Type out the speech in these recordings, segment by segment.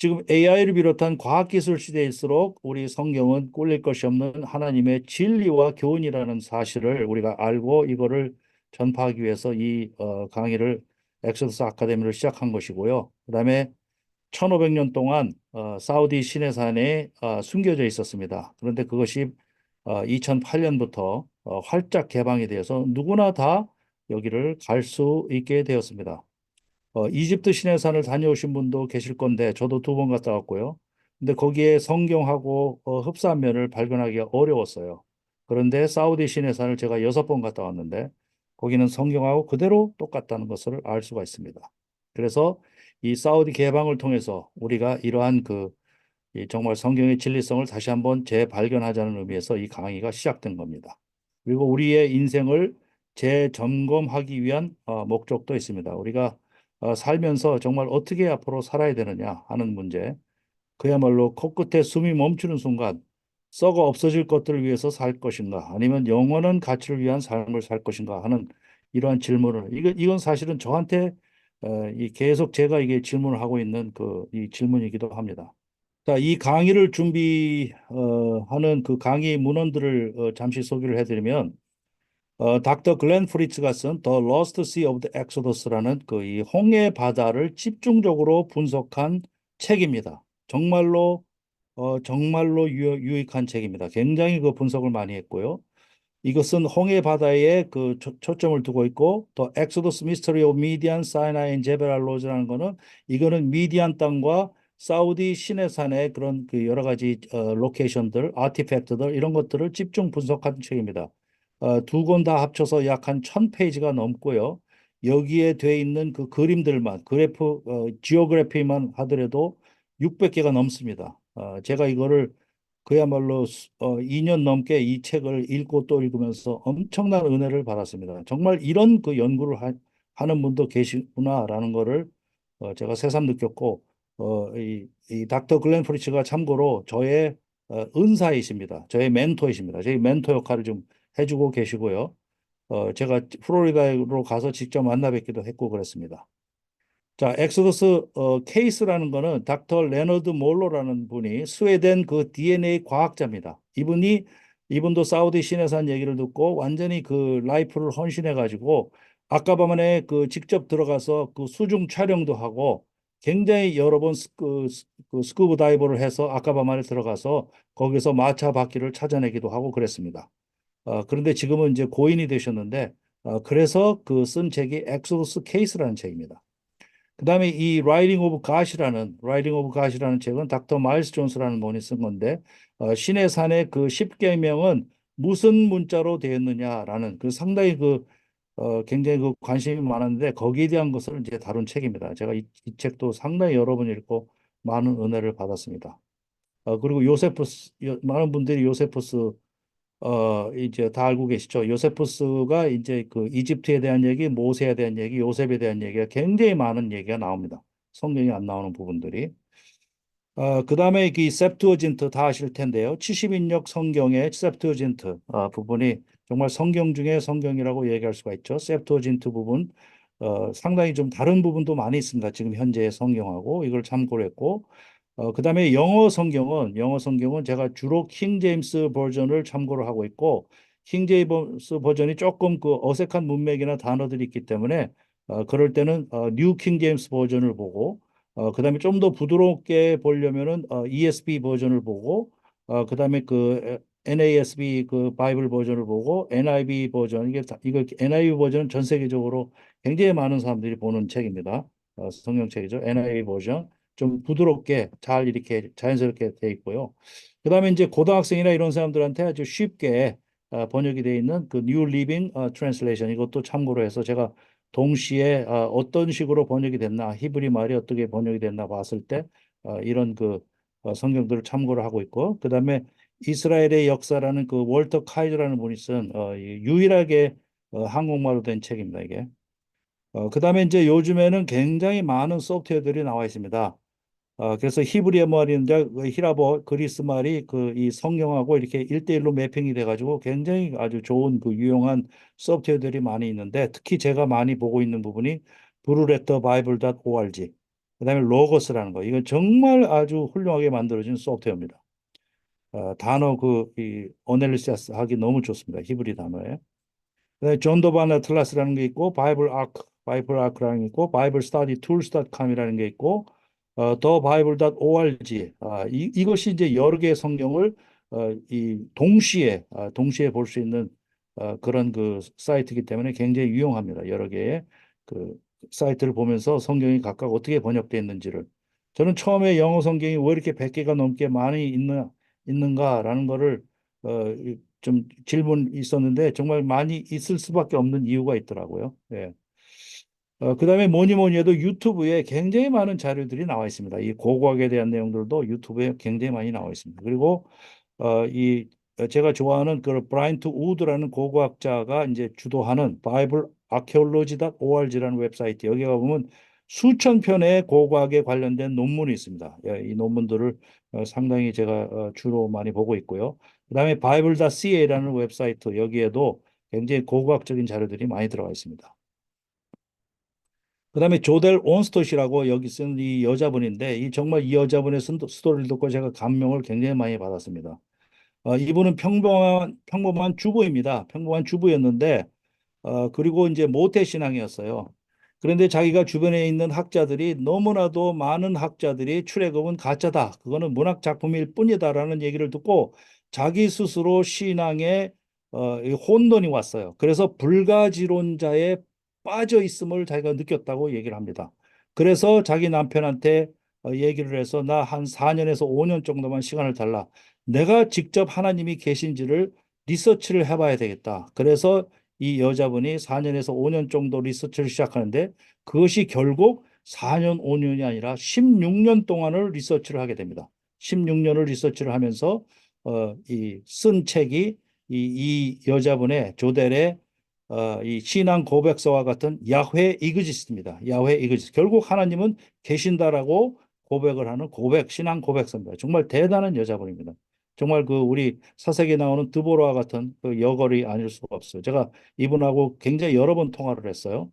지금 AI를 비롯한 과학기술 시대일수록 우리 성경은 꿀릴 것이 없는 하나님의 진리와 교훈이라는 사실을 우리가 알고 이거를 전파하기 위해서 이 강의를 엑소더스 아카데미를 시작한 것이고요. 그다음에 1500년 동안 사우디 시내산에 숨겨져 있었습니다. 그런데 그것이 2008년부터 활짝 개방이 되어서 누구나 다 여기를 갈 수 있게 되었습니다. 이집트 시내산을 다녀오신 분도 계실 건데 저도 2번 갔다 왔고요. 근데 거기에 성경하고 흡사한 면을 발견하기가 어려웠어요. 그런데 사우디 시내산을 제가 6번 갔다 왔는데 거기는 성경하고 그대로 똑같다는 것을 알 수가 있습니다. 그래서 이 사우디 개방을 통해서 우리가 이러한 이 정말 성경의 진리성을 다시 한번 재발견하자는 의미에서 이 강의가 시작된 겁니다. 그리고 우리의 인생을 재점검하기 위한 목적도 있습니다. 우리가 살면서 정말 어떻게 앞으로 살아야 되느냐 하는 문제, 그야말로 코끝에 숨이 멈추는 순간 썩어 없어질 것들을 위해서 살 것인가, 아니면 영원한 가치를 위한 삶을 살 것인가 하는 이러한 질문을, 이건 사실은 저한테 이 계속 제가 이게 질문을 하고 있는 이 질문이기도 합니다. 자, 이 강의를 하는 그 강의 문헌들을 잠시 소개를 해드리면, 닥터 글렌 프리츠가 쓴 The Lost Sea of the Exodus라는 이 홍해 바다를 집중적으로 분석한 책입니다. 정말로 유익한 책입니다. 굉장히 그 분석을 많이 했고요. 이것은 홍해 바다에 초점을 두고 있고, 또 엑소더스 미스터리 오브 미디안 사이나이 앤 제벨 알로즈라는 거는, 이거는 미디안 땅과 사우디 시내산의 그런 여러 가지 로케이션들, 아티팩트들 이런 것들을 집중 분석한 책입니다. 2권 다 합쳐서 약 한 1000페이지가 넘고요. 여기에 돼 있는 그 그림들만, 지오그래피만 하더라도 600개가 넘습니다. 제가 이거를 그야말로 2년 넘게 이 책을 읽고 또 읽으면서 엄청난 은혜를 받았습니다. 정말 이런 연구를 하는 분도 계시구나라는 거를 제가 새삼 느꼈고, 이 닥터 글렌 프리츠가 참고로 저의 은사이십니다. 저의 멘토이십니다. 저희 멘토 역할을 좀 해주고 계시고요. 제가 플로리다로 가서 직접 만나 뵙기도 했고 그랬습니다. 자, 엑소더스 케이스라는 거는 닥터 레너드 몰로라는 분이 스웨덴 DNA 과학자입니다. 이분도 사우디 시내산 얘기를 듣고 완전히 라이프를 헌신해 가지고 아까밤에 직접 들어가서 수중 촬영도 하고 굉장히 여러 번 스쿠버 다이버를 해서 아까밤에 들어가서 거기서 마차 바퀴를 찾아내기도 하고 그랬습니다. 그런데 지금은 이제 고인이 되셨는데, 그래서 쓴 책이 엑소더스 케이스라는 책입니다. 그다음에 이 라이딩 오브 갓이라는 책은 닥터 마일스 존스라는 분이 쓴 건데, 신의 산의 10계명은 무슨 문자로 되었느냐라는 상당히 굉장히 관심이 많은데 거기에 대한 것을 이제 다룬 책입니다. 제가 이 책도 상당히 여러 번 읽고 많은 은혜를 받았습니다. 그리고 많은 분들이 요세푸스 이제 다 알고 계시죠? 요세푸스가 이제 이집트에 대한 얘기, 모세에 대한 얘기, 요셉에 대한 얘기가 굉장히 많은 얘기가 나옵니다. 성경이 안 나오는 부분들이. 그다음에 septuagin트 다 아실 텐데요. 70인역 성경의 septuagin트 부분이 정말 성경 중에 성경이라고 얘기할 수가 있죠. septuagin트 부분 상당히 좀 다른 부분도 많이 있습니다. 지금 현재의 성경하고 이걸 참고를 했고, 그다음에 영어 성경은 제가 주로 킹 제임스 버전을 참고를 하고 있고, 킹 제임스 버전이 조금 어색한 문맥이나 단어들이 있기 때문에 그럴 때는 뉴 킹 제임스 버전을 보고, 그다음에 좀 더 부드럽게 보려면은 ESV 버전을 보고, 그다음에 NASB 바이블 버전을 보고, NIV 버전, 이거 NIV 버전은 전 세계적으로 굉장히 많은 사람들이 보는 책입니다. 성경책이죠. NIV 버전 좀 부드럽게 잘 이렇게 자연스럽게 돼 있고요. 그다음에 이제 고등학생이나 이런 사람들한테 아주 쉽게 번역이 되어 있는 New Living Translation, 이것도 참고로 해서 제가 동시에 어떤 식으로 번역이 됐나, 히브리 말이 어떻게 번역이 됐나 봤을 때 이런 성경들을 참고를 하고 있고, 그다음에 이스라엘의 역사라는 월터 카이저라는 분이 쓴 유일하게 한국말로 된 책입니다, 이게. 그다음에 이제 요즘에는 굉장히 많은 소프트웨어들이 나와 있습니다. 그래서 히브리어 말인데 히라보 그리스 말이 이 성경하고 이렇게 1대1로 매핑이 돼가지고 굉장히 아주 좋은 유용한 소프트웨어들이 많이 있는데, 특히 제가 많이 보고 있는 부분이 브루레터 바이블.org. 그다음에 로고스라는 거. 이건 정말 아주 훌륭하게 만들어진 소프트웨어입니다. 단어 이 어널리시스 하기 너무 좋습니다. 히브리 단어에. 그다음에 존 도반 애틀라스라는 게 있고 바이블 아크라는 게 있고 바이블 스터디 툴스.com이라는 게 있고 더 바이블.org 이것이 이제 여러 개의 성경을 이 동시에 볼 수 있는 그런 그 사이트이기 때문에 굉장히 유용합니다. 여러 개의 그 사이트를 보면서 성경이 각각 어떻게 번역되어 있는지를 저는 처음에 영어 성경이 왜 이렇게 100개가 넘게 많이 있는가라는 거를 좀 질문 있었는데 정말 많이 있을 수밖에 없는 이유가 있더라고요. 예. 그다음에 뭐니 뭐니 해도 유튜브에 굉장히 많은 자료들이 나와 있습니다. 이 고고학에 대한 내용들도 유튜브에 굉장히 많이 나와 있습니다. 그리고 이 제가 좋아하는 그 브라이언트 우드라는 고고학자가 이제 주도하는 바이블 archaeology.org라는 웹사이트 여기 가보면 수천 편의 고고학에 관련된 논문이 있습니다. 예, 이 논문들을 상당히 제가 주로 많이 보고 있고요. 그다음에 바이블.ca라는 웹사이트 여기에도 굉장히 고고학적인 자료들이 많이 들어가 있습니다. 그다음에 조델 온스토시라고 여기 쓴 이 여자분인데 이 정말 이 여자분의 스토리를 듣고 제가 감명을 굉장히 많이 받았습니다. 이분은 평범한 주부입니다. 평범한 주부였는데 그리고 이제 모태 신앙이었어요. 그런데 자기가 주변에 있는 학자들이 너무나도 많은 학자들이 출애굽은 가짜다. 그거는 문학 작품일 뿐이다라는 얘기를 듣고 자기 스스로 신앙에 이 혼돈이 왔어요. 그래서 불가지론자에 빠져 있음을 자기가 느꼈다고 얘기를 합니다. 그래서 자기 남편한테 얘기를 해서 나 한 4년에서 5년 정도만 시간을 달라. 내가 직접 하나님이 계신지를 리서치를 해봐야 되겠다. 그래서 이 여자분이 4년에서 5년 정도 리서치를 시작하는데 그것이 결국 4년, 5년이 아니라 16년 동안을 리서치를 하게 됩니다. 16년을 리서치를 하면서 이 쓴 책이 이 여자분의 조델의 이 신앙 고백서와 같은 야훼 이그지스입니다. 야훼 이그지스. 결국 하나님은 계신다라고 고백을 하는 신앙 고백서입니다. 정말 대단한 여자분입니다. 정말 그 우리 사색에 나오는 드보라와 같은 그 여걸이 아닐 수가 없어요. 제가 이분하고 굉장히 여러 번 통화를 했어요.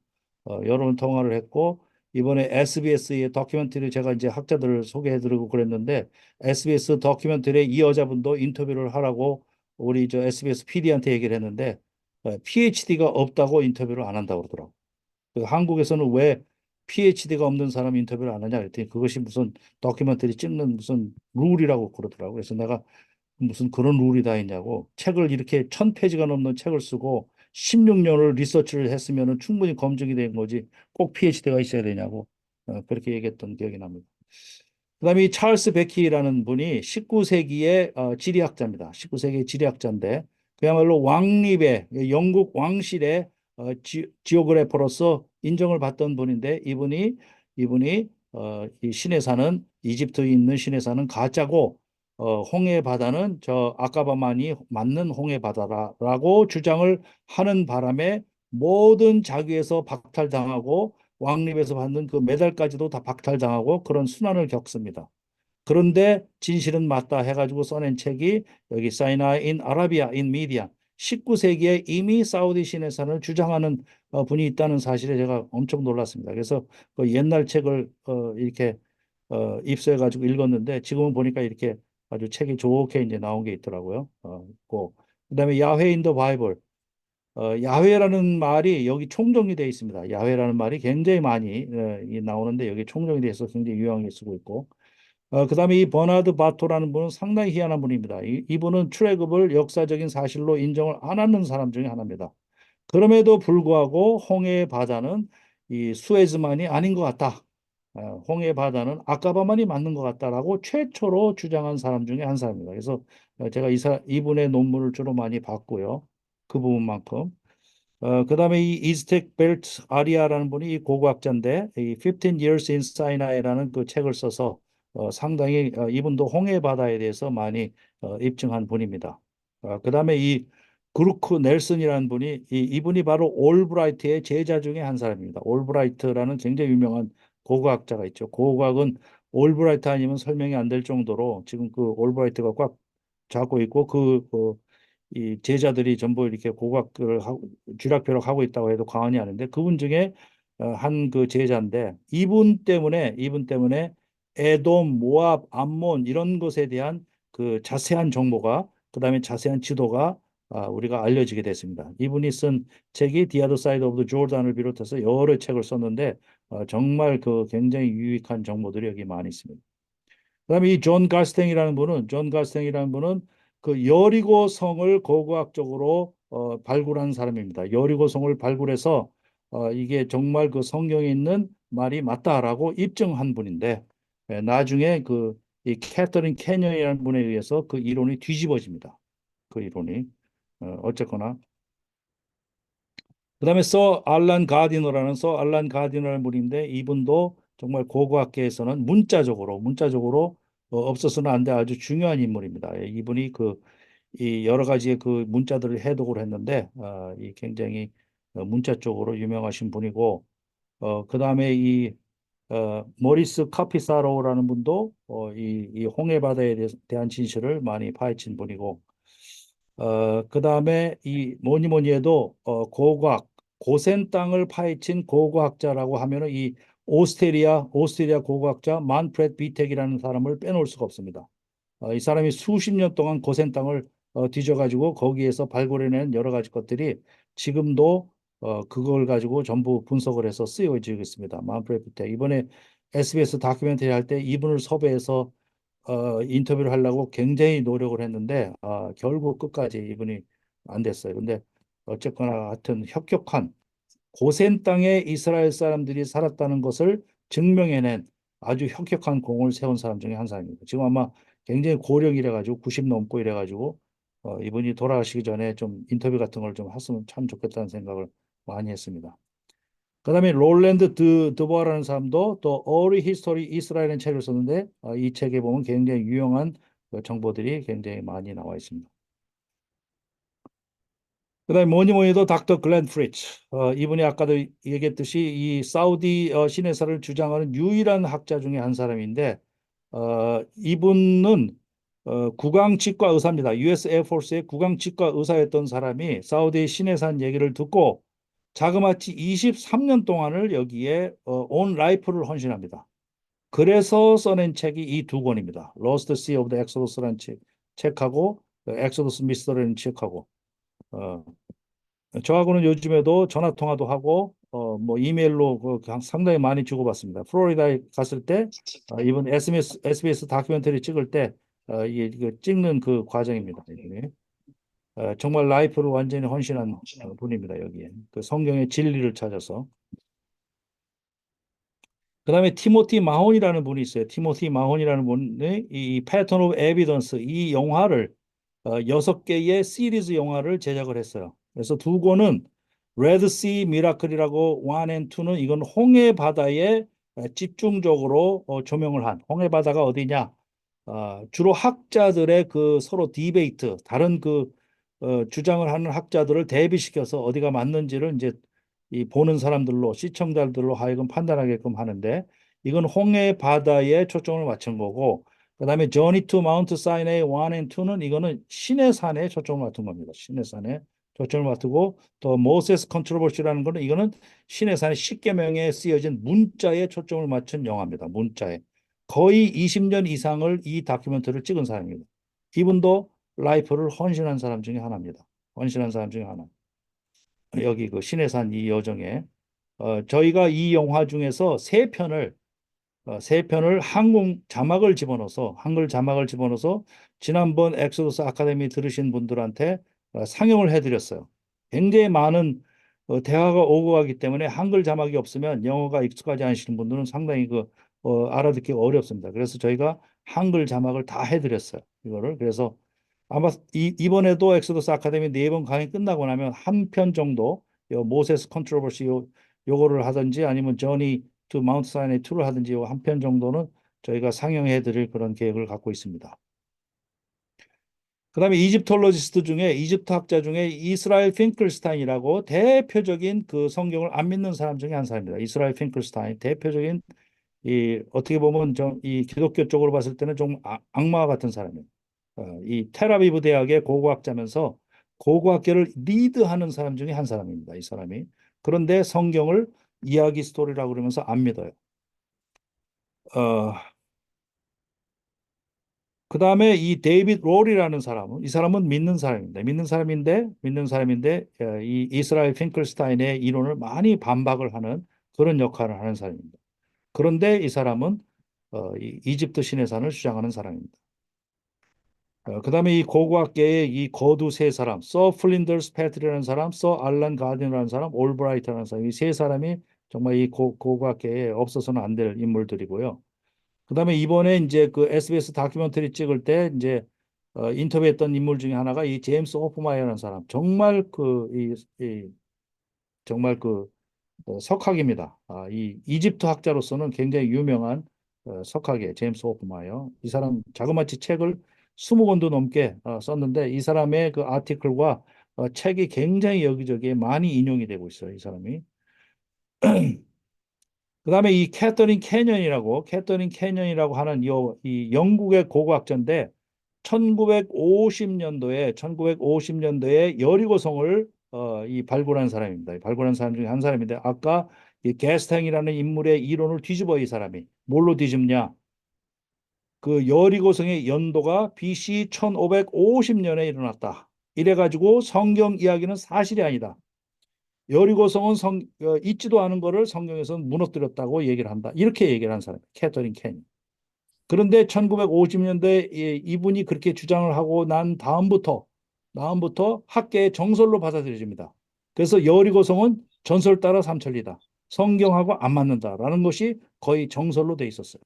여러 번 통화를 했고 이번에 SBS의 다큐멘터리 제가 이제 학자들을 소개해드리고 그랬는데 SBS 다큐멘터리에 이 여자분도 인터뷰를 하라고 우리 저 SBS PD한테 얘기를 했는데 PhD가 없다고 인터뷰를 안 한다고 그러더라고요. 한국에서는 왜 PhD가 없는 사람 인터뷰를 안 하냐 그랬더니 그것이 무슨 다큐멘터리 찍는 무슨 룰이라고 그러더라고요. 그래서 내가 무슨 그런 룰이 다 있냐고 책을 이렇게 1000페이지가 넘는 책을 쓰고 16년을 리서치를 했으면 충분히 검증이 된 거지 꼭 PhD가 있어야 되냐고 그렇게 얘기했던 기억이 납니다. 그다음에 이 찰스 베키라는 분이 19세기의 지리학자입니다. 19세기의 지리학자인데 그야말로 왕립의 영국 왕실의 지오그래퍼로서 인정을 받던 분인데 이분이 이 신에 사는 이집트에 있는 신에 사는 가짜고 홍해 바다는 저 아까바만이 맞는 홍해 바다라고 주장을 하는 바람에 모든 자기에서 박탈당하고 왕립에서 받는 그 메달까지도 다 박탈당하고 그런 순환을 겪습니다. 그런데 진실은 맞다 해가지고 써낸 책이 여기 사이나 인 아라비아 인 미디안 19세기에 이미 사우디 시내산을 주장하는 분이 있다는 사실에 제가 엄청 놀랐습니다. 그래서 그 옛날 책을 이렇게 입수해가지고 읽었는데 지금은 보니까 이렇게 아주 책이 좋게 이제 나온 게 있더라고요. 그다음에 야훼 인 더 바이블 야훼라는 말이 여기 총정이 되어 있습니다. 야훼라는 말이 굉장히 많이 나오는데 여기 총정이 되어 있어서 굉장히 유용하게 쓰고 있고 그다음에 이 버나드 바토라는 분은 상당히 희한한 분입니다. 이분은 출애굽을 역사적인 사실로 인정을 안 하는 사람 중에 하나입니다. 그럼에도 불구하고 홍해 바다는 이 수에즈만이 아닌 것 같다. 홍해 바다는 아까바만이 맞는 것 같다라고 최초로 주장한 사람 중에 한 사람입니다. 그래서 제가 이분의 논문을 주로 많이 봤고요. 그 부분만큼. 그다음에 이 이스텍 벨트 아리아라는 분이 이 고고학자인데 이 15 Years in Sinai라는 그 책을 써서 상당히 이분도 홍해 바다에 대해서 많이 입증한 분입니다. 그다음에 이 그루크 넬슨이라는 분이 이분이 바로 올브라이트의 제자 중에 한 사람입니다. 올브라이트라는 굉장히 유명한 고고학자가 있죠. 고고학은 올브라이트 아니면 설명이 안 될 정도로 지금 그 올브라이트가 꽉 잡고 있고 이 제자들이 전부 이렇게 고각을 하고 쥐락펴락 하고 있다고 해도 과언이 아닌데 그분 중에 한 그 제자인데 이분 때문에 에돔, 모압, 암몬 이런 것에 대한 그 자세한 정보가 그다음에 자세한 지도가 우리가 알려지게 됐습니다. 이분이 쓴 책이 The Other Side of the Jordan을 비롯해서 여러 책을 썼는데 정말 그 굉장히 유익한 정보들이 여기 많이 있습니다. 그다음에 이 존 갈스탱이라는 분은 그 여리고 성을 고고학적으로 발굴한 사람입니다. 여리고 성을 발굴해서 이게 정말 그 성경에 있는 말이 맞다라고 입증한 분인데 나중에 그 이 캐서린 캐년이라는 분에 의해서 그 이론이 뒤집어집니다. 그 이론이 어쨌거나 그다음에 서 알란 가디너라는 분인데 이분도 정말 고고학계에서는 문자적으로 없어서는 안 돼 아주 중요한 인물입니다. 이분이 그 이 여러 가지의 그 문자들을 해독을 했는데 이 굉장히 문자 쪽으로 유명하신 분이고 그다음에 이 모리스 카피사로라는 분도 이 홍해 바다에 대한 진실을 많이 파헤친 분이고 그다음에 이 뭐니 뭐니 해도 고고학 고센 땅을 파헤친 고고학자라고 하면은 이 오스트리아 고고학자 만프렛 비텍이라는 사람을 빼놓을 수가 없습니다. 이 사람이 수십 년 동안 고센 땅을 뒤져가지고 거기에서 발굴해낸 여러 가지 것들이 지금도 그걸 가지고 전부 분석을 해서 쓰여지고 있습니다. 만프렛 비텍 이번에 SBS 다큐멘터리 할 때 이분을 섭외해서 인터뷰를 하려고 굉장히 노력을 했는데 결국 끝까지 이분이 안 됐어요. 근데 어쨌거나 하여튼 혁혁한 고센 땅에 이스라엘 사람들이 살았다는 것을 증명해낸 아주 혁혁한 공을 세운 사람 중에 한 사람입니다. 지금 아마 굉장히 고령이래 가지고 90 넘고 이래 가지고 이분이 돌아가시기 전에 좀 인터뷰 같은 걸 좀 했으면 참 좋겠다는 생각을 많이 했습니다. 그다음에 롤랜드 드보아라는 사람도 또 Early History Israel이라는 책을 썼는데 이 책에 보면 굉장히 유용한 정보들이 굉장히 많이 나와 있습니다. 그다음에 뭐니 뭐니 해도 닥터 글렌 프리츠 이분이 아까도 얘기했듯이 이 사우디 신해사를 주장하는 유일한 학자 중에 한 사람인데 이분은 국왕치과 의사입니다. US 에어포스의 국왕치과 의사였던 사람이 사우디 신해산 얘기를 듣고 자그마치 23년 동안을 여기에 온 라이프를 헌신합니다. 그래서 써낸 책이 이 두 권입니다. Lost Sea of the Exodus라는 책하고 엑소더스 미스터리라는 책하고 어, 저하고는 요즘에도 전화 통화도 하고 뭐 이메일로 상당히 많이 주고받습니다. 플로리다에 갔을 때 이번 SBS 다큐멘터리 찍을 때 이게 찍는 그 과정입니다. 이분이. 정말 라이프를 완전히 헌신한 분입니다. 여기에 그 성경의 진리를 찾아서. 그다음에 티모티 마혼이라는 분이 있어요. 티모티 마혼이라는 분이 이 패턴 오브 에비던스 이 영화를 6개의 시리즈 영화를 제작을 했어요. 그래서 두 권은 레드 시 미라클이라고 1 and 2는 이건 홍해 바다에 집중적으로 조명을 한 홍해 바다가 어디냐? 주로 학자들의 그 서로 디베이트 다른 그 주장을 하는 학자들을 대비시켜서 어디가 맞는지를 이제 이 보는 사람들로 시청자들로 하여금 판단하게끔 하는데 이건 홍해 바다에 초점을 맞춘 거고 그다음에 Journey to Mount Sinai 1 and 2는 이거는 시내산에 초점을 맞춘 겁니다. 시내산에 초점을 맞추고 또 모세스 컨트로버시라는 거는 이거는 시내산의 십계명에 쓰여진 문자에 초점을 맞춘 영화입니다. 문자에 거의 20년 이상을 이 다큐멘터리를 찍은 사람입니다. 이분도 라이프를 헌신한 사람 중에 하나입니다. 헌신한 사람 중에 하나. 여기 그 신해산 이 여정에 저희가 이 영화 중에서 세 편을 한글 자막을 집어넣어서 지난번 엑소더스 아카데미 들으신 분들한테 상영을 해드렸어요. 굉장히 많은 대화가 오고 가기 때문에 한글 자막이 없으면 영어가 익숙하지 않으시는 분들은 상당히 그 알아듣기 어렵습니다. 그래서 저희가 한글 자막을 다 해드렸어요. 이거를 그래서 아마 이번에도 엑소더스 아카데미 4번 강의 끝나고 나면 한 편 정도 모세스 컨트로버시 요거를 하든지 아니면 저니 투 마운트 사이나이 2를 하든지 한 편 정도는 저희가 상영해 드릴 그런 계획을 갖고 있습니다. 그다음에 이집톨로지스트 중에 이집트 학자 중에 이스라엘 핑클스타인이라고 대표적인 그 성경을 안 믿는 사람 중에 한 사람입니다. 이스라엘 핑클스타인 대표적인 이 어떻게 보면 좀 이 기독교 쪽으로 봤을 때는 좀 악마 같은 사람이에요. 이 텔아비브 대학의 고고학자면서 고고학계를 리드하는 사람 중에 한 사람입니다. 이 사람이. 그런데 성경을 이야기 스토리라고 그러면서 안 믿어요. 어, 그다음에 이 데이빗 롤이라는 사람은 이 사람은 믿는 사람입니다. 믿는 사람인데 이 이스라엘 핑클스타인의 이론을 많이 반박을 하는 그런 역할을 하는 사람입니다. 그런데 이 사람은 이 이집트 신해산을 주장하는 사람입니다. 그다음에 이 고고학계의 이 거두 세 사람, 서 플린더스 패트리라는 사람, 서 알란 가든이라는 사람, 올브라이트라는 사람, 이 세 사람이 정말 이 고고학계에 없어서는 안 될 인물들이고요. 그다음에 이번에 이제 그 SBS 다큐멘터리 찍을 때 이제 인터뷰했던 인물 중에 하나가 이 제임스 오프마이어라는 사람, 정말 정말 석학입니다. 이 이집트 학자로서는 굉장히 유명한 석학이에요. 제임스 호프마이어. 이 사람 자그마치 책을 20권도 넘게 썼는데 이 사람의 그 아티클과 책이 굉장히 여기저기에 많이 인용이 되고 있어요. 이 사람이. 그다음에 이 캐터린 캐년이라고 하는 이 영국의 고고학자인데 1950년도에 여리고성을 이 발굴한 사람입니다. 발굴한 사람 중에 한 사람인데 아까 이 게스탱이라는 인물의 이론을 뒤집어 이 사람이 뭘로 뒤집냐? 그 여리고성의 연도가 BC 1550년에 일어났다. 이래가지고 성경 이야기는 사실이 아니다. 여리고성은 있지도 않은 거를 성경에서는 무너뜨렸다고 얘기를 한다. 이렇게 얘기를 한 사람, 캐터린 캔. 그런데 1950년대에 이분이 그렇게 주장을 하고 난 다음부터 학계의 정설로 받아들여집니다. 그래서 여리고성은 전설 따라 삼천리다. 성경하고 안 맞는다라는 것이 거의 정설로 돼 있었어요.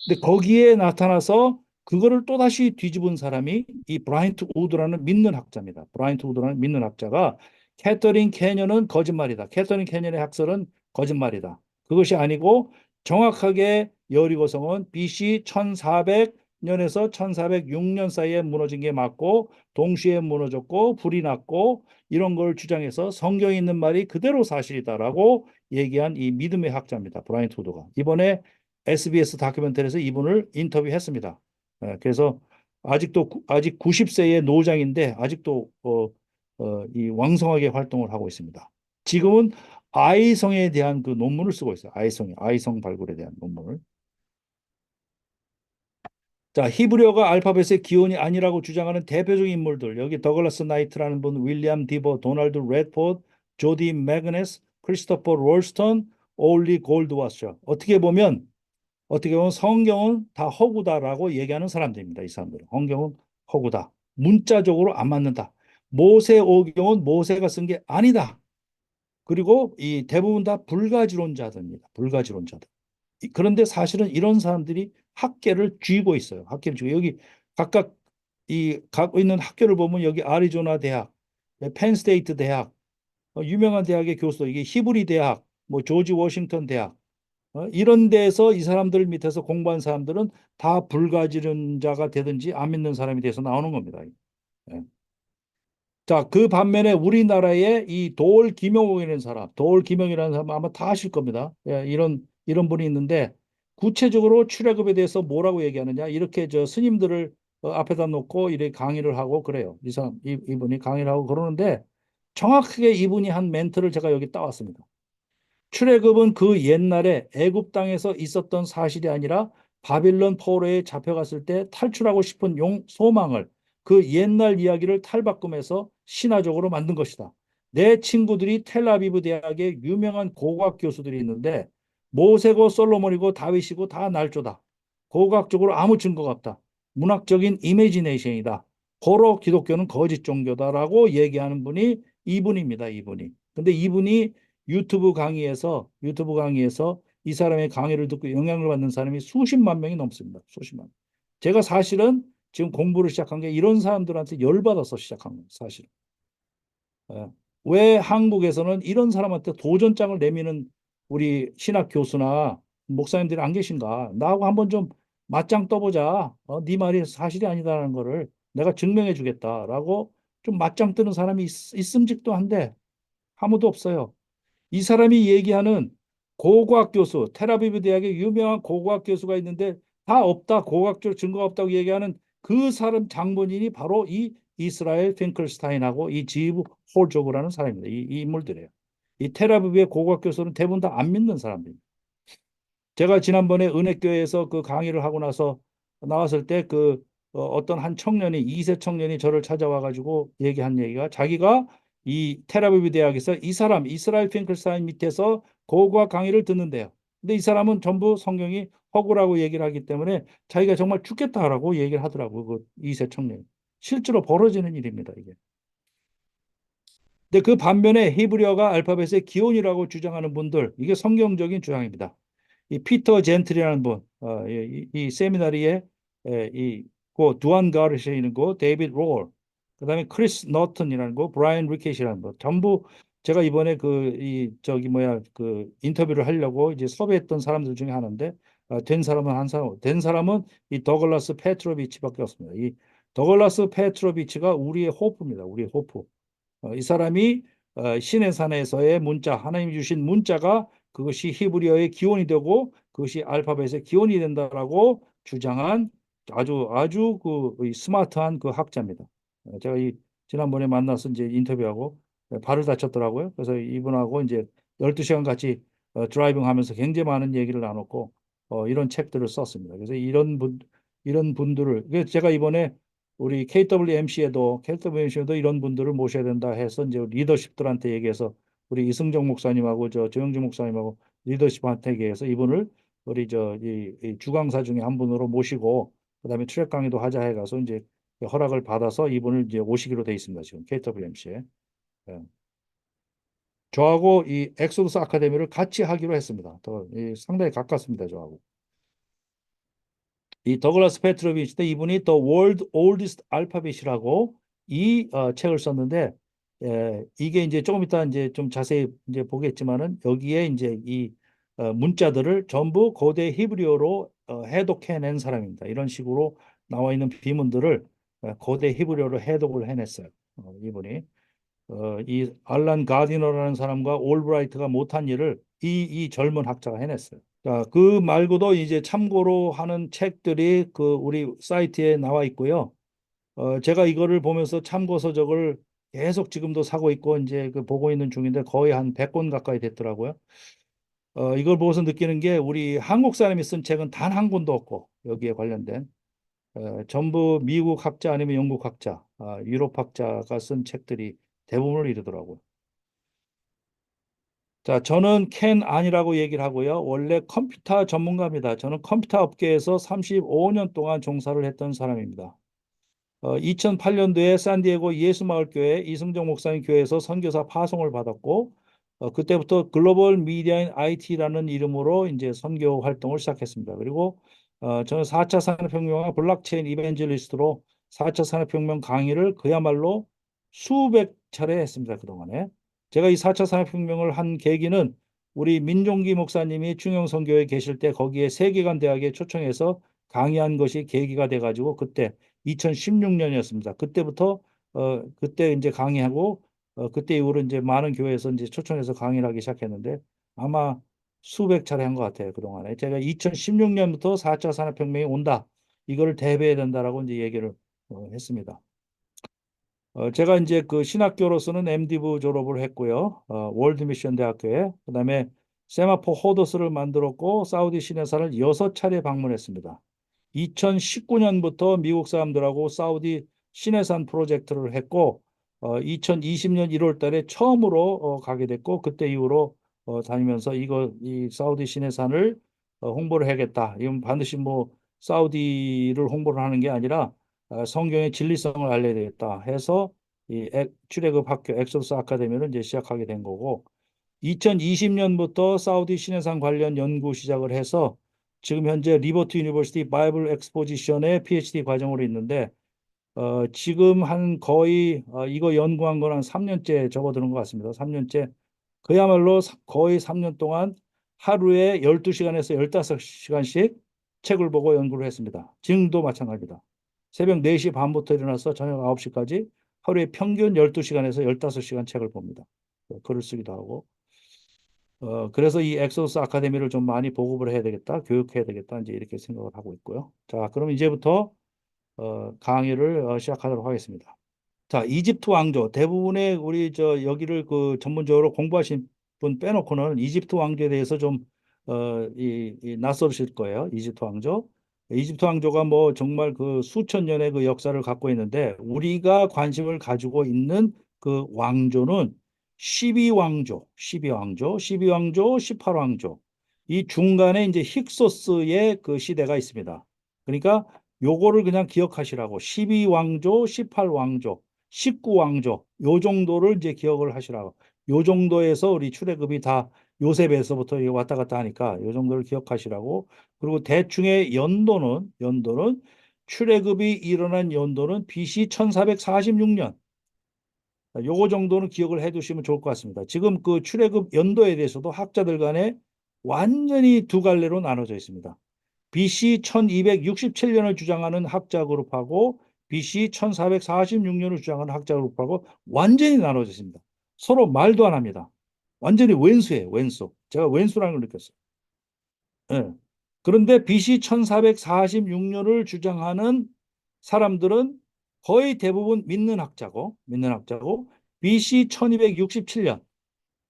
근데 거기에 나타나서 그거를 또다시 뒤집은 사람이 이 브라이언트 우드라는 믿는 학자입니다. 브라이언트 우드라는 믿는 학자가 캐터린 캐년은 거짓말이다. 캐터린 캐년의 학설은 거짓말이다. 그것이 아니고 정확하게 여리고성은 BC 1400년에서 1406년 사이에 무너진 게 맞고 동시에 무너졌고 불이 났고 이런 걸 주장해서 성경에 있는 말이 그대로 사실이다라고 얘기한 이 믿음의 학자입니다. 브라이언트 우드가. 이번에 SBS 다큐멘터리에서 이분을 인터뷰했습니다. 그래서 아직 90세의 노장인데 아직도 이 왕성하게 활동을 하고 있습니다. 지금은 아이성에 대한 그 논문을 쓰고 있어요. 아이성 발굴에 대한 논문을. 자, 히브리어가 알파벳의 기원이 아니라고 주장하는 대표적인 인물들. 여기 더글라스 나이트라는 분, 윌리엄 디버, 도널드 레드포드, 조디 매그네스, 크리스토퍼 롤스턴, 올리 골드와셔. 어떻게 보면 성경은 다 허구다라고 얘기하는 사람들입니다. 이 사람들은. 성경은 허구다. 문자적으로 안 맞는다. 모세오경은 모세가 쓴 게 아니다. 그리고 이 대부분 다 불가지론자들입니다. 불가지론자들. 그런데 사실은 이런 사람들이 학계를 쥐고 있어요. 학계를 쥐고 여기 각각 이 갖고 있는 학교를 보면 여기 아리조나 대학, 펜스테이트 대학, 유명한 대학의 교수도 이게 히브리 대학, 뭐 조지 워싱턴 대학 이런 데서 이 사람들 밑에서 공부한 사람들은 다 불가지론자가 되든지 안 믿는 사람이 돼서 나오는 겁니다. 예. 자, 그 반면에 우리나라에 이 도올 김영이라는 사람 아마 다 아실 겁니다. 예, 이런 분이 있는데 구체적으로 출애굽에 대해서 뭐라고 얘기하느냐 이렇게 저 스님들을 앞에다 놓고 이렇게 강의를 하고 그래요. 이분이 강의를 하고 그러는데 정확하게 이분이 한 멘트를 제가 여기 따왔습니다. 출애굽은 그 옛날에 애굽 땅에서 있었던 사실이 아니라 바빌론 포로에 잡혀갔을 때 탈출하고 싶은 소망을 그 옛날 이야기를 탈바꿈해서 신화적으로 만든 것이다. 내 친구들이 텔아비브 대학의 유명한 고고학 교수들이 있는데 모세고 솔로몬이고 다윗이고 다 날조다. 고고학적으로 아무 증거가 없다. 문학적인 이미지네이션이다. 고로 기독교는 거짓 종교다라고 얘기하는 분이 이분입니다. 이분이. 근데 이분이 유튜브 강의에서 이 사람의 강의를 듣고 영향을 받는 사람이 수십만 명이 넘습니다. 수십만. 제가 사실은 지금 공부를 시작한 게 이런 사람들한테 열받아서 시작한 거예요. 사실. 예. 왜 한국에서는 이런 사람한테 도전장을 내미는 우리 신학 교수나 목사님들이 안 계신가? 나하고 한번 좀 맞짱 떠보자. 네 말이 사실이 아니다라는 거를 내가 증명해 주겠다라고 좀 맞짱 뜨는 사람이 있음직도 한데 아무도 없어요. 이 사람이 얘기하는 고고학 교수, 테라비브 대학의 유명한 고고학 교수가 있는데 다 없다, 고고학적 증거가 없다고 얘기하는 그 사람 장본인이 바로 이 이스라엘 핑클스타인하고 이 지브 홀조그라는 사람입니다. 이 인물들이에요. 이 텔아비브의 고고학 교수는 대부분 다 안 믿는 사람들입니다. 제가 지난번에 은혜교회에서 그 강의를 하고 나서 나왔을 때 그 어떤 한 청년이 2세 청년이 저를 찾아와 가지고 얘기한 얘기가 자기가 이 텔아비브 대학에서 이 사람 이스라엘 핑클스타인 밑에서 고고학 강의를 듣는데요. 근데 이 사람은 전부 성경이 허구라고 얘기를 하기 때문에 자기가 정말 죽겠다라고 얘기를 하더라고요. 그 2세 청년이. 실제로 벌어지는 일입니다, 이게. 근데 그 반면에 히브리어가 알파벳의 기원이라고 주장하는 분들, 이게 성경적인 주장입니다. 이 피터 젠틀이라는 분, 이 세미나리에 그 두안 가르시는 거, 데이비드 롤, 그다음에 크리스 너튼이라는 거, 브라이언 리켓이라는 거, 전부 제가 이번에 그 인터뷰를 하려고 이제 섭외했던 사람들 중에 하나인데 된 사람은 한 사람, 된 사람은 이 더글라스 페트로비치밖에 없습니다. 이 더글라스 페트로비치가 우리의 호프입니다. 우리의 호프. 이 사람이 신의 산에서의 문자, 하나님이 주신 문자가 그것이 히브리어의 기원이 되고 그것이 알파벳의 기원이 된다라고 주장한 아주 그 스마트한 그 학자입니다. 제가 이 지난번에 만나서 이제 인터뷰하고 발을 다쳤더라고요. 그래서 이분하고 이제 12시간 같이 드라이빙 하면서 굉장히 많은 얘기를 나눴고 이런 책들을 썼습니다. 그래서 이런 분들을 그래서 제가 이번에 우리 KWMC에도 이런 분들을 모셔야 된다 해서 이제 리더십들한테 얘기해서 우리 이승정 목사님하고 저 조영주 목사님하고 리더십한테 얘기해서 이분을 우리 이 주강사 중에 한 분으로 모시고 그다음에 트랙 강의도 하자 해가서 이제 허락을 받아서 이분을 이제 오시기로 돼 있습니다. 지금 KWMC에. 저하고 이 엑소더스 아카데미를 같이 하기로 했습니다. 상당히 가깝습니다, 저하고. 이 더글라스 페트로비치 때 이분이 The World Oldest Alphabet이라고 이 책을 썼는데 이게 이제 조금 이따 이제 좀 자세히 이제 보겠지만은 여기에 이제 이 문자들을 전부 고대 히브리어로 해독해낸 사람입니다. 이런 식으로 나와 있는 비문들을 고대 히브리어로 해독을 해냈어요. 이분이 이 알란 가디너라는 사람과 올브라이트가 못한 일을 이 젊은 학자가 해냈어요. 자, 그 말고도 이제 참고로 하는 책들이 그 우리 사이트에 나와 있고요. 제가 이거를 보면서 참고서적을 계속 지금도 사고 있고 이제 그 보고 있는 중인데 거의 한 100권 가까이 됐더라고요. 이걸 보고서 느끼는 게 우리 한국 사람이 쓴 책은 단 한 권도 없고 여기에 관련된 전부 미국 학자 아니면 영국 학자, 유럽 학자가 쓴 책들이 대부분을 이루더라고요. 자, 저는 켄 아니라고 얘기를 하고요. 원래 컴퓨터 전문가입니다. 저는 컴퓨터 업계에서 35년 동안 종사를 했던 사람입니다. 2008년도에 샌디에고 예수마을교회 이승정 목사님 교회에서 선교사 파송을 받았고, 그때부터 글로벌 미디어인 IT라는 이름으로 이제 선교 활동을 시작했습니다. 그리고 저는 4차 산업혁명과 블록체인 이벤젤리스트로 4차 산업혁명 강의를 그야말로 수백 차례 했습니다. 그동안에. 제가 이 4차 산업혁명을 한 계기는 우리 민종기 목사님이 충영선교에 계실 때 거기에 세계관 대학에 초청해서 강의한 것이 계기가 돼가지고 그때 2016년이었습니다. 그때부터 그때 이제 강의하고 그때 이후로 이제 많은 교회에서 이제 초청해서 강의를 하기 시작했는데 아마 수백 차례 한 것 같아요. 그동안에 제가 2016년부터 4차 산업혁명이 온다. 이거를 대비해야 된다라고 이제 얘기를 했습니다. 제가 이제 그 신학교로서는 MD부 졸업을 했고요. 월드미션 대학교에 그다음에 세마포 호더스를 만들었고 사우디 시내산을 6차례 방문했습니다. 2019년부터 미국 사람들하고 사우디 시내산 프로젝트를 했고 2020년 1월 달에 처음으로 가게 됐고 그때 이후로 다니면서 이 사우디 시내산을 홍보를 해야겠다. 이건 반드시 뭐 사우디를 홍보를 하는 게 아니라 성경의 진리성을 알려야 되겠다 해서 출애굽 학교 엑소스 아카데미를 이제 시작하게 된 거고 2020년부터 사우디 시내산 관련 연구 시작을 해서 지금 현재 리버트 유니버시티 바이블 엑스포지션의 PhD 과정으로 있는데 지금 한 거의 이거 연구한 거는 한 3년째 접어드는 것 같습니다. 3년째 그야말로 거의 3년 동안 하루에 12시간에서 15시간씩 책을 보고 연구를 했습니다. 지금도 마찬가지입니다. 새벽 4시 반부터 일어나서 저녁 9시까지 하루에 평균 12시간에서 15시간 책을 봅니다. 글을 쓰기도 하고. 그래서 이 엑소스 아카데미를 좀 많이 보급을 해야 되겠다, 교육해야 되겠다, 이제 이렇게 생각을 하고 있고요. 자, 그럼 이제부터 강의를 시작하도록 하겠습니다. 자, 이집트 왕조 대부분의 우리 여기를 그 전문적으로 공부하신 분 빼놓고는 이집트 왕조에 대해서 좀 낯설으실 거예요. 이집트 왕조. 이집트 왕조가 뭐 정말 그 수천 년의 그 역사를 갖고 있는데 우리가 관심을 가지고 있는 그 왕조는 12왕조, 12왕조, 12왕조, 18왕조. 이 중간에 이제 힉소스의 그 시대가 있습니다. 그러니까 요거를 그냥 기억하시라고 12왕조, 18왕조, 19왕조 요 정도를 이제 기억을 하시라고. 요 정도에서 우리 출애굽이 다 요셉에서부터 왔다 갔다 하니까 요 정도를 기억하시라고. 그리고 대충의 연도는 출애굽이 일어난 연도는 BC 1446년. 요거 정도는 기억을 해 두시면 좋을 것 같습니다. 지금 그 출애굽 연도에 대해서도 학자들 간에 완전히 두 갈래로 나눠져 있습니다. BC 1267년을 주장하는 학자 그룹하고 BC 1446년을 주장하는 학자 그룹하고 완전히 나눠져 있습니다. 서로 말도 안 합니다. 완전히 왼수예요, 왼수. 제가 왼수라는 걸 느꼈어요. 예. 그런데 BC 1446년을 주장하는 사람들은 거의 대부분 믿는 학자고 BC 1267년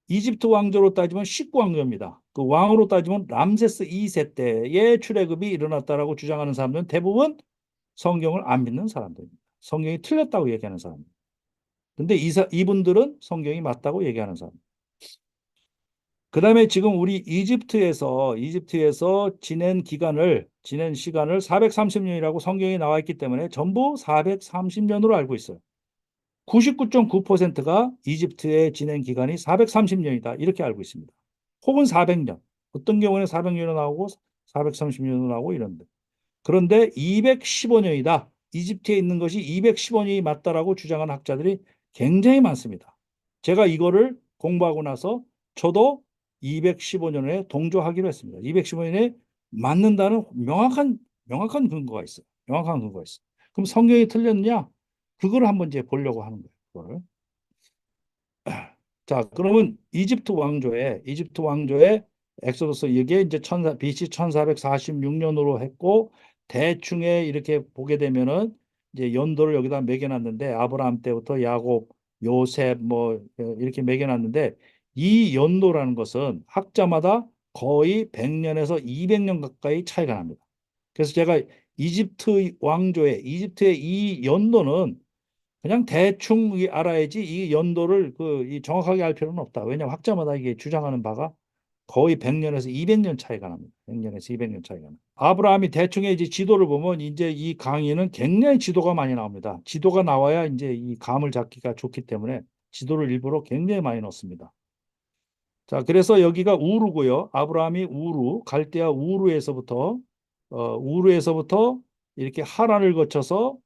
이집트 왕조로 따지면 19왕조입니다. 그 왕으로 따지면 람세스 2세 때의 출애굽이 일어났다라고 주장하는 사람들은 대부분 성경을 안 믿는 사람들입니다. 성경이 틀렸다고 얘기하는 사람입니다. 근데 이분들은 성경이 맞다고 얘기하는 사람. 그다음에 지금 우리 이집트에서 지낸 시간을 430년이라고 성경에 나와 있기 때문에 전부 430년으로 알고 있어요. 99.9%가 이집트의 진행 기간이 430년이다. 이렇게 알고 있습니다. 혹은 400년. 어떤 경우는 400년으로 나오고 430년으로 나오고 이런데. 그런데 215년이다. 이집트에 있는 것이 215년이 맞다라고 주장하는 학자들이 굉장히 많습니다. 제가 이거를 공부하고 나서 저도 215년에 동조하기로 했습니다. 215년에 맞는다는 명확한 근거가 있어요. 명확한 근거가 있어요. 그럼 성경이 틀렸냐? 그걸 한번 이제 보려고 하는 거예요. 그거를. 자, 그러면 이집트 왕조의 엑소더스 이게 이제 BC 1446년으로 했고 대충에 이렇게 보게 되면은 이제 연도를 여기다 매겨놨는데 아브라함 때부터 야곱, 요셉 뭐 이렇게 매겨놨는데 이 연도라는 것은 학자마다 거의 100년에서 200년 가까이 차이가 납니다. 그래서 제가 이집트의 이 연도는 그냥 대충 알아야지 이 연도를 이 정확하게 알 필요는 없다. 왜냐하면 학자마다 이게 주장하는 바가 거의 100년에서 200년 차이가 납니다. 100년에서 200년 차이가 납니다. 아브라함이 대충의 이제 지도를 보면 이제 이 강의는 굉장히 지도가 많이 나옵니다. 지도가 나와야 이제 이 감을 잡기가 좋기 때문에 지도를 일부러 굉장히 많이 넣습니다. 자, 그래서 여기가 우르고요. 아브라함이 갈대아 우르에서부터 이렇게 하란을 거쳐서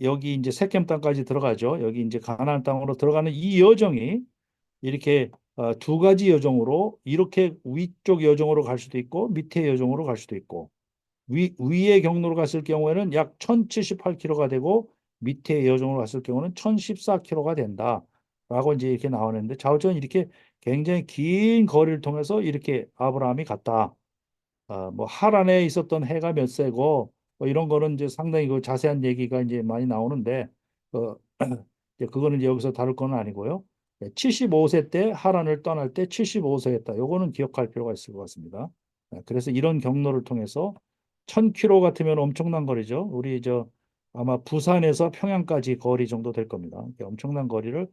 여기 이제 세겜 땅까지 들어가죠. 여기 이제 가나안 땅으로 들어가는 이 여정이 이렇게 두 가지 여정으로 이렇게 위쪽 여정으로 갈 수도 있고 밑에 여정으로 갈 수도 있고 위의 경로로 갔을 경우에는 약 1078km가 되고 밑에 여정으로 갔을 경우는 1014km가 된다라고 이제 이렇게 나오는데 좌우전 이렇게 굉장히 긴 거리를 통해서 이렇게 아브라함이 갔다. 뭐 하란에 있었던 해가 몇 세고 뭐 이런 거는 이제 상당히 그 자세한 얘기가 이제 많이 나오는데 어, 이제 그거는 이제 여기서 다룰 건 아니고요. 75세 때 하란을 떠날 때 75세였다. 요거는 기억할 필요가 있을 것 같습니다. 그래서 이런 경로를 통해서 1000km 같으면 엄청난 거리죠. 우리 아마 부산에서 평양까지 거리 정도 될 겁니다. 엄청난 거리를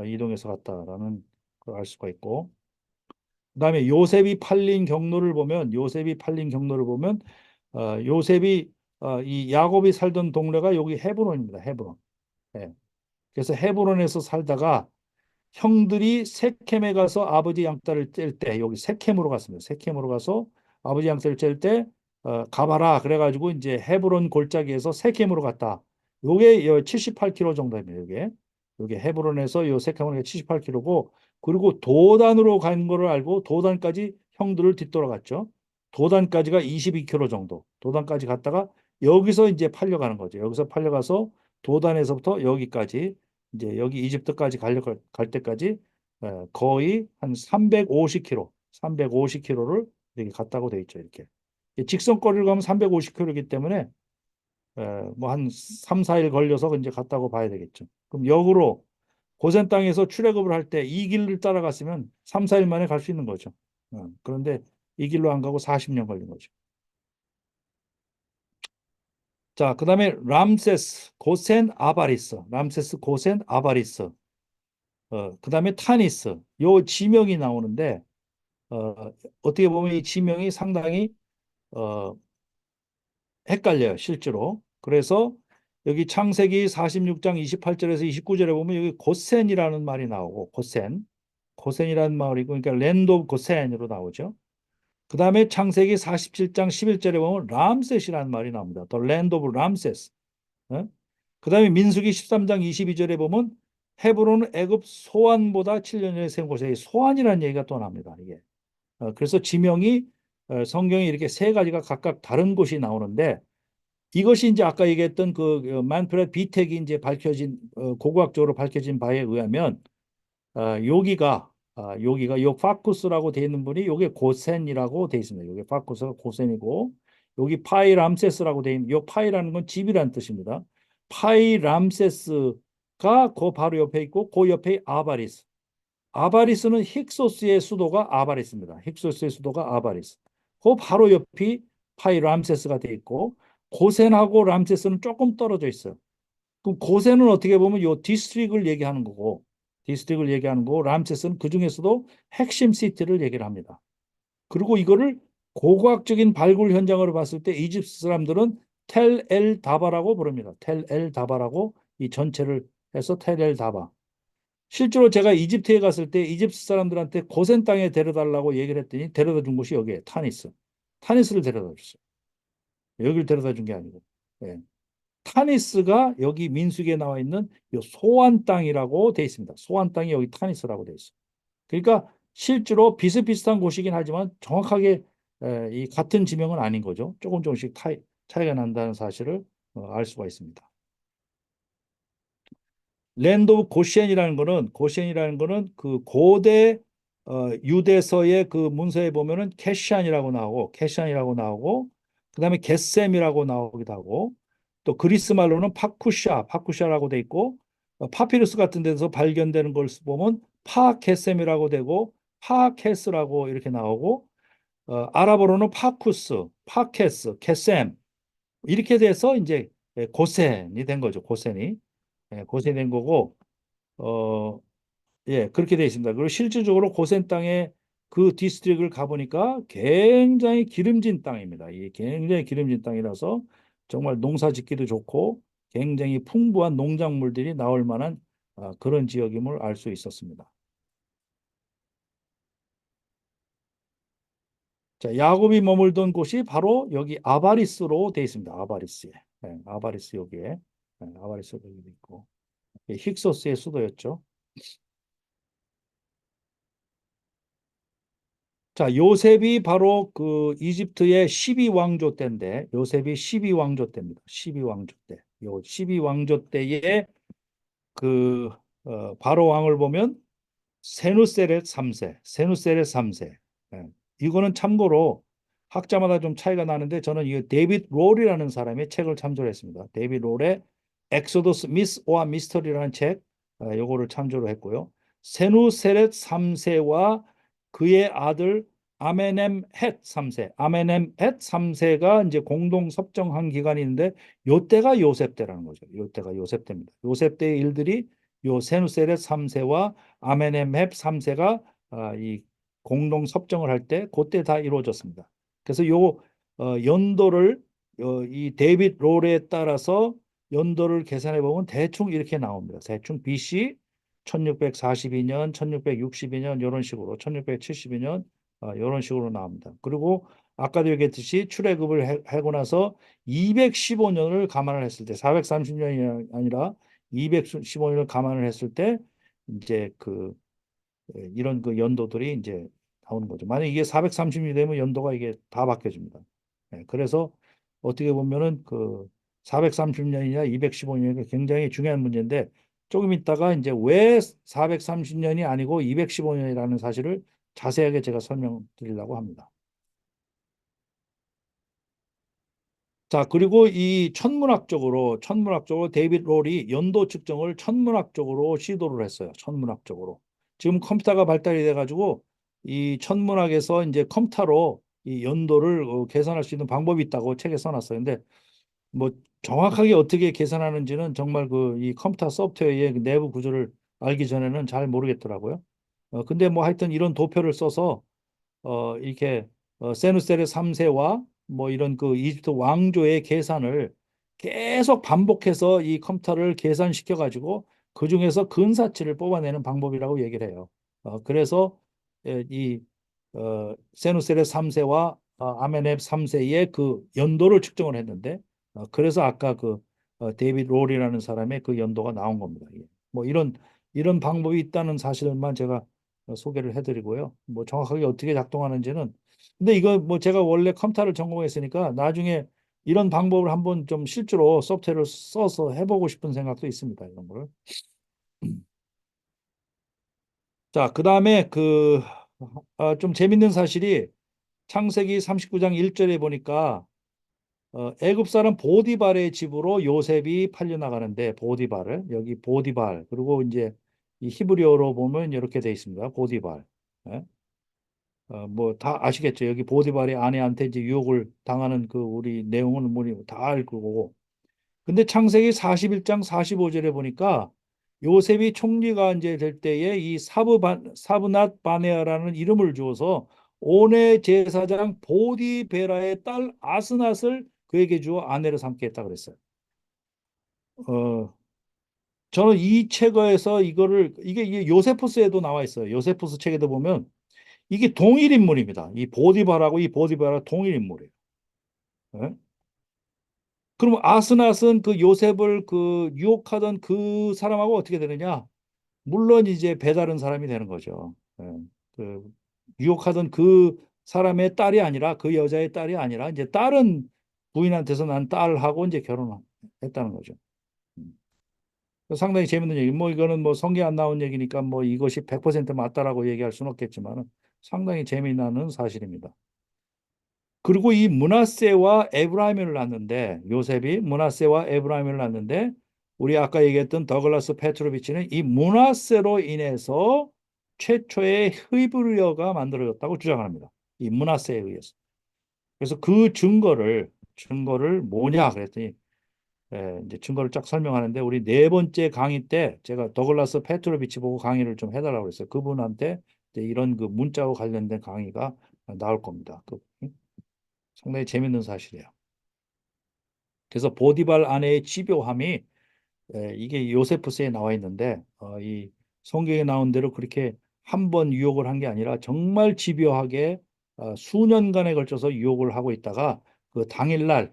이동해서 갔다라는 걸 알 수가 있고 그다음에 요셉이 팔린 경로를 보면 요셉이 이 야곱이 살던 동네가 여기 헤브론입니다. 헤브론. 예. 그래서 헤브론에서 살다가 형들이 세켐에 가서 아버지 양떼를 뗄 때 여기 세켐으로 갔습니다. 세켐으로 가서 아버지 양떼를 뗄 때 가봐라 그래가지고 이제 헤브론 골짜기에서 세켐으로 갔다. 요게 78km 정도입니다. 요게 헤브론에서 요 세켐으로 78km고 그리고 도단으로 간 거를 알고 도단까지 형들을 뒤돌아갔죠. 도단까지가 22km 정도. 도단까지 갔다가 여기서 이제 팔려가는 거죠. 여기서 팔려가서 도단에서부터 여기까지 이제 여기 이집트까지 갈 때까지 거의 한 350km, 350km를 이렇게 갔다고 돼 있죠. 이렇게. 직선거리를 가면 350km이기 때문에 뭐 한 3, 4일 걸려서 이제 갔다고 봐야 되겠죠. 그럼 역으로 고센 땅에서 출애굽을 할 때 이 길을 따라갔으면 3, 4일 만에 갈 수 있는 거죠. 그런데 이 길로 안 가고 40년 걸린 거죠. 자, 그다음에 람세스 고센 아바리스, 람세스 고센 아바리스, 그다음에 타니스, 요 지명이 나오는데 어, 어떻게 보면 이 지명이 상당히 어, 헷갈려요, 실제로. 그래서 여기 창세기 46장 28절에서 29절에 보면 여기 고센이라는 말이 나오고 고센이라는 말이고 그러니까 랜드 오브 고센으로 나오죠. 그 다음에 창세기 47장 11절에 보면 람셋이라는 말이 나옵니다. The land of Ramses. 그 다음에 민수기 13장 22절에 보면 헤브론은 애굽 소안보다 7년 전에 세운 곳에 소안이라는 얘기가 또 납니다. 이게. 그래서 지명이 성경에 이렇게 세 가지가 각각 다른 곳이 나오는데 이것이 이제 아까 얘기했던 그 만프렛 비택이 이제 밝혀진 고고학적으로 밝혀진 바에 의하면 여기가 요 파쿠스라고 되어 있는 분이 요게 고센이라고 되어 있습니다. 요게 파쿠스가 고센이고 여기 파이람세스라고 되어 있는 요 파이라는 건 집이라는 뜻입니다. 파이람세스가 그 바로 옆에 있고 그 옆에 아바리스. 아바리스는 힉소스의 수도가 아바리스입니다. 힉소스의 수도가 아바리스. 그 바로 옆이 파이람세스가 되어 있고 고센하고 람세스는 조금 떨어져 있어요. 그럼 고센은 어떻게 보면 요 디스트릭을 얘기하는 거고 람세스는 그 중에서도 핵심 시티를 얘기를 합니다. 그리고 이거를 고고학적인 발굴 현장으로 봤을 때 이집트 사람들은 텔 엘 다바라고 부릅니다. 텔 엘 다바라고 이 전체를 해서 텔 엘 다바. 실제로 제가 이집트에 갔을 때 이집트 사람들한테 고센 땅에 데려달라고 얘기를 했더니 데려다 준 곳이 여기에 타니스. 타니스를 데려다 줬어요. 여기를 데려다 준 게 아니고. 예. 타니스가 여기 민수기에 나와 있는 이 소안 땅이라고 돼 있습니다. 소안 땅이 여기 타니스라고 돼 있어요. 그러니까 실제로 비슷비슷한 곳이긴 하지만 정확하게 이 같은 지명은 아닌 거죠. 조금 조금씩 차이가 난다는 사실을 알 수가 있습니다. 랜드 오브 고시엔이라는 거는 그 고대 유대서의 그 문서에 보면은 캐시안이라고 나오고 그다음에 겟셈이라고 나오기도 하고 또 그리스 말로는 파쿠샤라고 돼 있고 파피루스 같은 데서 발견되는 걸 보면 파켓셈이라고 되고 파케스라고 이렇게 나오고 아랍어로는 겟셈 이렇게 돼서 이제 고센이 된 거죠. 고센이 된 거고 어, 예, 그렇게 되어 있습니다. 그리고 실질적으로 고센 땅에 그 디스트릭을 가보니까 굉장히 기름진 땅입니다. 이 굉장히 기름진 땅이라서 정말 농사 짓기도 좋고 굉장히 풍부한 농작물들이 나올 만한 그런 지역임을 알 수 있었습니다. 자, 야곱이 머물던 곳이 바로 여기 아바리스로 되어 있습니다. 아바리스에. 예, 아바리스 여기에. 아바리스 여기도 있고. 예, 힉소스의 수도였죠. 자, 요셉이 바로 그 이집트의 12왕조 때인데, 요셉이 12왕조 때입니다. 12왕조 때. 요 12왕조 때에 그, 바로 왕을 보면 세누세렛 3세. 예. 이거는 참고로 학자마다 좀 차이가 나는데 저는 이 데이빗 롤이라는 사람의 책을 참조를 했습니다. 데이빗 롤의 엑소더스 미스와 미스터리라는 책, 요거를 참조를 했고요. 세누세렛 3세와 그의 아들 아메넴 헷 3세가 이제 공동 섭정한 기간이 있는데 요때가 요셉 때라는 거죠. 요때가 요셉 때입니다. 요셉 때의 일들이 요 세누세렛 3세와 아메넴 헵 3세가 이 공동 섭정을 할 때 그때 다 이루어졌습니다. 그래서 요 연도를 이 데이빗 롤에 따라서 연도를 계산해 보면 대충 이렇게 나옵니다. 대충 BC 1642년, 1662년 이런 식으로 1672년 이런 식으로 나옵니다. 그리고 아까도 얘기했듯이 출애굽을 하고 나서 215년을 감안을 했을 때 430년이 아니라 215년을 감안을 했을 때 이제 그 이런 그 연도들이 이제 나오는 거죠. 만약 이게 430년이 되면 연도가 이게 다 바뀌어집니다. 그래서 어떻게 보면은 그 430년이냐 215년이 굉장히 중요한 문제인데 조금 있다가 이제 왜 430년이 아니고 215년이라는 사실을 자세하게 제가 설명드리려고 합니다. 자, 그리고 이 천문학적으로 데이빗 롤이 연도 측정을 천문학적으로 시도를 했어요. 천문학적으로. 지금 컴퓨터가 발달이 돼가지고 이 천문학에서 이제 컴퓨터로 이 연도를 계산할 수 있는 방법이 있다고 책에 써놨어요. 근데 뭐 정확하게 어떻게 계산하는지는 정말 그 이 컴퓨터 소프트웨어의 그 내부 구조를 알기 전에는 잘 모르겠더라고요. 근데 뭐 하여튼 이런 도표를 써서 이렇게 세누세르 3세와 뭐 이런 그 이집트 왕조의 계산을 계속 반복해서 이 컴퓨터를 계산시켜 가지고 그 중에서 근사치를 뽑아내는 방법이라고 얘기를 해요. 그래서 이 세누세르 3세와 아멘헡 3세의 그 연도를 측정을 했는데 그래서 아까 그 데이빗 롤이라는 사람의 그 연도가 나온 겁니다. 예. 뭐 이런 방법이 있다는 사실만 제가 소개를 해드리고요. 뭐 정확하게 어떻게 작동하는지는 근데 이거 뭐 제가 원래 컴퓨터를 전공했으니까 나중에 이런 방법을 한번 좀 실제로 소프트웨어를 써서 해보고 싶은 생각도 있습니다. 이런 걸. 자, 그다음에 좀 재밌는 사실이 창세기 39장 1절에 보니까 애굽 사람 보디발의 집으로 요셉이 팔려나가는데 보디발을 여기 보디발 그리고 이제 이 히브리어로 보면 이렇게 돼 있습니다. 보디발. 예? 뭐 다 아시겠죠? 여기 보디발의 아내한테 이제 유혹을 당하는 그 우리 내용은 뭐다 알 거고. 근데 창세기 41장 45절에 보니까 요셉이 총리가 이제 될 때에 이 사브낫 바네아라는 이름을 주어서 온의 제사장 보디베라의 딸 아스낫을 그에게 주어 아내로 삼게 했다 그랬어요. 어, 저는 이 책에서 이게 요세푸스에도 나와 있어요. 요세푸스 책에도 보면 이게 동일 인물입니다. 이 보디발하고 이 보디발은 동일 인물이에요. 예? 그럼 아스낫은 그 요셉을 그 유혹하던 그 사람하고 어떻게 되느냐? 물론 이제 배다른 사람이 되는 거죠. 예. 그 유혹하던 그 사람의 딸이 아니라 그 여자의 딸이 아니라 이제 딸은 부인한테서 난 딸하고 이제 결혼했다는 거죠. 음. 상당히 재밌는 얘기. 뭐 이거는 뭐 성경에 안 나온 얘기니까 뭐 이것이 100% 맞다라고 얘기할 수는 없겠지만 상당히 재미나는 사실입니다. 그리고 이 므낫세와 에브라임을 낳는데 요셉이 므낫세와 에브라임을 낳는데 우리 아까 얘기했던 더글라스 페트로비치는 이 므낫세로 인해서 최초의 히브리어가 만들어졌다고 주장합니다. 이 므낫세에 의해서. 그래서 그 증거를 뭐냐 그랬더니 이제 증거를 쫙 설명하는데 우리 네 번째 강의 때 제가 더글라스 페트로비치 보고 강의를 좀 해달라고 그랬어요. 그분한테 이제 이런 그 문자와 관련된 강의가 나올 겁니다. 상당히 재밌는 사실이에요. 그래서 보디발 아내의 집요함이 이게 요세푸스에 나와 있는데 이 성경에 나온 대로 그렇게 한 번 유혹을 한 게 아니라 정말 집요하게 수년간에 걸쳐서 유혹을 하고 있다가 그 당일날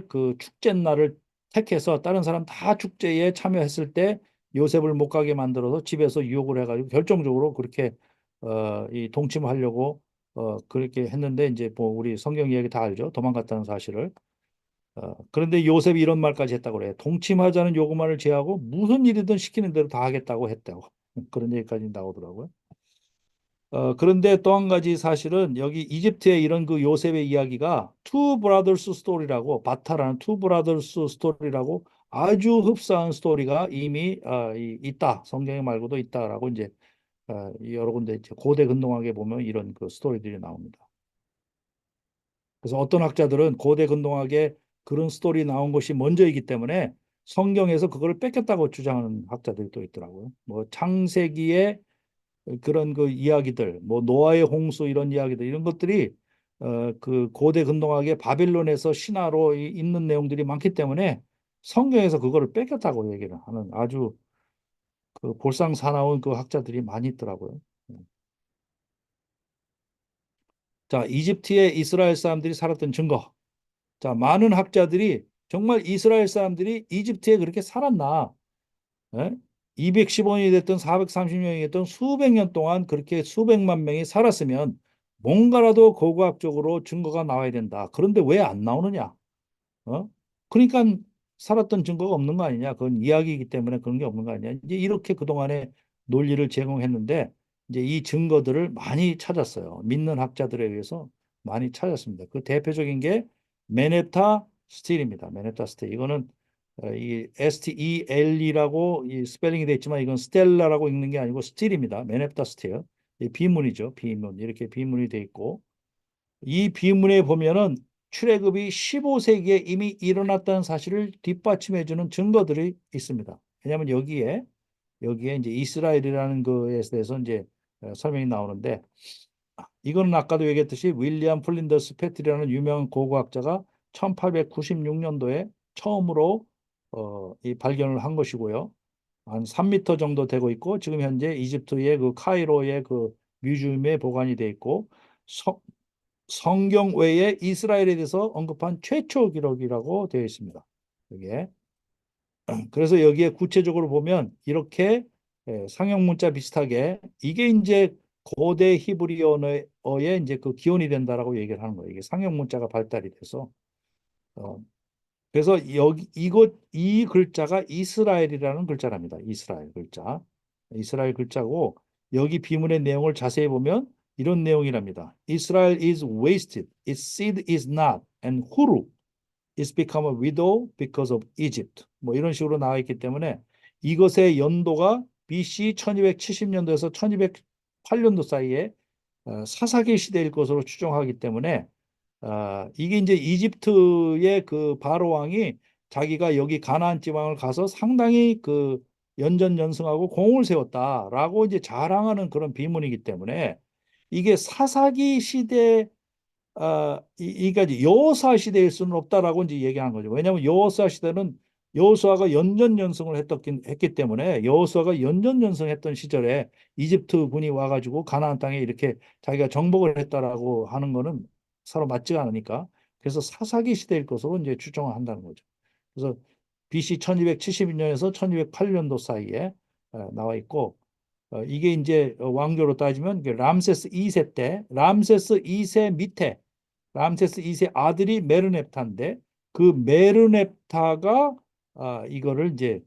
그 축제 날을 택해서 다른 사람 다 축제에 참여했을 때 요셉을 못 가게 만들어서 집에서 유혹을 해가지고 결정적으로 그렇게 이 동침하려고 그렇게 했는데 이제 뭐 우리 성경 이야기 다 알죠. 도망갔다는 사실을. 그런데 요셉이 이런 말까지 했다고 그래요. 동침하자는 요구만을 제하고 무슨 일이든 시키는 대로 다 하겠다고 했다고. 그런 얘기까지 나오더라고요. 그런데 또 한 가지 사실은 여기 이집트의 이런 그 요셉의 이야기가 투 브라더스 스토리라고 바타라는 투 브라더스 스토리라고 아주 흡사한 스토리가 이미 있다. 성경에 말고도 있다라고 이제 여러 군데 이제 고대 근동학에 보면 이런 그 스토리들이 나옵니다. 그래서 어떤 학자들은 고대 근동학에 그런 스토리 나온 것이 먼저이기 때문에 성경에서 그걸 뺏겼다고 주장하는 학자들이 또 있더라고요. 뭐 창세기의 그런 그 이야기들, 뭐 노아의 홍수 이런 이야기들 이런 것들이 그 고대 근동학의 바빌론에서 신화로 있는 내용들이 많기 때문에 성경에서 그거를 뺏겼다고 얘기를 하는 아주 그 볼상사나운 그 학자들이 많이 있더라고요. 자, 이집트에 이스라엘 사람들이 살았던 증거. 자, 많은 학자들이 정말 이스라엘 사람들이 이집트에 그렇게 살았나? 예? 210원이 됐든 430년이 됐든 수백 년 동안 그렇게 수백만 명이 살았으면 뭔가라도 고고학적으로 증거가 나와야 된다. 그런데 왜 안 나오느냐? 그러니까 살았던 증거가 없는 거 아니냐? 그건 이야기이기 때문에 그런 게 없는 거 아니냐? 이제 이렇게 그동안에 논리를 제공했는데 이제 이 증거들을 많이 찾았어요. 믿는 학자들에 의해서 많이 찾았습니다. 그 대표적인 게 맨해타 스틸입니다. 맨해타 스틸. 이거는 이 STEL이라고 이 스펠링이 돼 있지만 이건 스텔라라고 읽는 게 아니고 스틸입니다. 맨해타 스틸. 이 비문이죠. 비문. 이렇게 비문이 돼 있고 이 비문에 보면은 출애굽이 15세기에 이미 일어났다는 사실을 뒷받침해 주는 증거들이 있습니다. 왜냐하면 여기에 이제 이스라엘이라는 거에 대해서 이제 설명이 나오는데 이거는 아까도 얘기했듯이 윌리엄 플린더스 패트리라는 유명한 고고학자가 1896년도에 처음으로 이 발견을 한 것이고요. 한 3미터 정도 되고 있고 지금 현재 이집트의 그 카이로의 그 뮤지엄에 보관이 돼 있고 성경 외에 이스라엘에 대해서 언급한 최초 기록이라고 되어 있습니다. 여기에. 그래서 여기에 구체적으로 보면 이렇게 상형 문자 비슷하게 이게 이제 고대 히브리어의 이제 그 기원이 된다라고 얘기를 하는 거예요. 이게 상형 문자가 발달이 돼서 어, 그래서 여기 이 글자가 이스라엘이라는 글자랍니다. 이스라엘 글자. 이스라엘 글자고 여기 비문의 내용을 자세히 보면 이런 내용이랍니다. Israel is wasted, its seed is not, and Huru is become a widow because of Egypt. 뭐 이런 식으로 나와 있기 때문에 이것의 연도가 BC 1270년도에서 1208년도 사이에 사사기 시대일 것으로 추정하기 때문에 이게 이제 이집트의 그 바로 왕이 자기가 여기 가나안 지방을 가서 상당히 그 연전연승하고 공을 세웠다라고 이제 자랑하는 그런 비문이기 때문에 이게 사사기 시대 이까지 여호수아 시대일 수는 없다라고 이제 얘기한 거죠. 왜냐하면 여호수아 시대는 여호수아가 연전연승을 했기 때문에 여호수아가 연전연승했던 시절에 이집트 군이 와가지고 가나안 땅에 이렇게 자기가 정복을 했다라고 하는 거는 서로 맞지가 않으니까 그래서 사사기 시대일 것으로 이제 추정을 한다는 거죠. 그래서 BC 1272년에서 1208년도 사이에 나와 있고 이게 이제 왕조로 따지면 람세스 2세 때 람세스 2세 밑에 람세스 2세 아들이 메르넵타인데 그 메르넵타가 이거를 이제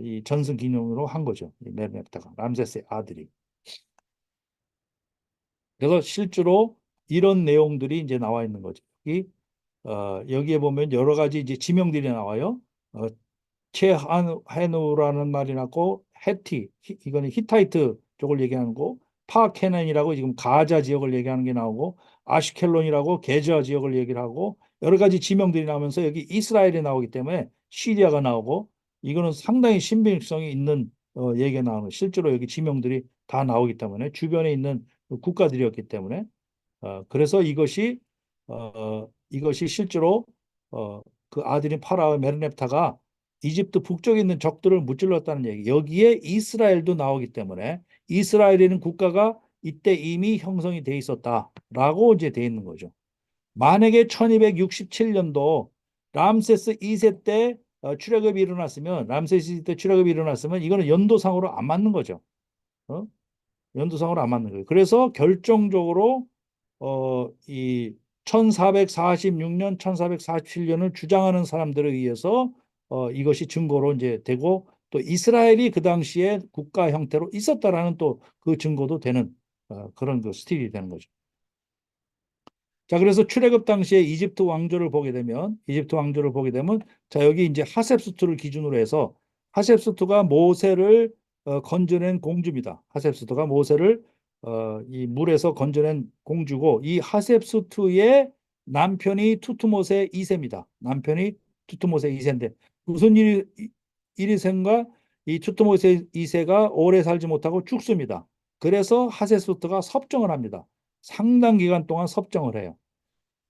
이 전승 기념으로 한 거죠. 이 메르넵타가 람세스의 아들이. 그래서 실제로 이런 내용들이 이제 나와 있는 거죠. 여기에 보면 여러 가지 이제 지명들이 나와요. 어, 체하누라는 말이 나고 이거는 히타이트 쪽을 얘기하는 거 파케넨이라고 지금 가자 지역을 얘기하는 게 나오고 아시켈론이라고 게자 지역을 얘기를 하고 여러 가지 지명들이 나오면서 여기 이스라엘이 나오기 때문에 시리아가 나오고 이거는 상당히 신빙성이 있는 얘기가 나오는 실제로 여기 지명들이 다 나오기 때문에 주변에 있는 국가들이었기 때문에 그래서 이것이 실제로 그 아들인 파라오 메르넵타가 이집트 북쪽에 있는 적들을 무찔렀다는 얘기. 여기에 이스라엘도 나오기 때문에 이스라엘이라는 국가가 이때 이미 형성이 돼 있었다라고 이제 돼 있는 거죠. 만약에 1267년도 람세스 2세 때 출애굽이 일어났으면 람세스 2세 때 출애굽이 일어났으면 이거는 연도상으로 안 맞는 거죠. 어? 연도상으로 안 맞는 거예요. 그래서 결정적으로 이 1446년, 1447년을 주장하는 사람들에 의해서 이것이 증거로 이제 되고 또 이스라엘이 그 당시에 국가 형태로 있었다라는 또 그 증거도 되는 그런 그 스틸이 되는 거죠. 자, 그래서 출애굽 당시에 이집트 왕조를 보게 되면 자, 여기 이제 하셉스투를 기준으로 해서 하셉스투가 모세를 건져낸 공주입니다. 하셉스투가 모세를 이 물에서 건져낸 공주고 이 하셉스투의 남편이 투트모세 2세입니다. 남편이 투트모세 2세인데 무슨 일이 생가 이 투트모세 2세가 오래 살지 못하고 죽습니다. 그래서 하셉스투가 섭정을 합니다. 상당 기간 동안 섭정을 해요.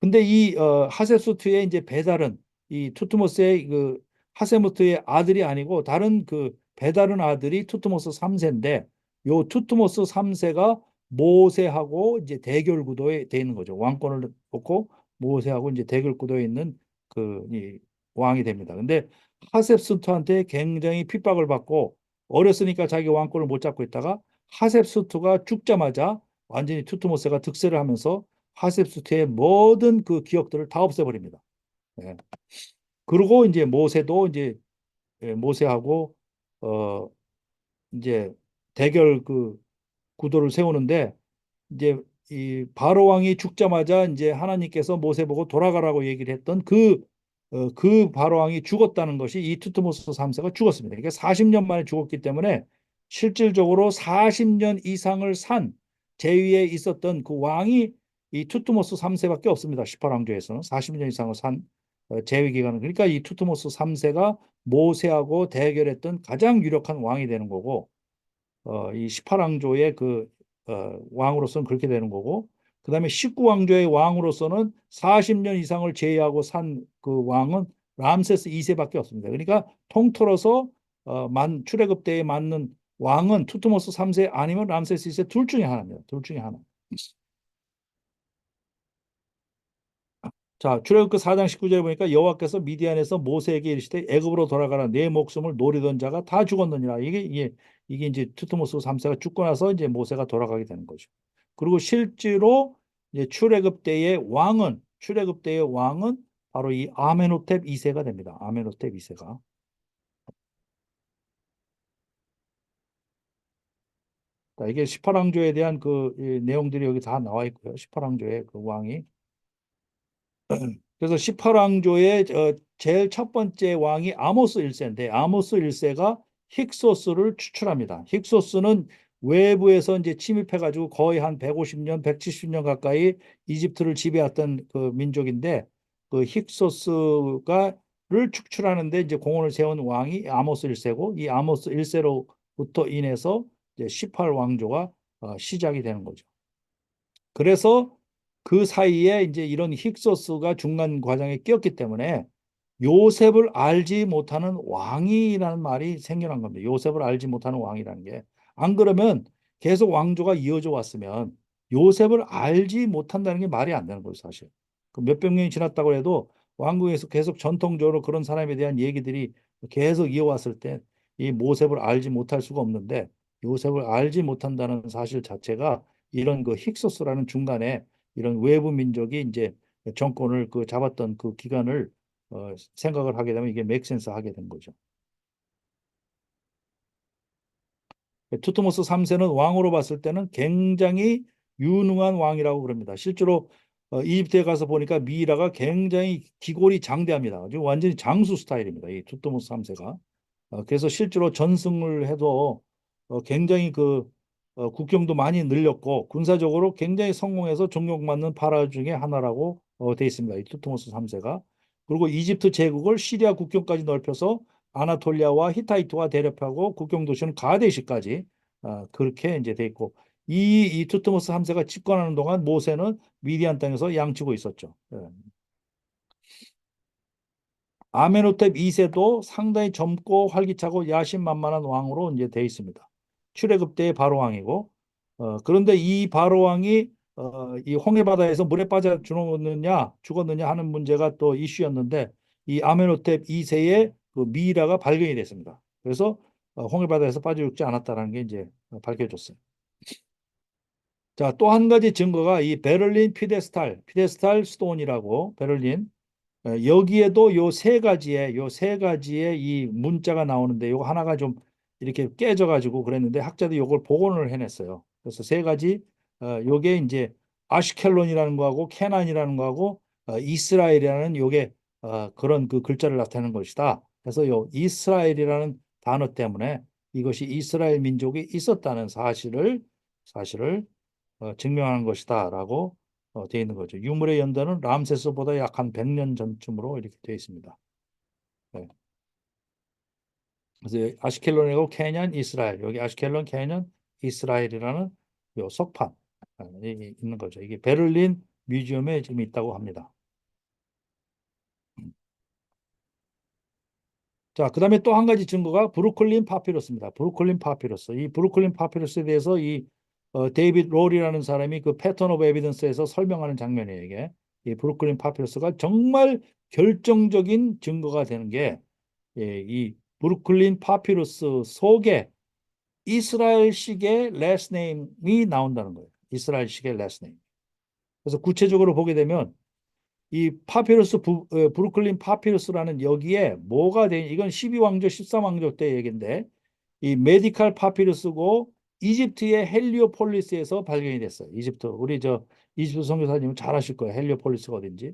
근데 이 하셉스투의 이제 배달은 이 투트모스의 그 하세무트의 아들이 아니고 다른 그 배다른 아들이 투트모스 3세인데 요 투트모스 3세가 모세하고 이제 대결 구도에 돼 있는 거죠. 왕권을 놓고 모세하고 이제 대결 구도에 있는 그 이 왕이 됩니다. 근데 하셉스투한테 굉장히 핍박을 받고 어렸으니까 자기 왕권을 못 잡고 있다가 하셉스투가 죽자마자 완전히 투트모스가 득세를 하면서 하셉스트의 모든 그 기억들을 다 없애버립니다. 예. 그리고 이제 모세도 이제 모세하고 어 이제 대결 그 구도를 세우는데 이제 이 바로 왕이 죽자마자 이제 하나님께서 모세 보고 돌아가라고 얘기를 했던 그 바로 왕이 죽었다는 것이 이 투트모스 3세가 죽었습니다. 그러니까 40년 만에 죽었기 때문에 실질적으로 40년 이상을 산 제위에 있었던 그 왕이 이 투트모스 3세밖에 없습니다. 18왕조에서는 40년 이상을 산 제위 기간은. 그러니까 이 투트모스 3세가 모세하고 대결했던 가장 유력한 왕이 되는 거고, 이 18왕조의 왕으로서는 그렇게 되는 거고, 그 다음에 19왕조의 왕으로서는 40년 이상을 제외하고 산 그 왕은 람세스 2세밖에 없습니다. 그러니까 통틀어서 출애굽 때에 맞는 왕은 투트모스 3세 아니면 람세스 2세 둘 중에 하나입니다. 둘 중에 하나. 자, 출애굽기 4장 19절에 보니까 여호와께서 미디안에서 모세에게 이르시되 애굽으로 돌아가라 내 목숨을 노리던 자가 다 죽었느니라. 이게 이제 투트모스 3세가 죽고 나서 이제 모세가 돌아가게 되는 거죠. 그리고 실제로 이제 출애굽 때의 왕은 바로 이 아메노텝 2세가 됩니다. 아메노텝 2세가. 자, 이게 18왕조에 대한 이 내용들이 여기 다 나와 있고요. 18왕조의 그 왕이. 그래서 18왕조의 제일 첫 번째 왕이 아모스 1세인데 아모스 1세가 힉소스를 추출합니다. 힉소스는 외부에서 이제 침입해가지고 거의 한 150년, 170년 가까이 이집트를 지배했던 그 민족인데 그 힉소스가를 축출하는데 이제 공헌을 세운 왕이 아모스 1세고 이 아모스 1세로부터 인해서 이제 18왕조가 시작이 되는 거죠. 그래서 그 사이에 이제 이런 힉소스가 중간 과정에 끼었기 때문에 요셉을 알지 못하는 왕이라는 말이 생겨난 겁니다. 요셉을 알지 못하는 왕이라는 게. 안 그러면 계속 왕조가 이어져 왔으면 요셉을 알지 못한다는 게 말이 안 되는 거예요, 사실. 그 몇백 년이 지났다고 해도 왕궁에서 계속 전통적으로 그런 사람에 대한 얘기들이 계속 이어왔을 때 이 모셉을 알지 못할 수가 없는데 요셉을 알지 못한다는 사실 자체가 이런 그 힉소스라는 중간에 이런 외부 민족이 이제 정권을 잡았던 그 기간을 생각을 하게 되면 이게 맥센스 하게 된 거죠. 투트모스 3세는 왕으로 봤을 때는 굉장히 유능한 왕이라고 그럽니다. 실제로 이집트에 가서 보니까 미이라가 굉장히 기골이 장대합니다. 지금 완전히 장수 스타일입니다. 이 투트모스 3세가. 그래서 실제로 전승을 해도 굉장히 국경도 많이 늘렸고 군사적으로 굉장히 성공해서 존경받는 파라 중에 하나라고 돼 있습니다. 이 투트모스 3세가. 그리고 이집트 제국을 시리아 국경까지 넓혀서 아나톨리아와 히타이트와 대립하고 국경 도시는 가데시까지 그렇게 이제 돼 있고 이 투트모스 3세가 집권하는 동안 모세는 미디안 땅에서 양치고 있었죠. 예. 아메노텝 2세도 상당히 젊고 활기차고 야심만만한 왕으로 이제 돼 있습니다. 출애굽 때의 바로 왕이고 그런데 이 바로 왕이 이 홍해 바다에서 물에 빠져 죽었느냐 하는 문제가 또 이슈였는데 이 아메노텝 2세의 그 미이라가 발견이 됐습니다. 그래서 홍해 바다에서 빠져 죽지 않았다는 게 이제 밝혀졌어요. 자, 또 한 가지 증거가 이 베를린 피데스탈 스톤이라고 베를린 여기에도 요 세 가지의 이 문자가 나오는데 요 하나가 좀 이렇게 깨져가지고 그랬는데 학자들이 요걸 복원을 해냈어요. 그래서 세 가지 요게 이제 아시켈론이라는 거하고 케난이라는 거하고 이스라엘이라는 요게 그런 그 글자를 나타내는 것이다. 그래서 요 이스라엘이라는 단어 때문에 이것이 이스라엘 민족이 있었다는 사실을 증명하는 것이다라고 되어 있는 거죠. 유물의 연도는 람세스보다 약 한 100년 전쯤으로 이렇게 되어 있습니다. 네. 그래서 아시켈론이고 케냐, 이스라엘. 여기 아시켈론, 케냐, 이스라엘이라는 요 석판 있는 거죠. 이게 베를린 뮤지엄에 지금 있다고 합니다. 자, 그다음에 또 한 가지 증거가 브루클린 파피루스입니다. 브루클린 파피루스. 이 브루클린 파피루스에 대해서 이 데이빗 롤이라는 사람이 그 패턴 오브 에비던스에서 설명하는 장면이에요, 이게. 이 브루클린 파피루스가 정말 결정적인 증거가 되는 게 이 브루클린 파피루스 속에 이스라엘식의 last name이 나온다는 거예요. 이스라엘식의 last name. 그래서 구체적으로 보게 되면 이 브루클린 파피루스라는 여기에 뭐가 돼? 이건 12왕조, 13왕조 때 얘기인데 이 메디칼 파피루스고 이집트의 헬리오폴리스에서 발견이 됐어요. 이집트. 우리 저 이집트 선교사님은 잘 아실 거예요. 헬리오폴리스가 어딘지.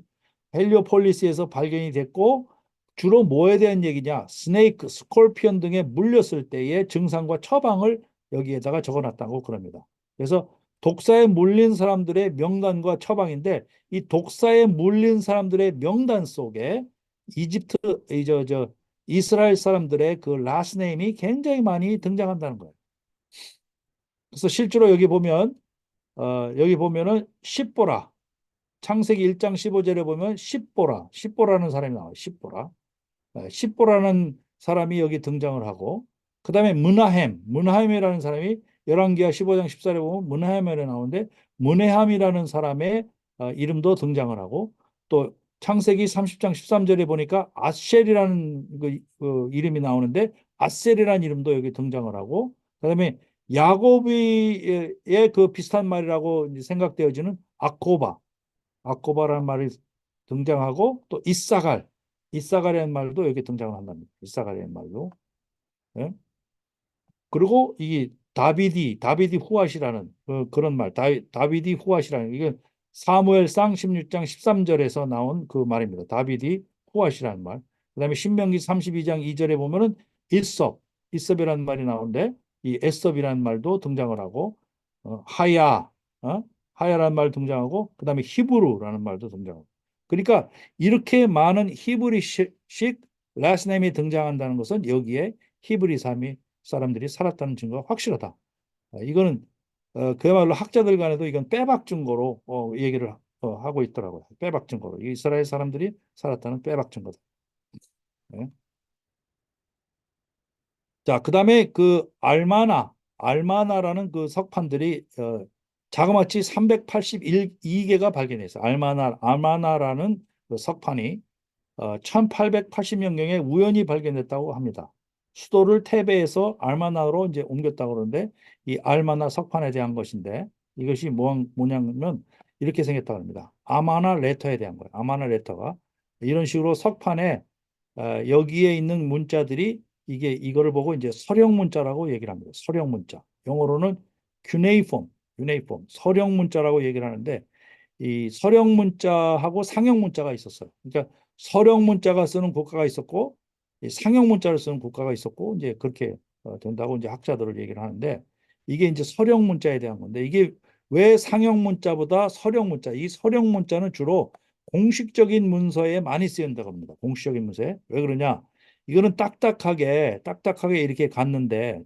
헬리오폴리스에서 발견이 됐고 주로 뭐에 대한 얘기냐? 스네이크, 스콜피언 등에 물렸을 때의 증상과 처방을 여기에다가 적어놨다고 그럽니다. 그래서 독사에 물린 사람들의 명단과 처방인데 이 독사에 물린 사람들의 명단 속에 이집트, 저 이스라엘 사람들의 그 라스 네임이 굉장히 많이 등장한다는 거예요. 그래서 실제로 여기 보면은 십보라, 창세기 1장 15절에 보면 십보라는 사람이 나와요. 십보라는 사람이 여기 등장을 하고, 그 다음에 문하햄이라는 사람이 열왕기하 15장 14절에 보면 문하햄이 나오는데, 문하함이라는 사람의 이름도 등장을 하고, 또 창세기 30장 13절에 보니까 아셀이라는 그 이름이 나오는데, 아셀이라는 이름도 여기 등장을 하고, 그 다음에 야곱의 그 비슷한 말이라고 생각되어지는 아코바라는 말이 등장하고 또 이사갈이라는 말도 여기 등장을 한답니다. 이사갈이라는 말도. 예? 그리고 이 다비디 후앗이라는 그런 말, 다비디 후앗이라는 이게 사무엘상 16장 13절에서 나온 그 말입니다. 다비디 후앗이라는 말. 그다음에 신명기 32장 2절에 보면은 이섭이라는 말이 나오는데 이 에섭이라는 말도 등장을 하고 하야, 하야라는 말 등장하고 그다음에 히브루라는 말도 등장하고. 그러니까 이렇게 많은 히브리식 라스네임이 등장한다는 것은 여기에 히브리 사람들이 살았다는 증거가 확실하다. 이거는 그야말로 학자들 간에도 이건 빼박 증거로 얘기를 하고 있더라고요. 빼박 증거로. 이스라엘 사람들이 살았다는 빼박 증거다. 네. 자, 그다음에 그 알마나라는 그 석판들이 자그마치 381개가 발견했어요. 알마나라는 그 석판이 1880년경에 우연히 발견됐다고 합니다. 수도를 테베에서 알마나로 이제 옮겼다고 그러는데 이 알마나 석판에 대한 것인데 이것이 뭐냐면 이렇게 생겼다고 합니다. 아마나 레터에 대한 거예요. 아마나 레터가 이런 식으로 석판에 여기에 있는 문자들이 이거를 보고 이제 서령 문자라고 얘기를 합니다. 서령 문자. 영어로는 큐네이폼, 서령 문자라고 얘기를 하는데 이 서령 문자하고 상형 문자가 있었어요. 그러니까 서령 문자가 쓰는 국가가 있었고 이 상형 문자를 쓰는 국가가 있었고 이제 그렇게 된다고 이제 학자들을 얘기를 하는데 이게 이제 서령 문자에 대한 건데 이게 왜 상형 문자보다 서령 문자? 이 서령 문자는 주로 공식적인 문서에 많이 쓰인다고 합니다. 공식적인 문서에. 왜 그러냐? 이거는 딱딱하게 이렇게 갔는데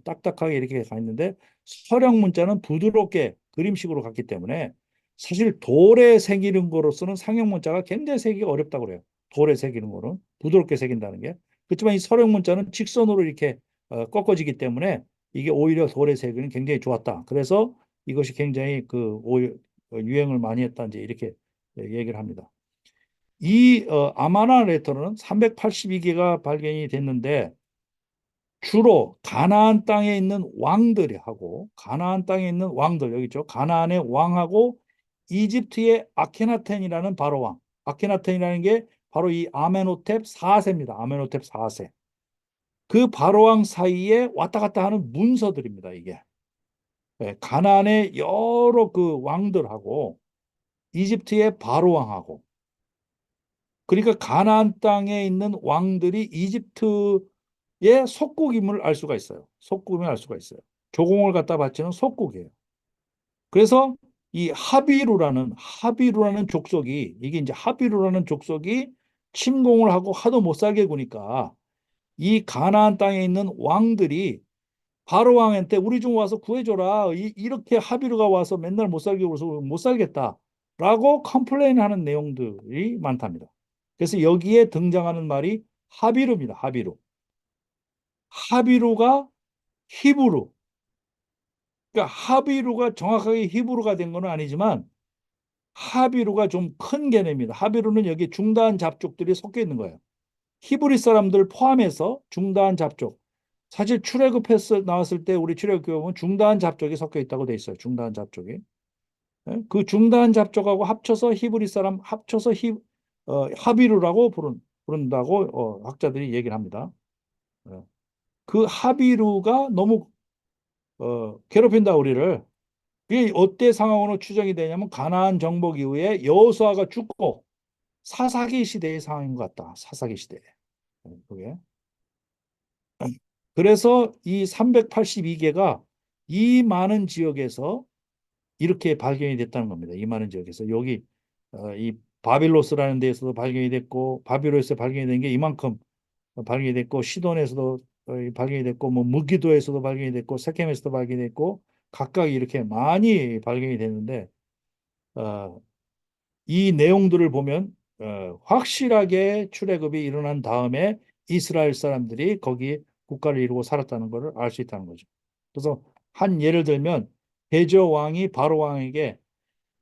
서령 문자는 부드럽게 그림식으로 갔기 때문에 사실 돌에 새기는 거로서는 상형 문자가 굉장히 새기가 어렵다고 그래요. 돌에 새기는 거는 부드럽게 새긴다는 게. 그렇지만 이 서령 문자는 직선으로 이렇게 꺾어지기 때문에 이게 오히려 돌에 새기는 굉장히 좋았다. 그래서 이것이 굉장히 유행을 많이 했다 이제 이렇게 얘기를 합니다. 이 아마나 레터는 382개가 발견이 됐는데 주로 가나안 땅에 있는 왕들 여기 있죠. 가나안의 왕하고 이집트의 아케나텐이라는 바로왕. 아케나텐이라는 게 바로 이 아멘호텝 4세입니다. 아멘호텝 4세. 그 바로왕 사이에 왔다 갔다 하는 문서들입니다. 이게. 네, 가나안의 여러 그 왕들하고 이집트의 바로왕하고 그러니까 가나안 땅에 있는 왕들이 이집트의 속국임을 알 수가 있어요. 속국임을 알 수가 있어요. 조공을 갖다 바치는 속국이에요. 그래서 이 하비루라는 족속이 이게 이제 하비루라는 족속이 침공을 하고 하도 못 살게 구니까 이 가나안 땅에 있는 왕들이 바로 왕한테 우리 좀 와서 구해줘라. 이렇게 하비루가 와서 맨날 못 살게 굴어서 못 살겠다라고 컴플레인하는 내용들이 많답니다. 그래서 여기에 등장하는 말이 하비루입니다. 하비루. 하비루가 히브루. 그러니까 하비루가 정확하게 히브루가 된 건 아니지만 하비루가 좀 큰 개념입니다. 하비루는 여기 중다한 잡족들이 섞여 있는 거예요. 히브리 사람들 포함해서 중다한 잡족. 사실 출애굽해서 나왔을 때 우리 출애굽 보면 중다한 잡족이 섞여 있다고 돼 있어요. 중다한 잡족이. 예? 그 중다한 잡족하고 합쳐서 히브리 사람 합쳐서 하비루라고 부른다고 학자들이 얘기를 합니다. 예. 그 하비루가 너무 괴롭힌다 우리를. 이게 어때 상황으로 추정이 되냐면 가나안 정복 이후에 여호수아가 죽고 사사기 시대의 상황인 것 같다. 사사기 시대. 그게. 그래서 이 382개가 이 많은 지역에서 이렇게 발견이 됐다는 겁니다. 이 많은 지역에서 여기 이 바빌로스라는 데에서도 발견이 됐고 바빌로스에 발견이 된 게 이만큼 발견이 됐고 시돈에서도 발견이 됐고 뭐 무기도에서도 발견이 됐고 세켐에서도 발견이 됐고 각각 이렇게 많이 발견이 됐는데 어, 이 내용들을 보면 확실하게 출애굽이 일어난 다음에 이스라엘 사람들이 거기 국가를 이루고 살았다는 것을 알 수 있다는 거죠. 그래서 한 예를 들면 대저 왕이 바로 왕에게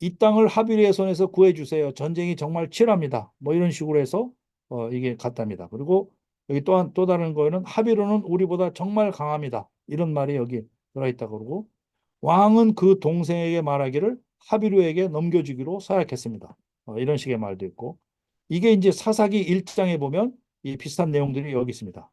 이 땅을 하비르의 손에서 구해주세요. 전쟁이 정말 치열합니다. 뭐 이런 식으로 해서 이게 갔답니다. 그리고 여기 또한 또 다른 거는 하비르는 우리보다 정말 강합니다. 이런 말이 여기 들어있다 그러고 왕은 그 동생에게 말하기를 하비르에게 넘겨주기로 서약했습니다. 이런 식의 말도 있고 이게 이제 사사기 1장에 보면 이 비슷한 내용들이 여기 있습니다.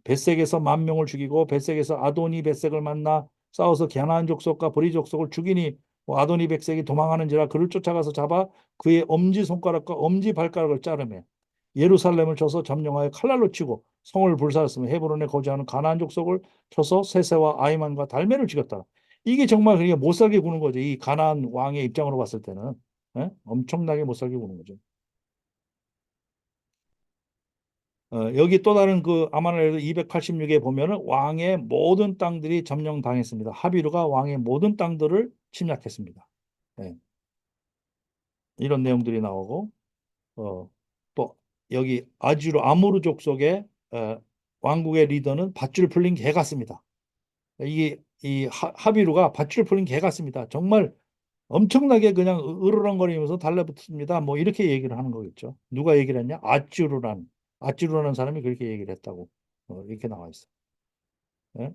벳색에서 만 명을 죽이고 벳색에서 아도니 벳색을 만나 싸워서 가나안 족속과 브리 족속을 죽이니 뭐 아도니 벳색이 도망하는지라 그를 쫓아가서 잡아 그의 엄지 손가락과 엄지 발가락을 자르매 예루살렘을 쳐서 점령하여 칼날로 치고 성을 불사했으며 헤브론에 거주하는 가나안 족속을 쳐서 세세와 아이만과 달메를 죽였다. 이게 정말 그게 못살게 구는 거죠. 이 가나안 왕의 입장으로 봤을 때는 엄청나게 못살게 구는 거죠. 여기 또 다른 그 아마나엘도 286에 보면은 왕의 모든 땅들이 점령당했습니다. 하비루가 왕의 모든 땅들을 침략했습니다. 예, 이런 내용들이 나오고 어, 또 여기 아주르 아모르 족속의 왕국의 리더는 밧줄 풀린 개 같습니다. 이게 이 하비루가 밧줄 풀린 개 같습니다. 정말 엄청나게 그냥 으르렁거리면서 달라붙습니다. 뭐 이렇게 얘기를 하는 거겠죠. 누가 얘기를 했냐? 아쭈르라는 사람이 그렇게 얘기를 했다고 이렇게 나와 있어. 예?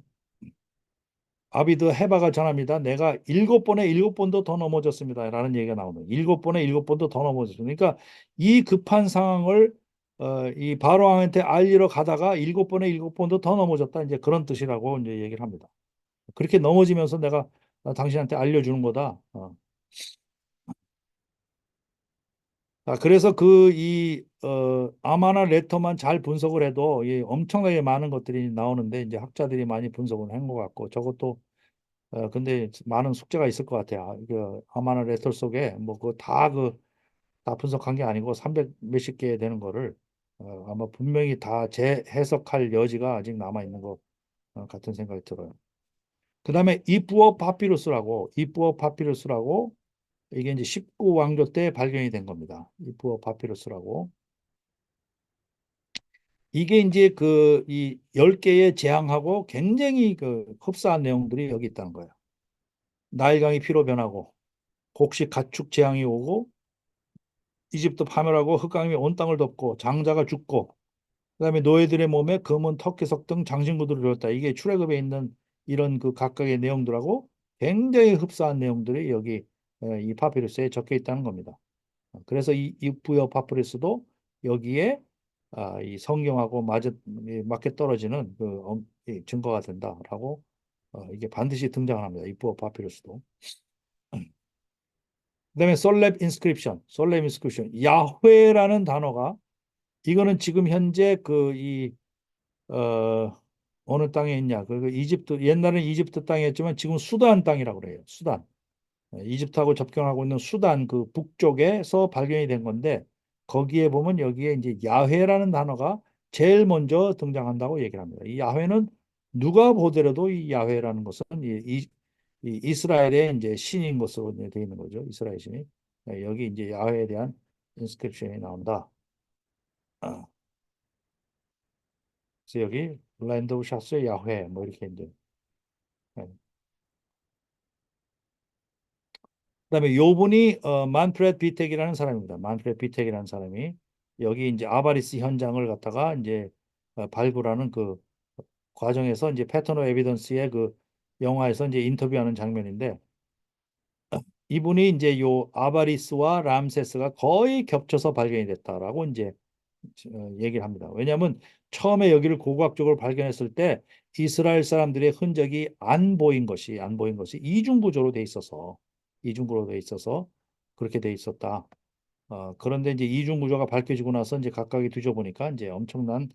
아비드 헤바가 전합니다. 내가 7번에 7번도 더 넘어졌습니다. 라는 얘기가 나오는 7번에 7번도 더 넘어졌습니다. 그러니까 이 급한 상황을 이 바로 왕한테 알리러 가다가 7번에 7번도 더 넘어졌다. 이제 그런 뜻이라고 이제 얘기를 합니다. 그렇게 넘어지면서 내가 당신한테 알려주는 거다. 그래서 아마나 레터만 잘 분석을 해도 엄청나게 많은 것들이 나오는데 이제 학자들이 많이 분석을 한 것 같고 저것도 근데 많은 숙제가 있을 것 같아요. 그 아마나 레터 속에 뭐 다 분석한 게 아니고 300 몇십 개 되는 거를 아마 분명히 다 재해석할 여지가 아직 남아 있는 것 같은 생각이 들어요. 그다음에 이푸어 파피루스라고 이게 이제 19 왕조 때 발견이 된 겁니다. 이푸어 파피루스라고. 이게 이제 이 10개의 재앙하고 굉장히 흡사한 내용들이 여기 있다는 거예요. 나일강이 피로 변하고 곡식 가축 재앙이 오고 이집트 파멸하고 흑강이 온 땅을 덮고 장자가 죽고 그다음에 노예들의 몸에 검은 터키석 등 장신구들을 줬다. 이게 출애굽에 있는 이런 그 각각의 내용들하고 굉장히 흡사한 내용들이 여기 이 파피루스에 적혀 있다는 겁니다. 그래서 이 부여 파피루스도 여기에 이 성경하고 맞게 떨어지는 이 증거가 된다라고 이게 반드시 등장을 합니다. 이 부여 파피루스도. 그다음에 솔렙 인스크립션, 야훼라는 단어가 이거는 지금 현재 어, 어느 땅에 있냐? 이집트 옛날에는 이집트 땅이었지만 지금 수단 땅이라고 그래요. 수단. 이집트하고 접경하고 있는 수단 그 북쪽에서 발견이 된 건데 거기에 보면 여기에 이제 야훼라는 단어가 제일 먼저 등장한다고 얘기를 합니다. 이 야훼는 누가 보더라도 이 야훼라는 것은 이 이스라엘의 이제 신인 것으로 되어 있는 거죠. 이스라엘 신이. 여기 이제 야훼에 대한 인스크립션이 나온다. 아, 그래서 여기 랜드 오브 샤스의 야훼 뭐 이렇게 이제 네. 그다음에 요분이 만프렛 비텍이라는 사람입니다. 만프렛 비텍이라는 사람이 여기 이제 아바리스 현장을 갖다가 이제 발굴하는 그 과정에서 이제 패턴 오브 에비던스의 그 영화에서 이제 인터뷰하는 장면인데 이분이 이제 요 아바리스와 람세스가 거의 겹쳐서 발견이 됐다라고 이제 얘기를 합니다. 왜냐하면 처음에 여기를 고고학적으로 발견했을 때 이스라엘 사람들의 흔적이 안 보인 것이 이중구조로 돼 있어서 이중구조로 돼 있어서 그렇게 돼 있었다. 그런데 이제 이중구조가 밝혀지고 나서 이제 각각이 뒤져보니까 이제 엄청난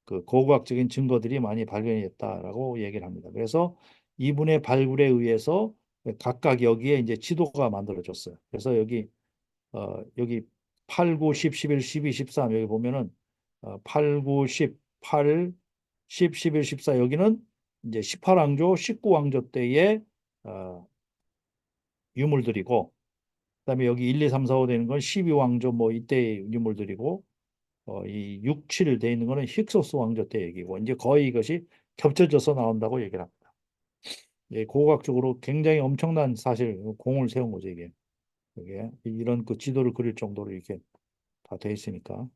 그 고고학적인 증거들이 많이 발견이 됐다라고 얘기를 합니다. 그래서 이분의 발굴에 의해서 각각 여기에 이제 지도가 만들어졌어요. 그래서 여기 8, 9, 10, 11, 12, 13 여기 보면은 8, 9, 10, 8, 10, 11, 14 여기는 이제 18왕조, 19왕조 때의 어, 유물들이고 그다음에 여기 1, 2, 3, 4, 5 되는 건 12왕조 뭐 이때의 유물들이고 이 6, 7 돼 있는 거는 힉소스 왕조 때 얘기고 이제 거의 이것이 겹쳐져서 나온다고 얘기를 합니다. 예, 고고학적으로 굉장히 엄청난 사실 공을 세운 거죠 이게. 이게 이런 그 지도를 그릴 정도로 이렇게 다 돼 있으니까.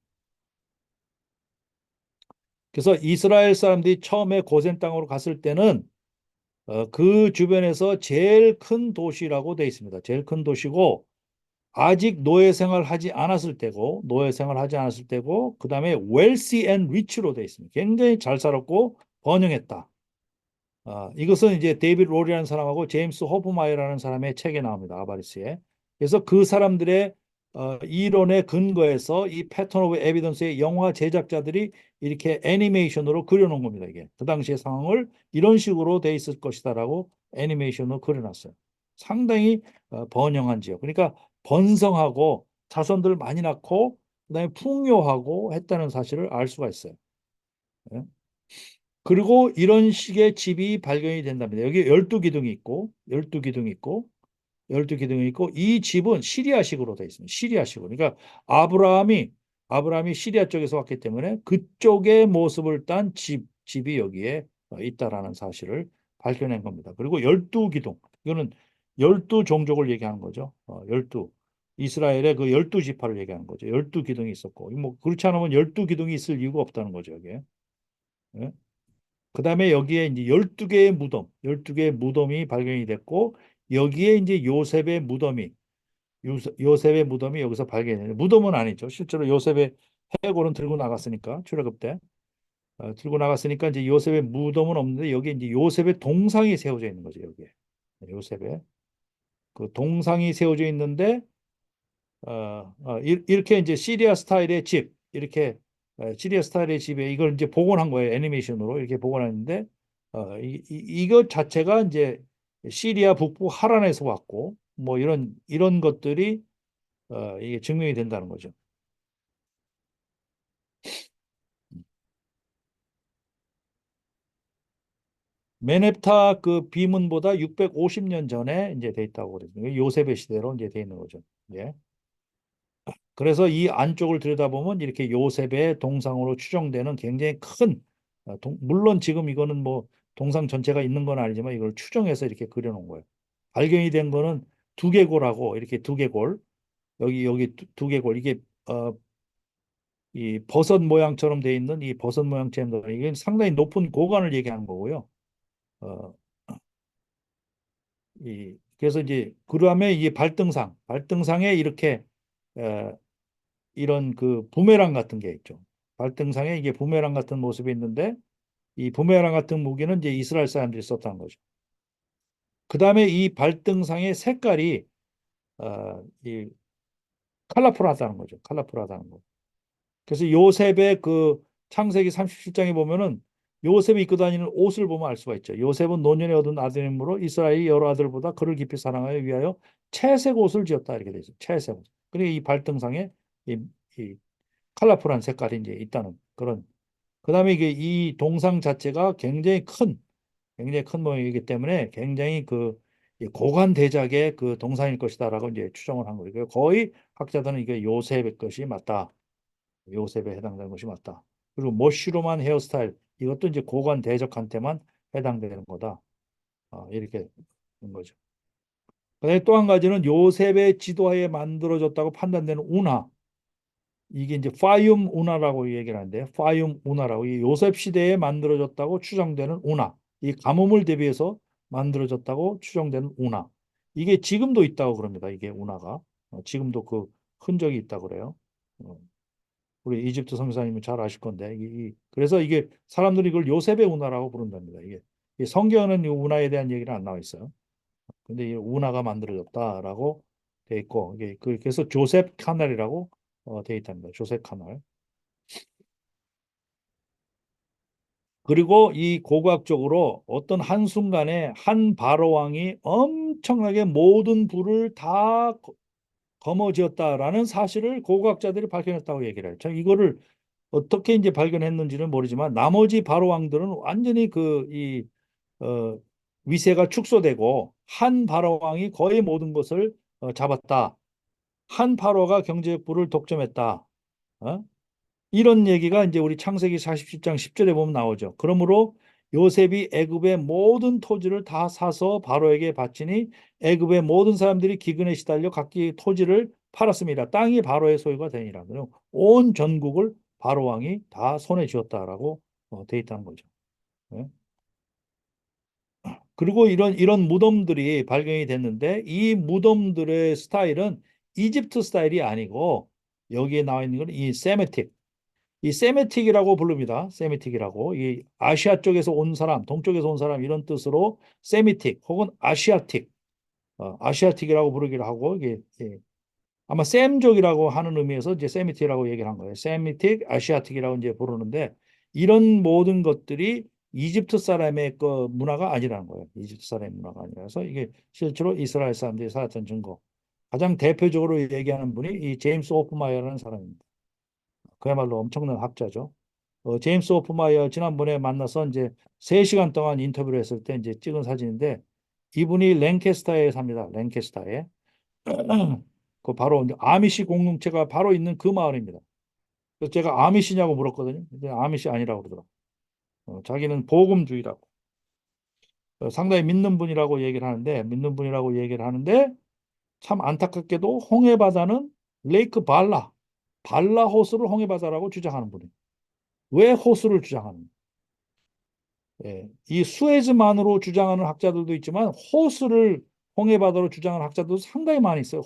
그래서 이스라엘 사람들이 처음에 고센 땅으로 갔을 때는 그 주변에서 제일 큰 도시라고 돼 있습니다. 제일 큰 도시고 아직 노예 생활하지 않았을 때고 그다음에 wealthy and rich로 돼 있습니다. 굉장히 잘 살았고 번영했다. 이것은 이제 데이비드 로리라는 사람하고 제임스 호프마이어라는 사람의 책에 나옵니다. 아바리스에. 그래서 그 사람들의 이론에 근거해서 이 패턴 오브 에비던스의 영화 제작자들이 이렇게 애니메이션으로 그려놓은 겁니다. 이게 그 당시의 상황을 이런 식으로 돼 있을 것이다라고 애니메이션으로 그려놨어요. 상당히 번영한 지역. 그러니까 번성하고 자손들 많이 낳고 그다음에 풍요하고 했다는 사실을 알 수가 있어요. 예? 그리고 이런 식의 집이 발견이 된답니다. 여기 12기둥이 있고 12기둥이 있고 12기둥이 있고 이 집은 시리아식으로 되어 있습니다. 시리아식으로. 그러니까 아브라함이 시리아 쪽에서 왔기 때문에 그쪽의 모습을 딴 집이 여기에 있다라는 사실을 밝혀낸 겁니다. 그리고 12기둥. 이거는 12종족을 얘기하는 거죠. 12. 이스라엘의 그 12지파를 얘기하는 거죠. 12기둥이 있었고 뭐 그렇지 않으면 12기둥이 있을 이유가 없다는 거죠, 여기에. 예? 그다음에 여기에 이제 12개의 무덤, 12개의 무덤이 발견이 됐고 여기에 이제 요셉의 무덤이 여기서 발견이 돼요. 무덤은 아니죠. 실제로 요셉의 해골은 들고 나갔으니까 출애굽 때 들고 나갔으니까 이제 요셉의 무덤은 없는데 여기 이제 요셉의 동상이 세워져 있는 거죠. 여기에 요셉의 그 동상이 세워져 있는데 이렇게 이제 시리아 스타일의 집, 이렇게 시리아 스타일의 집에 이걸 이제 복원한 거예요. 애니메이션으로 이렇게 복원했는데, 이것 자체가 이제 시리아 북부 하란에서 왔고, 뭐 이런 것들이 이게 증명이 된다는 거죠. 메네프타 그 비문보다 650년 전에 이제 돼 있다고 그랬어요. 요셉의 시대로 이제 돼 있는 거죠. 예. 그래서 이 안쪽을 들여다보면 이렇게 요셉의 동상으로 추정되는 굉장히 큰 물론 지금 이거는 뭐 동상 전체가 있는 건 아니지만 이걸 추정해서 이렇게 그려놓은 거예요. 발견이 된 거는 두개골하고 이렇게 두개골 여기 두개골 이게 이 버섯 모양처럼 돼 있는 이 버섯 모양처럼 이게 상당히 높은 고관을 얘기하는 거고요. 어, 그래서 이제 그다음에 이 발등상에 이렇게 어, 이런 그 부메랑 같은 게 있죠. 발등상에 이게 부메랑 같은 모습이 있는데 이 부메랑 같은 무기는 이제 이스라엘 사람들이 썼다는 거죠. 그 다음에 이 발등상의 색깔이 이 컬러풀하다는 거죠. 컬러풀하다는 거. 그래서 요셉의 그 창세기 37장에 보면은 요셉이 입고 다니는 옷을 보면 알 수가 있죠. 요셉은 노년에 얻은 아들이므로 이스라엘이 여러 아들보다 그를 깊이 사랑하여 위하여 채색 옷을 지었다 이렇게 돼 있어요. 채색 옷. 그리고 이 발등상에 이 컬러풀한 색깔이 이제 있다는 그런. 그다음에 이게 이 동상 자체가 굉장히 큰 모양이기 때문에 굉장히 그 고관 대작의 그 동상일 것이다라고 이제 추정을 한 거예요. 거의 학자들은 이게 요셉의 것이 맞다. 요셉에 해당되는 것이 맞다. 그리고 머쉬룸한 헤어스타일 이것도 이제 고관 대적한테만 해당되는 거다. 이렇게 된 거죠. 그다음에 또 한 가지는 요셉의 지도하에 만들어졌다고 판단되는 운하. 이게 이제 파이움 운하라고 얘기를 하는데 파이움 운하라고 이 요셉 시대에 만들어졌다고 추정되는 운하. 이 가뭄을 대비해서 만들어졌다고 추정되는 운하. 이게 지금도 있다고 그럽니다. 이게 운하가 지금도 그 흔적이 있다고 그래요. 어, 우리 이집트 선교사님은 잘 아실 건데 그래서 이게 사람들이 이걸 요셉의 운하라고 부른답니다. 이 성경에는 이 운하에 대한 얘기는 안 나와 있어요. 근데 이 운하가 만들어졌다라고 돼 있고 이게 그래서 조셉 카날이라고 돼 있답니다. 조셉 카날. 그리고 이 고고학적으로 어떤 한순간에 한 바로 왕이 엄청나게 모든 부를 다 거머쥐었다라는 사실을 고고학자들이 발견했다고 얘기를 해요. 참 이거를 어떻게 이제 발견했는지는 모르지만 나머지 바로 왕들은 완전히 어, 위세가 축소되고 한 바로 왕이 거의 모든 것을 잡았다. 한 파로가 경제적 부를 독점했다. 어? 이런 얘기가 이제 우리 창세기 47장 10절에 보면 나오죠. 그러므로 요셉이 애굽의 모든 토지를 다 사서 바로에게 바치니 애굽의 모든 사람들이 기근에 시달려 각기 토지를 팔았습니다. 땅이 바로의 소유가 되니라. 온 전국을 바로 왕이 다 손에 쥐었다라고 돼 있다는 거죠. 예? 그리고 이런 무덤들이 발견이 됐는데 이 무덤들의 스타일은 이집트 스타일이 아니고 여기에 나와 있는 건 이 세메틱. 이 세메틱이라고 부릅니다. 세메틱이라고. 이 아시아 쪽에서 온 사람, 동쪽에서 온 사람 이런 뜻으로 세미틱 혹은 아시아틱, 아시아틱이라고 부르기도 하고 이게 아마 셈족이라고 하는 의미에서 이제 세미틱이라고 얘기를 한 거예요. 세미틱, 아시아틱이라고 이제 부르는데 이런 모든 것들이 이집트 사람의 그 문화가 아니라는 거예요. 이집트 사람의 문화가 아니라서 이게 실제로 이스라엘 사람들이 살았던 증거. 가장 대표적으로 얘기하는 분이 이 제임스 오프마이어라는 사람입니다. 그야말로 엄청난 학자죠. 제임스 오프마이어 지난번에 만나서 이제 3시간 동안 인터뷰를 했을 때 이제 찍은 사진인데 이분이 랭캐스터에 삽니다. 랭캐스터에. 그 바로 이제 아미시 공동체가 바로 있는 그 마을입니다. 그래서 제가 아미시냐고 물었거든요. 근데 아미시 아니라고 그러더라고요. 자기는 복음주의라고. 상당히 믿는 분이라고 얘기를 하는데 믿는 분이라고 얘기를 하는데 참 안타깝게도 홍해바다는 레이크 발라 호수를 홍해바다라고 주장하는 분이에요. 왜 호수를 주장하는? 예, 이 수에즈만으로 주장하는 학자들도 있지만 호수를 홍해바다로 주장하는 학자들도 상당히 많이 있어요.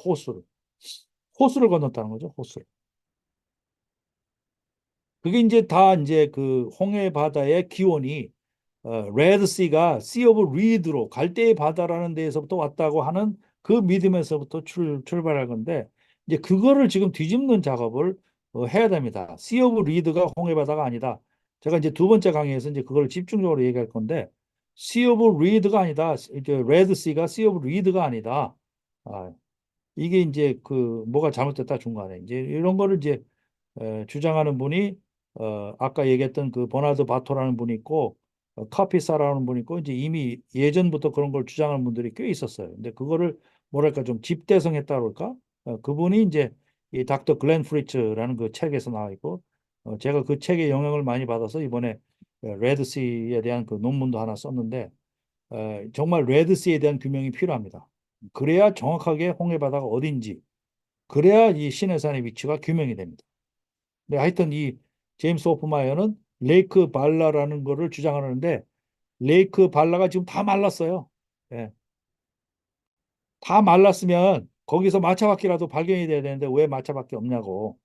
호수를 건넜다는 거죠. 호수를. 그게 이제 다 이제 그 홍해바다의 기원이 레드시가 씨 오브 리드로 갈대의 바다라는 데에서부터 왔다고 하는 그 믿음에서부터 출발할 건데 이제 그거를 지금 뒤집는 작업을 해야 됩니다. 씨 오브 리드가 홍해바다가 아니다. 제가 이제 두 번째 강의에서 이제 그걸 집중적으로 얘기할 건데 씨 오브 리드가 아니다. 이제 레드시가 씨 오브 리드가 아니다. 아, 이게 이제 그 뭐가 잘못됐다 중간에 이제 이런 거를 이제 주장하는 분이 아까 얘기했던 그 버나드 바토라는 분이 있고 카피사라는 분이 있고 이제 이미 예전부터 그런 걸 주장하는 분들이 꽤 있었어요. 근데 그거를 뭐랄까 좀 집대성했다 그럴까? 그분이 이제 이 닥터 글렌 프리츠라는 그 책에서 나와 있고 제가 그 책의 영향을 많이 받아서 이번에 레드시에 대한 그 논문도 하나 썼는데 정말 레드시에 대한 규명이 필요합니다. 그래야 정확하게 홍해 바다가 어딘지 그래야 이 시내산의 위치가 규명이 됩니다. 네, 하여튼 이 제임스 오프마이어는 레이크 발라라는 거를 주장하는데 레이크 발라가 지금 다 말랐어요. 예, 다 말랐으면 거기서 마차바퀴라도 발견이 돼야 되는데 왜 마차바퀴 없냐고.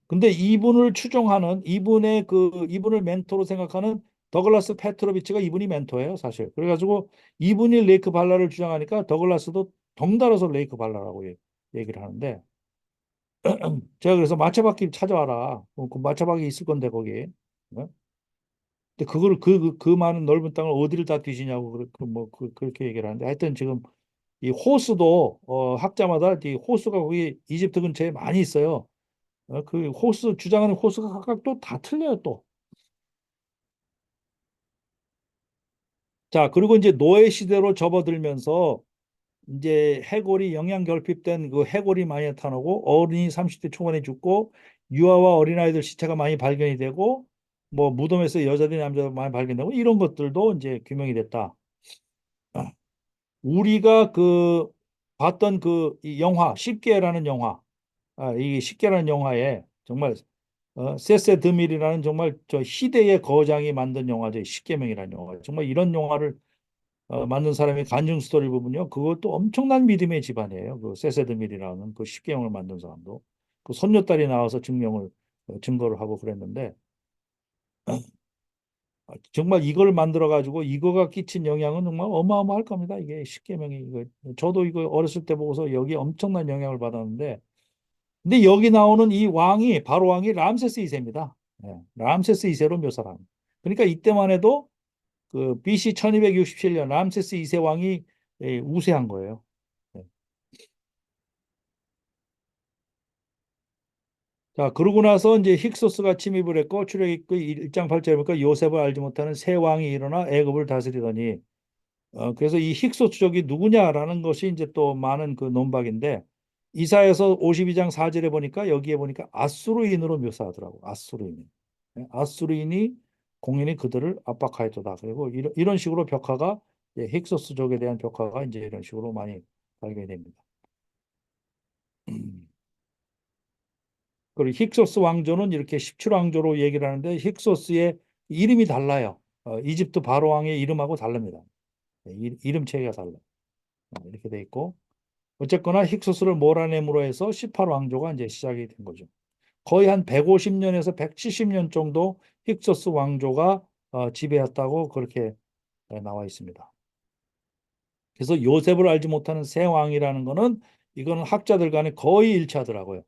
근데 이분을 추종하는 이분을 멘토로 생각하는 더글라스 페트로비치가 이분이 멘토예요, 사실. 그래가지고 이분이 레이크 발라를 주장하니까 더글라스도 덩달아서 레이크 발라라고 얘기를 하는데 제가 그래서 마차바퀴 찾아와라. 그 마차바퀴 있을 건데 거기. 어? 근데 그걸 그 많은 넓은 땅을 어디를 다 뒤지냐고 그렇게 얘기를 하는데 하여튼 지금 이 호수도 학자마다 이 호수가 거기 이집트 근처에 많이 있어요. 그 호수 주장하는 호수가 각각 또 다 틀려요 또. 자 그리고 이제 노예 시대로 접어들면서 이제 해골이 영양 결핍된 그 해골이 많이 나타나고 어린이 30대 초반에 죽고 유아와 어린아이들 시체가 많이 발견이 되고 뭐 무덤에서 여자들 남자들 많이 발견되고 이런 것들도 이제 규명이 됐다. 우리가 그 봤던 그이 영화 십계라는 영화 이 십계라는 영화에 정말 세세 드밀이라는 정말 저 희대의 거장이 만든 영화죠. 십계명이라는 영화. 정말 이런 영화를 만든 사람이 간증 스토리 부분요. 그것도 엄청난 믿음의 집안이에요. 그 세세드밀이라는 그 십계명을 만든 사람도. 그 손녀딸이 나와서 증거를 하고 그랬는데 정말 이걸 만들어 가지고 이거가 끼친 영향은 정말 어마어마할 겁니다. 이게 십계명이 이거 저도 이거 어렸을 때 보고서 여기 엄청난 영향을 받았는데 근데 여기 나오는 이 왕이 바로 왕이 람세스 2세입니다. 예, 람세스 2세로 묘사를 합니다. 그러니까 이때만 해도 그 BC 1267년 람세스 2세 왕이 우세한 거예요. 예. 자, 그러고 나서 이제 힉소스가 침입을 했고 출애굽기 1장 8절에 보니까 요셉을 알지 못하는 새 왕이 일어나 애굽을 다스리더니 그래서 이 힉소스족이 누구냐라는 것이 이제 또 많은 그 논박인데 이사야서 52장 4절에 보니까 여기에 보니까 아수르인으로 묘사하더라고. 아수르인. 예, 아수르인이 공인이 그들을 압박하였도다. 그리고 이런 식으로 벽화가 힉소스족에 대한 벽화가 이제 이런 식으로 많이 발견이 됩니다. 그리고 힉소스 왕조는 이렇게 17왕조로 얘기를 하는데 힉소스의 이름이 달라요. 이집트 바로 왕의 이름하고 다릅니다. 이름 체계가 달라요. 이렇게 돼 있고 어쨌거나 힉소스를 몰아냄으로 해서 18왕조가 이제 시작이 된 거죠. 거의 한 150년에서 170년 정도 힉소스 왕조가 지배했다고 그렇게 나와 있습니다. 그래서 요셉을 알지 못하는 새 왕이라는 거는 이거는 학자들 간에 거의 일치하더라고요.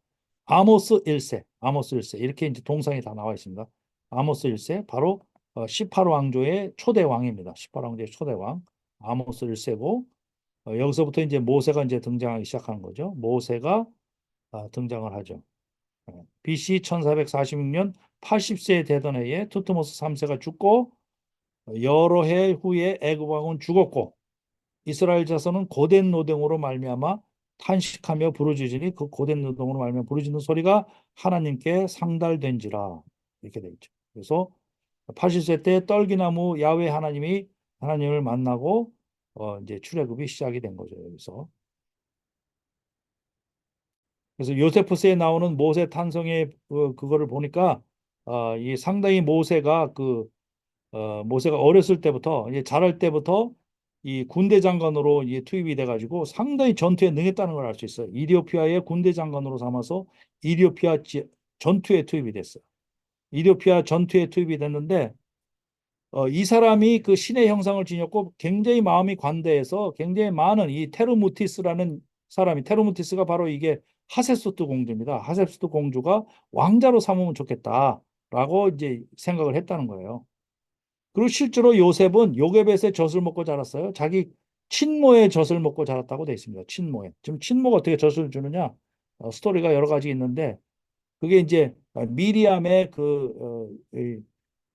아모스 1세, 아모스 1세 이렇게 이제 동상이 다 나와 있습니다. 아모스 1세 바로 18왕조의 초대 왕입니다. 18왕조의 초대 왕 아모스 1세고 여기서부터 이제 모세가 이제 등장하기 시작하는 거죠. 모세가 등장을 하죠. BC 1446년 80세에 되던 해에 투트모스 3세가 죽고 여러 해 후에 애굽 왕은 죽었고 이스라엘 자손은 고된 노동으로 말미암아 탄식하며 부르짖으니 그 고된 노동으로 말미암아 부르짖는 소리가 하나님께 상달된지라 이렇게 돼 있죠. 그래서 80세 때 떨기나무 야훼 하나님이 하나님을 만나고 이제 출애굽이 시작이 된 거죠. 여기서. 그래서 요세프스에 나오는 모세 탄성의 그거를 보니까 이 상당히 모세가 어렸을 때부터 이제 자랄 때부터 이 군대 장관으로 이제 투입이 돼가지고 상당히 전투에 능했다는 걸 알 수 있어요. 이디오피아의 군대 장관으로 삼아서 이디오피아 전투에 투입이 됐어요. 이디오피아 전투에 투입이 됐는데 이 사람이 그 신의 형상을 지녔고 굉장히 마음이 관대해서 굉장히 많은 이 테르무티스라는 사람이 테르무티스가 바로 이게 하세스트 공주입니다. 하세스트 공주가 왕자로 삼으면 좋겠다라고 이제 생각을 했다는 거예요. 그리고 실제로 요셉은 요게벳의 젖을 먹고 자랐어요. 자기 친모의 젖을 먹고 자랐다고 돼 있습니다. 친모의. 지금 친모가 어떻게 젖을 주느냐? 스토리가 여러 가지 있는데 그게 이제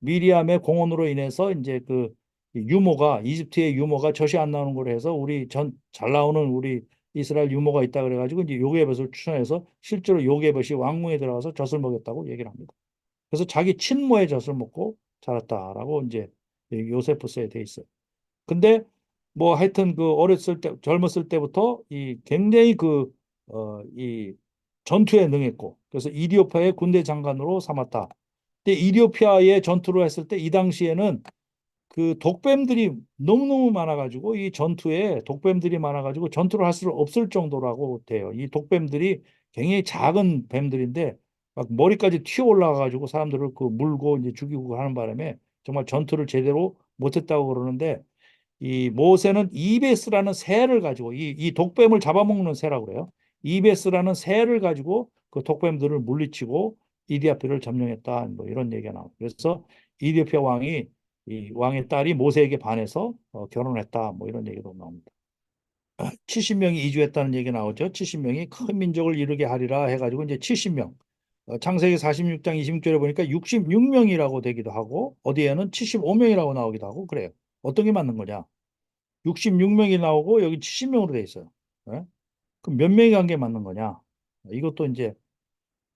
미리암의 공헌으로 인해서 이제 그 유모가 이집트의 유모가 젖이 안 나오는 걸로 해서 우리 잘 나오는 우리 이스라엘 유모가 있다 그래가지고 이제 요게벳을 추천해서 실제로 요게벳이 왕궁에 들어가서 젖을 먹였다고 얘기를 합니다. 그래서 자기 친모의 젖을 먹고 자랐다라고 이제 요세푸스에 돼 있어요. 근데 뭐 하여튼 그 어렸을 때 젊었을 때부터 이 굉장히 이 전투에 능했고 그래서 이디오피아의 군대 장관으로 삼았다. 근데 이디오피아의 전투를 했을 때 이 당시에는 그 독뱀들이 너무너무 많아가지고 이 전투에 독뱀들이 많아가지고 전투를 할 수 없을 정도라고 돼요. 이 독뱀들이 굉장히 작은 뱀들인데 막 머리까지 튀어 올라가가지고 사람들을 그 물고 이제 죽이고 하는 바람에 정말 전투를 제대로 못했다고 그러는데 이 모세는 이베스라는 새를 가지고 이 독뱀을 잡아먹는 새라고 그래요. 이베스라는 새를 가지고 그 독뱀들을 물리치고 이디오피아를 점령했다. 뭐 이런 얘기가 나와요. 그래서 이디오피아 왕이 이 왕의 딸이 모세에게 반해서 결혼했다. 뭐 이런 얘기도 나옵니다. 70명이 이주했다는 얘기 나오죠. 70명이 큰 민족을 이루게 하리라 해가지고 이제 70명. 창세기 46장 26절에 보니까 66명이라고 되기도 하고 어디에는 75명이라고 나오기도 하고 그래요. 어떤 게 맞는 거냐? 66명이 나오고 여기 70명으로 돼 있어요. 예? 그럼 몇 명이 간 게 맞는 거냐? 이것도 이제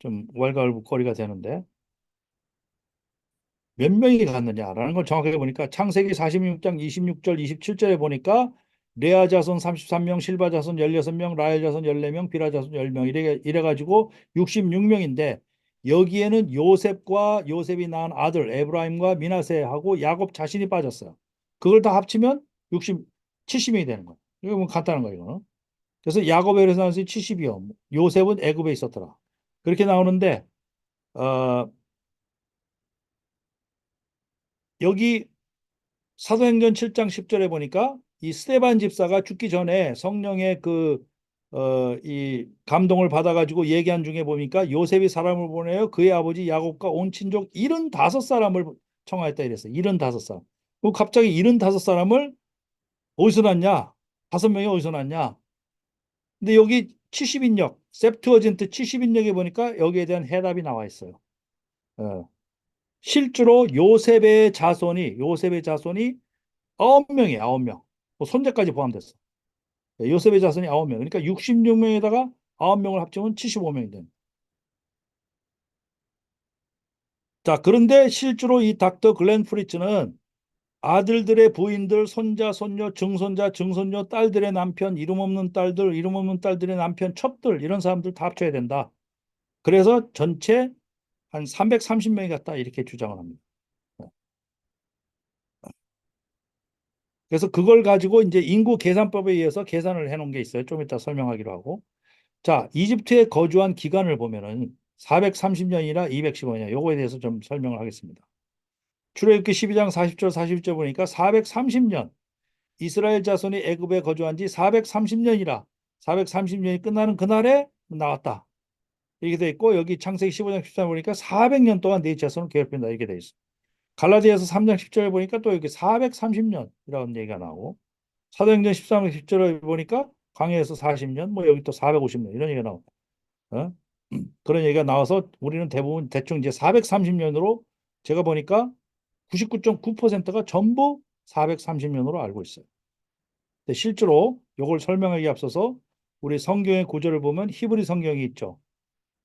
좀 왈가왈부거리가 되는데 몇 명이 갔느냐라는 걸 정확하게 보니까 창세기 46장 26절 27절에 보니까 레아 자손 33명, 실바 자손 16명, 라헬 자손 14명, 비라 자손 10명 이래가지고 66명인데 여기에는 요셉이 낳은 아들 에브라임과 미나세하고 야곱 자신이 빠졌어요. 그걸 다 합치면 70명이 되는 거예요. 이거 뭐 간단한 거예요, 이거는. 그래서 야곱의 나서 70이요. 요셉은 애굽에 있었더라. 그렇게 나오는데 어, 여기 사도행전 7장 10절에 보니까 이 스데반 집사가 죽기 전에 성령의 이 감동을 받아가지고 얘기한 중에 보니까 요셉이 사람을 보내어 그의 아버지 야곱과 온 친족 75사람을 청하였다 이랬어요. 75사람. 그 갑자기 75사람을 어디서 났냐? 5명이 어디서 났냐? 근데 여기 70인역, 셉투어진트 70인역에 보니까 여기에 대한 해답이 나와 있어요. 어. 실제로 요셉의 자손이 9명이에요. 9명. 뭐 손자까지 포함됐어. 요셉의 자손이 9명. 그러니까 66명에다가 9명을 합치면 75명이 됩니다. 자, 그런데 실제로 이 닥터 글렌 프리츠는 아들들의 부인들, 손자, 손녀, 증손자, 증손녀, 딸들의 남편, 이름 없는 딸들, 이름 없는 딸들의 남편, 첩들 이런 사람들 다 합쳐야 된다. 그래서 전체 한 330명이 갔다 이렇게 주장을 합니다. 그래서 그걸 가지고 이제 인구 계산법에 의해서 계산을 해놓은 게 있어요. 좀 이따 설명하기로 하고. 자, 이집트에 거주한 기간을 보면은 430년이나 215년, 요거에 대해서 좀 설명을 하겠습니다. 출애굽기 12장 40절 41절 보니까 430년, 이스라엘 자손이 애굽에 거주한 지 430년이라 430년이 끝나는 그날에 나왔다. 이렇게 돼 있고 여기 창세기 15장 14절 보니까 400년 동안 네 자손을 괴롭힌다 이렇게 돼 있어. 갈라디아서 3장 10절에 보니까 또 여기 430년이라는 얘기가 나오고 사도행전 13장 10절에 보니까 광야에서 40년, 뭐 여기 또 450년 이런 얘기가 나오고 어? 그런 얘기가 나와서 우리는 대부분 대충 이제 430년으로 제가 보니까 99.9%가 전부 430년으로 알고 있어요. 근데 실제로 이걸 설명하기 앞서서 우리 성경의 구절을 보면 히브리 성경이 있죠.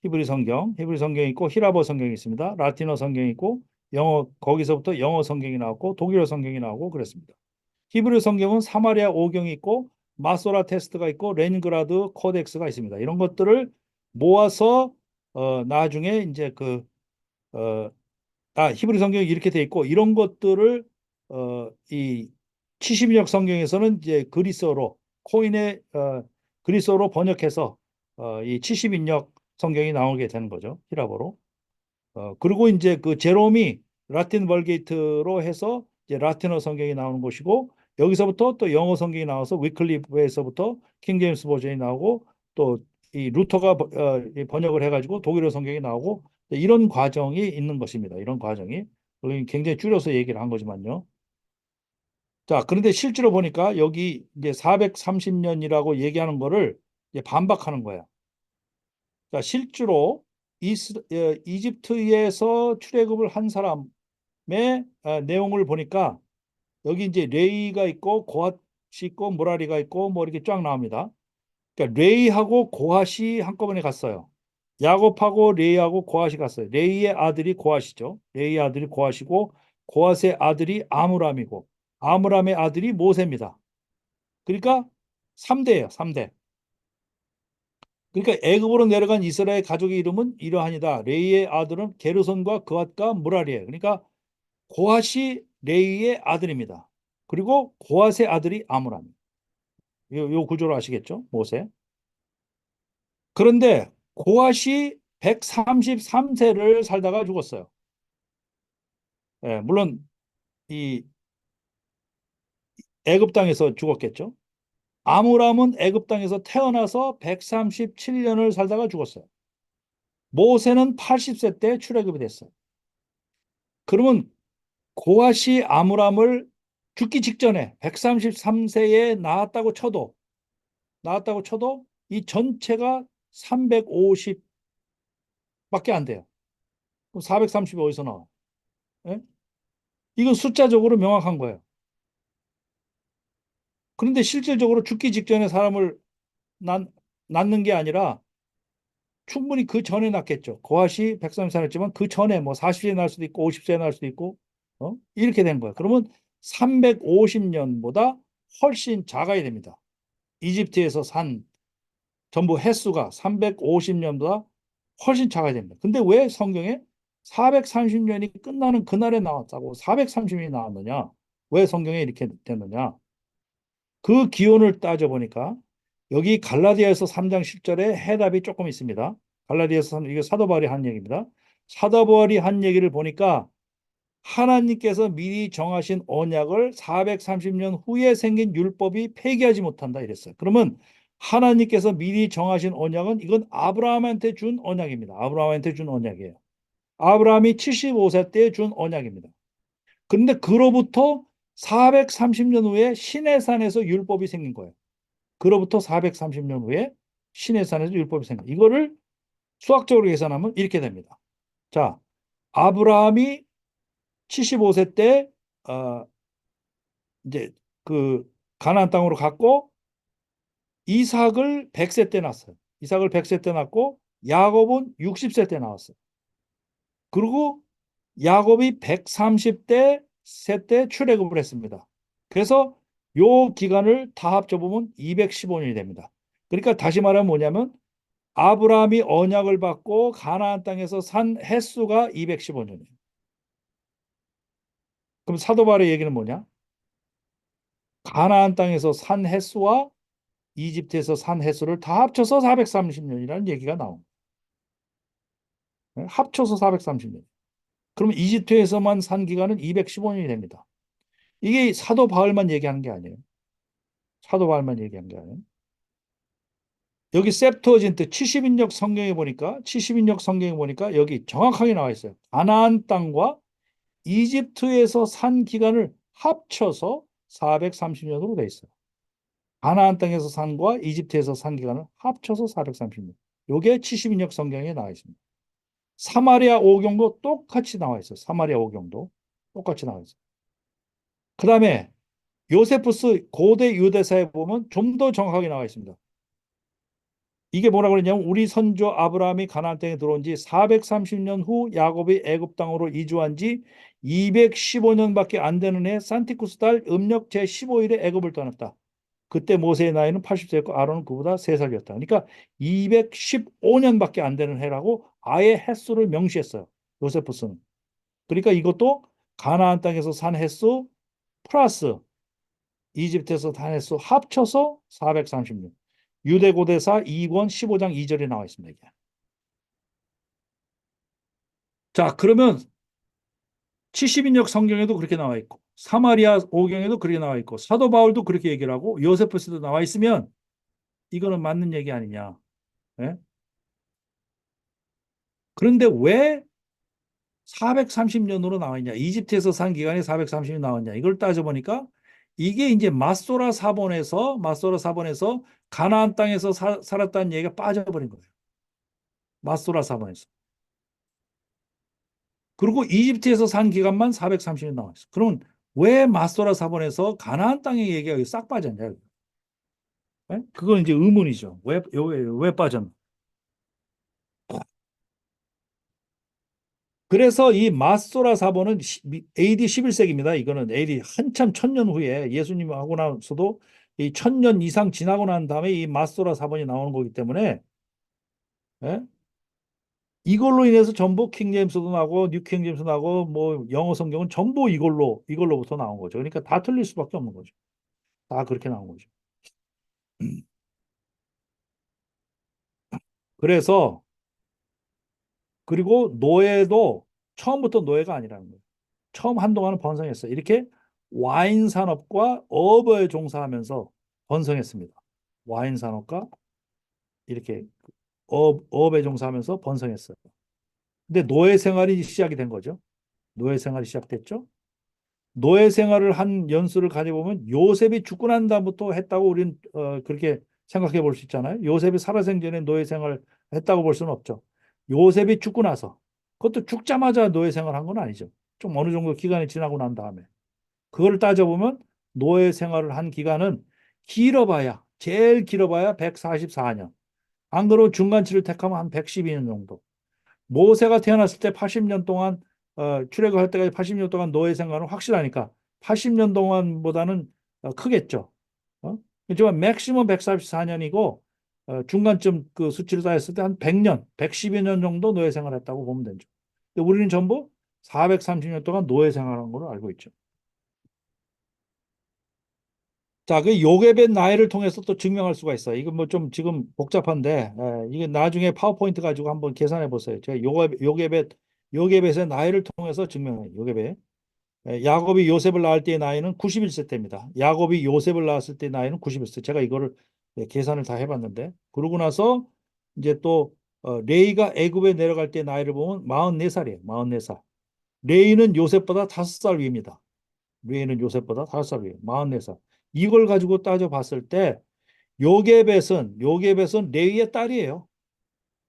히브리 성경이 있고 히라버 성경이 있습니다. 라틴어 성경이 있고 영어 거기서부터 영어 성경이 나왔고 독일어 성경이 나오고 그랬습니다. 히브리 성경은 사마리아 오경이 있고 마소라 테스트가 있고 레닌그라드 코덱스가 있습니다. 이런 것들을 모아서 나중에 이제 어, 히브리 성경이 이렇게 돼 있고 이런 것들을 이 70역 성경에서는 이제 그리스어로 코인의 그리스어로 번역해서 이 70인역 성경이 나오게 되는 거죠. 히라보로. 그리고 이제 그 제롬이 라틴 벌게이트로 해서 이제 라틴어 성경이 나오는 것이고 여기서부터 또 영어 성경이 나와서 위클리프에서부터 킹 제임스 버전이 나오고 또 이 루터가 번역을 해가지고 독일어 성경이 나오고 이런 과정이 있는 것입니다. 이런 과정이 굉장히 줄여서 얘기를 한 거지만요. 자, 그런데 실제로 보니까 여기 이제 430년이라고 얘기하는 거를 이제 반박하는 거야. 자, 실제로 이집트에서 출애굽을 한 사람의 내용을 보니까 여기 이제 레이가 있고 고핫이 있고 무라리가 있고 뭐 이렇게 쫙 나옵니다. 그러니까 레이하고 고핫이 한꺼번에 갔어요. 야곱하고 레이하고 고핫이 갔어요. 레이의 아들이 고핫이죠. 레이의 아들이 고핫이고 고핫의 아들이 아므람이고 아므람의 아들이 모세입니다. 그러니까 3대예요. 3대. 그러니까 애굽으로 내려간 이스라엘 가족의 이름은 이러하니다. 레이의 아들은 게르손과 그앗과 무랄이에요. 그러니까 고핫이 레이의 아들입니다. 그리고 고핫의 아들이 아므람. 요 구조로 아시겠죠? 모세. 그런데 고핫이 133세를 살다가 죽었어요. 예, 물론 이 애굽 땅에서 죽었겠죠. 아므람은 애굽 땅에서 태어나서 137년을 살다가 죽었어요. 모세는 80세 때 출애굽이 됐어요. 그러면 고핫이 아므람을 죽기 직전에 133세에 낳았다고 쳐도 이 전체가 350밖에 안 돼요. 그럼 430이 어디서 나와? 예? 이건 숫자적으로 명확한 거예요. 그런데 실질적으로 죽기 직전에 사람을 낳, 낳는 게 아니라 충분히 그 전에 낳겠죠. 고핫이 130살이었지만 그 전에 뭐 40세에 낳을 수도 있고 50세에 낳을 수도 있고 이렇게 된 거예요. 그러면 350년보다 훨씬 작아야 됩니다. 이집트에서 산 전부 횟수가 350년보다 훨씬 작아야 됩니다. 근데 왜 성경에 430년이 끝나는 그날에 나왔다고 430년이 나왔느냐? 왜 성경에 이렇게 됐느냐? 그 기원을 따져보니까 여기 갈라디아에서 3장 10절에 해답이 조금 있습니다. 갈라디아서 이게 사도 바울이 한 얘기입니다. 사도 바울이 한 얘기를 보니까 하나님께서 미리 정하신 언약을 430년 후에 생긴 율법이 폐기하지 못한다 이랬어요. 그러면 하나님께서 미리 정하신 언약은 이건 아브라함한테 준 언약입니다. 아브라함한테 준 언약이에요. 아브라함이 75세 때 준 언약입니다. 그런데 그로부터 430년 후에 시내산에서 율법이 생긴 거예요. 그로부터 430년 후에 시내산에서 율법이 생긴 거예요. 이거를 수학적으로 계산하면 이렇게 됩니다. 자, 아브라함이 75세 때 이제 그 가나안 땅으로 갔고 이삭을 100세 때 낳았어요. 이삭을 100세 때 낳고 야곱은 60세 때 낳았어요. 그리고 야곱이 130대 세 때 출애굽을 했습니다. 그래서 요 기간을 다 합쳐보면 215년이 됩니다. 그러니까 다시 말하면 뭐냐면 아브라함이 언약을 받고 가나안 땅에서 산 횟수가 215년이에요. 그럼 사도 바울의 얘기는 뭐냐? 가나안 땅에서 산 횟수와 이집트에서 산 횟수를 다 합쳐서 430년이라는 얘기가 나옵니다. 합쳐서 430년. 그러면 이집트에서만 산 기간은 215년이 됩니다. 이게 사도 바울만 얘기하는 게 아니에요. 사도 바울만 얘기한 게 아니에요. 여기 셉투어진트 70인역 성경에 보니까 70인역 성경에 보니까 여기 정확하게 나와 있어요. 가나안 땅과 이집트에서 산 기간을 합쳐서 430년으로 돼 있어요. 가나안 땅에서 산과 이집트에서 산 기간을 합쳐서 430년. 요게 70인역 성경에 나와 있습니다. 사마리아 오경도 똑같이 나와 있어요. 사마리아 오경도 똑같이 나와 있어요. 그 다음에 요세푸스 고대 유대사에 보면 좀 더 정확하게 나와 있습니다. 이게 뭐라고 그러냐면 우리 선조 아브라함이 가나안 땅에 들어온 지 430년 후 야곱이 애굽 땅으로 이주한 지 215년밖에 안 되는 해 산티쿠스 달 음력 제15일에 애굽을 떠났다. 그때 모세의 나이는 80세였고 아론은 그보다 3살이었다. 그러니까 215년밖에 안 되는 해라고 아예 횟수를 명시했어요. 요세푸스는. 그러니까 이것도 가나안 땅에서 산 횟수 플러스 이집트에서 산 횟수 합쳐서 430년. 유대고대사 2권 15장 2절에 나와 있습니다. 이게. 자, 그러면 70인역 성경에도 그렇게 나와 있고 사마리아 오경에도 그렇게 나와 있고 사도 바울도 그렇게 얘기를 하고 요세푸스도 나와 있으면 이거는 맞는 얘기 아니냐. 예? 그런데 왜 430년으로 나와 있냐? 이집트에서 산 기간이 430년 나왔냐? 이걸 따져보니까 이게 이제 마소라 사본에서 가나안 땅에서 살았다는 얘기가 빠져버린 거예요. 마소라 사본에서. 그리고 이집트에서 산 기간만 430년 나와 있어. 그러면 왜 마소라 사본에서 가나안 땅의 얘기가 싹 빠졌냐? 예? 그건 이제 의문이죠. 왜 빠졌나? 그래서 이 마소라 사본은 AD 11세기입니다. 이거는 AD 한참 천년 후에 예수님이 하고 나서도 이 천년 이상 지나고 난 다음에 이 마소라 사본이 나오는 거기 때문에 예? 이걸로 인해서 전부 킹제임스도 나고 뉴킹제임스 나고 뭐 영어 성경은 전부 이걸로부터 나온 거죠. 그러니까 다 틀릴 수밖에 없는 거죠. 다 그렇게 나온 거죠. 그래서 그리고 노예도 처음부터 노예가 아니라는 거예요. 처음 한동안은 번성했어요. 이렇게 와인 산업과 어업에 종사하면서 번성했습니다. 와인 산업과 이렇게 어업에 종사하면서 번성했어요. 근데 노예 생활이 시작이 된 거죠. 노예 생활이 시작됐죠. 노예 생활을 한 연수를 가져보면 요셉이 죽고 난 다음부터 했다고 우리는 그렇게 생각해 볼 수 있잖아요. 요셉이 살아생전에 노예 생활을 했다고 볼 수는 없죠. 요셉이 죽고 나서 그것도 죽자마자 노예 생활한 건 아니죠. 좀 어느 정도 기간이 지나고 난 다음에 그걸 따져보면 노예 생활을 한 기간은 길어봐야 제일 길어봐야 144년. 안 그러면 중간치를 택하면 한 112년 정도. 모세가 태어났을 때 80년 동안 출애굽할 때까지 80년 동안 노예 생활은 확실하니까 80년 동안보다는 크겠죠. 하지만 맥시멈 144년이고 중간쯤 그 수치를 따졌을 때 한 100년, 110여 년 정도 노예 생활했다고 보면 되죠. 근데 우리는 전부 430년 동안 노예 생활한 걸로 알고 있죠. 자, 그 요괴벳 나이를 통해서 또 증명할 수가 있어요. 이거 뭐 좀 지금 복잡한데, 이게 나중에 파워포인트 가지고 한번 계산해 보세요. 제가 요괴벳의 나이를 통해서 증명해요. 요괴벳. 야곱이 요셉을 낳을 때의 나이는 91세 때입니다. 야곱이 요셉을 낳았을 때의 나이는 91세. 제가 이거를 계산을 다 해봤는데, 그러고 나서 이제 또 레이가 애굽에 내려갈 때 나이를 보면 44살이에요. 44살. 레이는 요셉보다 5살 위입니다. 레이는 요셉보다 5살 위에 44살. 이걸 가지고 따져 봤을 때 요게벳은 레이의 딸이에요.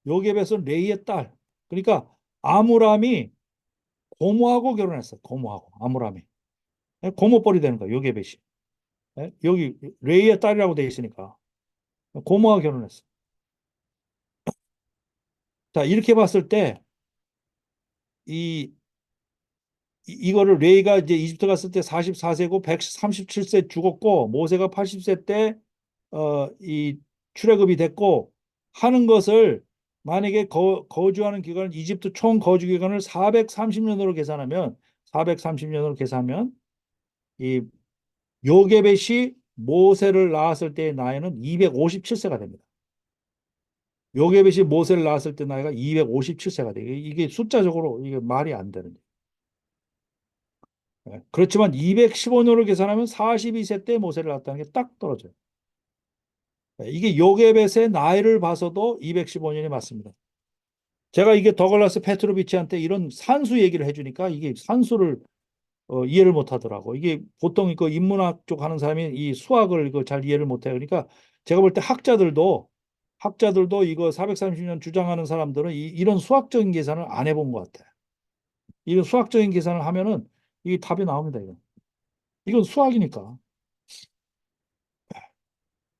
요게벳은 레이의 딸. 그러니까 아므람이 고모하고 결혼했어. 고모하고 아므람이. 고모뻘이 되는 거야. 요게벳이. 여기 레이의 딸이라고 돼 있으니까 고모하고 결혼했어. 자, 이렇게 봤을 때 이 이거를 레이가 이제 이집트 갔을 때 44세고 137세 죽었고 모세가 80세 때 이 출애굽이 됐고 하는 것을 만약에 거주하는 기간을 이집트 총 거주 기간을 430년으로 계산하면 430년으로 계산하면 이 요게벳이 모세를 낳았을 때의 나이는 257세가 됩니다. 요게벳이 모세를 낳았을 때 나이가 257세가 돼요. 이게 숫자적으로 이게 말이 안 되는 거예요. 그렇지만 215년으로 계산하면 42세 때 모세를 낳았다는 게 딱 떨어져요. 이게 요게벳의 나이를 봐서도 215년이 맞습니다. 제가 이게 더글라스 페트로비치한테 이런 산수 얘기를 해주니까 이게 산수를 이해를 못 하더라고. 이게 보통 그 인문학 쪽 하는 사람이 이 수학을 이거 잘 이해를 못 해요. 그러니까 제가 볼 때 학자들도 이거 430년 주장하는 사람들은 이런 수학적인 계산을 안 해본 것 같아. 이런 수학적인 계산을 하면은 이 답이 나옵니다. 이건 수학이니까.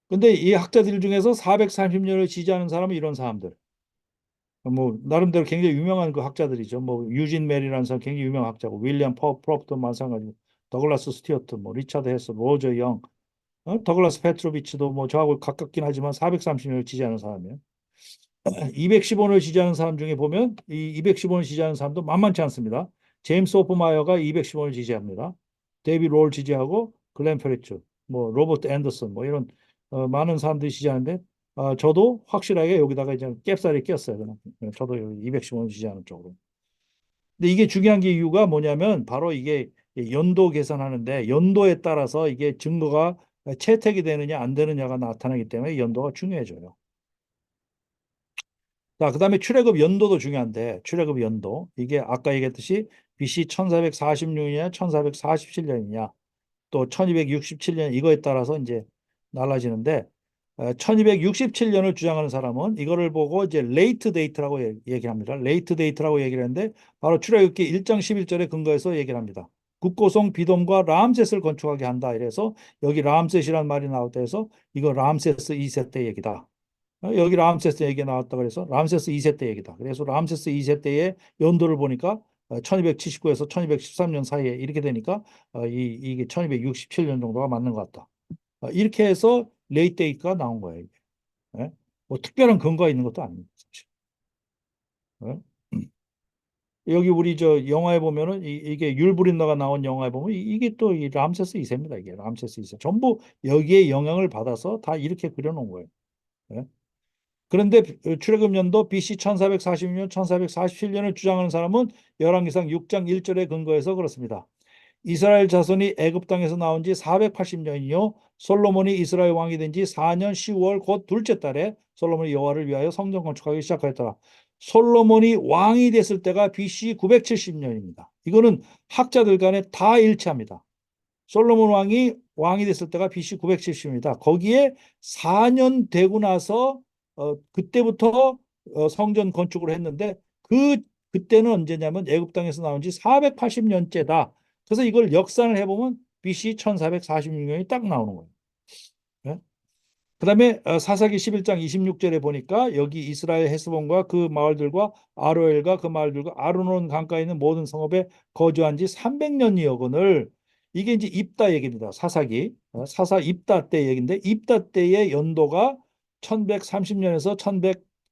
근데 이 학자들 중에서 430년을 지지하는 사람은 이런 사람들. 뭐 나름대로 굉장히 유명한 그 학자들이죠. 뭐 유진 메리라는 사람 굉장히 유명한 학자고 윌리엄 프로프트 마찬가지고 더글라스 스튜어트, 뭐 리차드 헤스, 로저 영, 더글라스 페트로비치도 뭐 저하고 가깝긴 하지만 430년을 지지하는 사람이에요. 215년을 지지하는 사람 중에 보면 이 215년을 지지하는 사람도 만만치 않습니다. 제임스 오프마이어가 215년을 지지합니다. 데이비 롤 지지하고 글렌 페리츠, 뭐 로버트 앤더슨 뭐 이런 많은 사람들이 지지하는데 저도 확실하게 여기다가 이제 cap살이 꼈어요. 그냥. 저도 215년 지지하는 쪽으로. 근데 이게 중요한 게 이유가 뭐냐면 바로 이게 연도 계산하는데 연도에 따라서 이게 증거가 채택이 되느냐 안 되느냐가 나타나기 때문에 연도가 중요해져요. 자, 그다음에 출애굽 연도도 중요한데 출애굽 연도 이게 아까 얘기했듯이 BC 1446년이냐 1447년이냐 또 1267년 이거에 따라서 이제 달라지는데 1267년을 주장하는 사람은 이거를 보고 이제 레이트 데이트라고 얘기합니다. 레이트 데이트라고 얘기를 하는데 바로 출애굽기 1장 11절에 근거해서 얘기를 합니다. 국고성 비돔과 람셋을 건축하게 한다. 이래서 여기 람셋이라는 말이 나올 때에서 이거 람세스 2세 때 얘기다. 여기 람세스 얘기 나왔다 그래서 람세스 2세 때 얘기다. 그래서 람세스 2세 때의 연도를 보니까 1279에서 1213년 사이에 이렇게 되니까 이게 1267년 정도가 맞는 것 같다. 이렇게 해서 레이데이가 나온 거예요. 이게. 예? 뭐 특별한 근거가 있는 것도 아닙니다. 사실. 예? 여기 우리 저 영화에 보면은 이게 율브린너가 나온 영화에 보면 이게 또 이 람세스 2세입니다. 이게 람세스 2세. 전부 여기에 영향을 받아서 다 이렇게 그려놓은 거예요. 예? 그런데 출애굽 연도 BC 1446년, 1447년을 주장하는 사람은 열왕기상 6장 1절에 근거해서 그렇습니다. 이스라엘 자손이 애굽 땅에서 나온 지 480년이요 솔로몬이 이스라엘 왕이 된 지 4년 10월 곧 둘째 달에 솔로몬이 여호와를 위하여 성전 건축하기 시작하였더라. 솔로몬이 왕이 됐을 때가 BC 970년입니다. 이거는 학자들 간에 다 일치합니다. 솔로몬 왕이 됐을 때가 BC 970입니다. 거기에 4년 되고 나서 그때부터 성전 건축을 했는데 그때는 언제냐면 애굽 땅에서 나온 지 480년째다. 그래서 이걸 역산을 해보면 BC 1446년이 딱 나오는 거예요. 네? 그다음에 사사기 11장 26절에 보니까 여기 이스라엘 헤스본과 그 마을들과 아로엘과 그 마을들과 아르논 강가에 있는 모든 성읍에 거주한 지 300년이여거늘 이게 이제 입다 얘기입니다. 사사기 사사 입다 때 얘기인데 입다 때의 연도가 1130년에서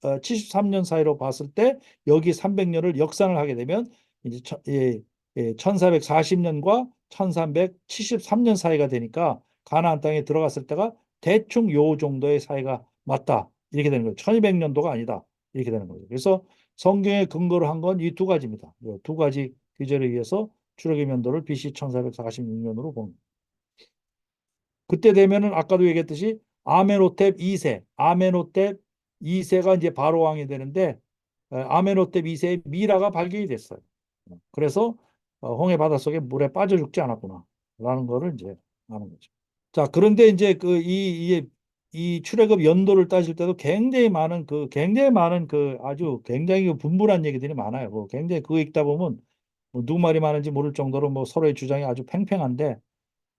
1173년 사이로 봤을 때 여기 300년을 역산을 하게 되면 이제 1440년과 1373년 사이가 되니까 가나안 땅에 들어갔을 때가 대충 요 정도의 사이가 맞다. 이렇게 되는 거예요. 1200년도가 아니다. 이렇게 되는 거죠. 그래서 성경에 근거로 한 건 이 두 가지입니다. 두 가지 규절에 의해서 출애굽 연도를 BC 1446년으로 봅니다. 그때 되면은 아까도 얘기했듯이 아멘호텝 2세, 아멘호텝 2세가 이제 바로 왕이 되는데 아멘호텝 2세의 미라가 발견이 됐어요. 그래서 홍해 바닷속에 물에 빠져 죽지 않았구나 라는 거를 이제 아는 거죠. 자, 그런데 이제 이 출애굽 연도를 따질 때도 굉장히 많은 그 아주 굉장히 그 분분한 얘기들이 많아요. 굉장히 그거 읽다 보면 뭐 누구 말이 많은지 모를 정도로 뭐 서로의 주장이 아주 팽팽한데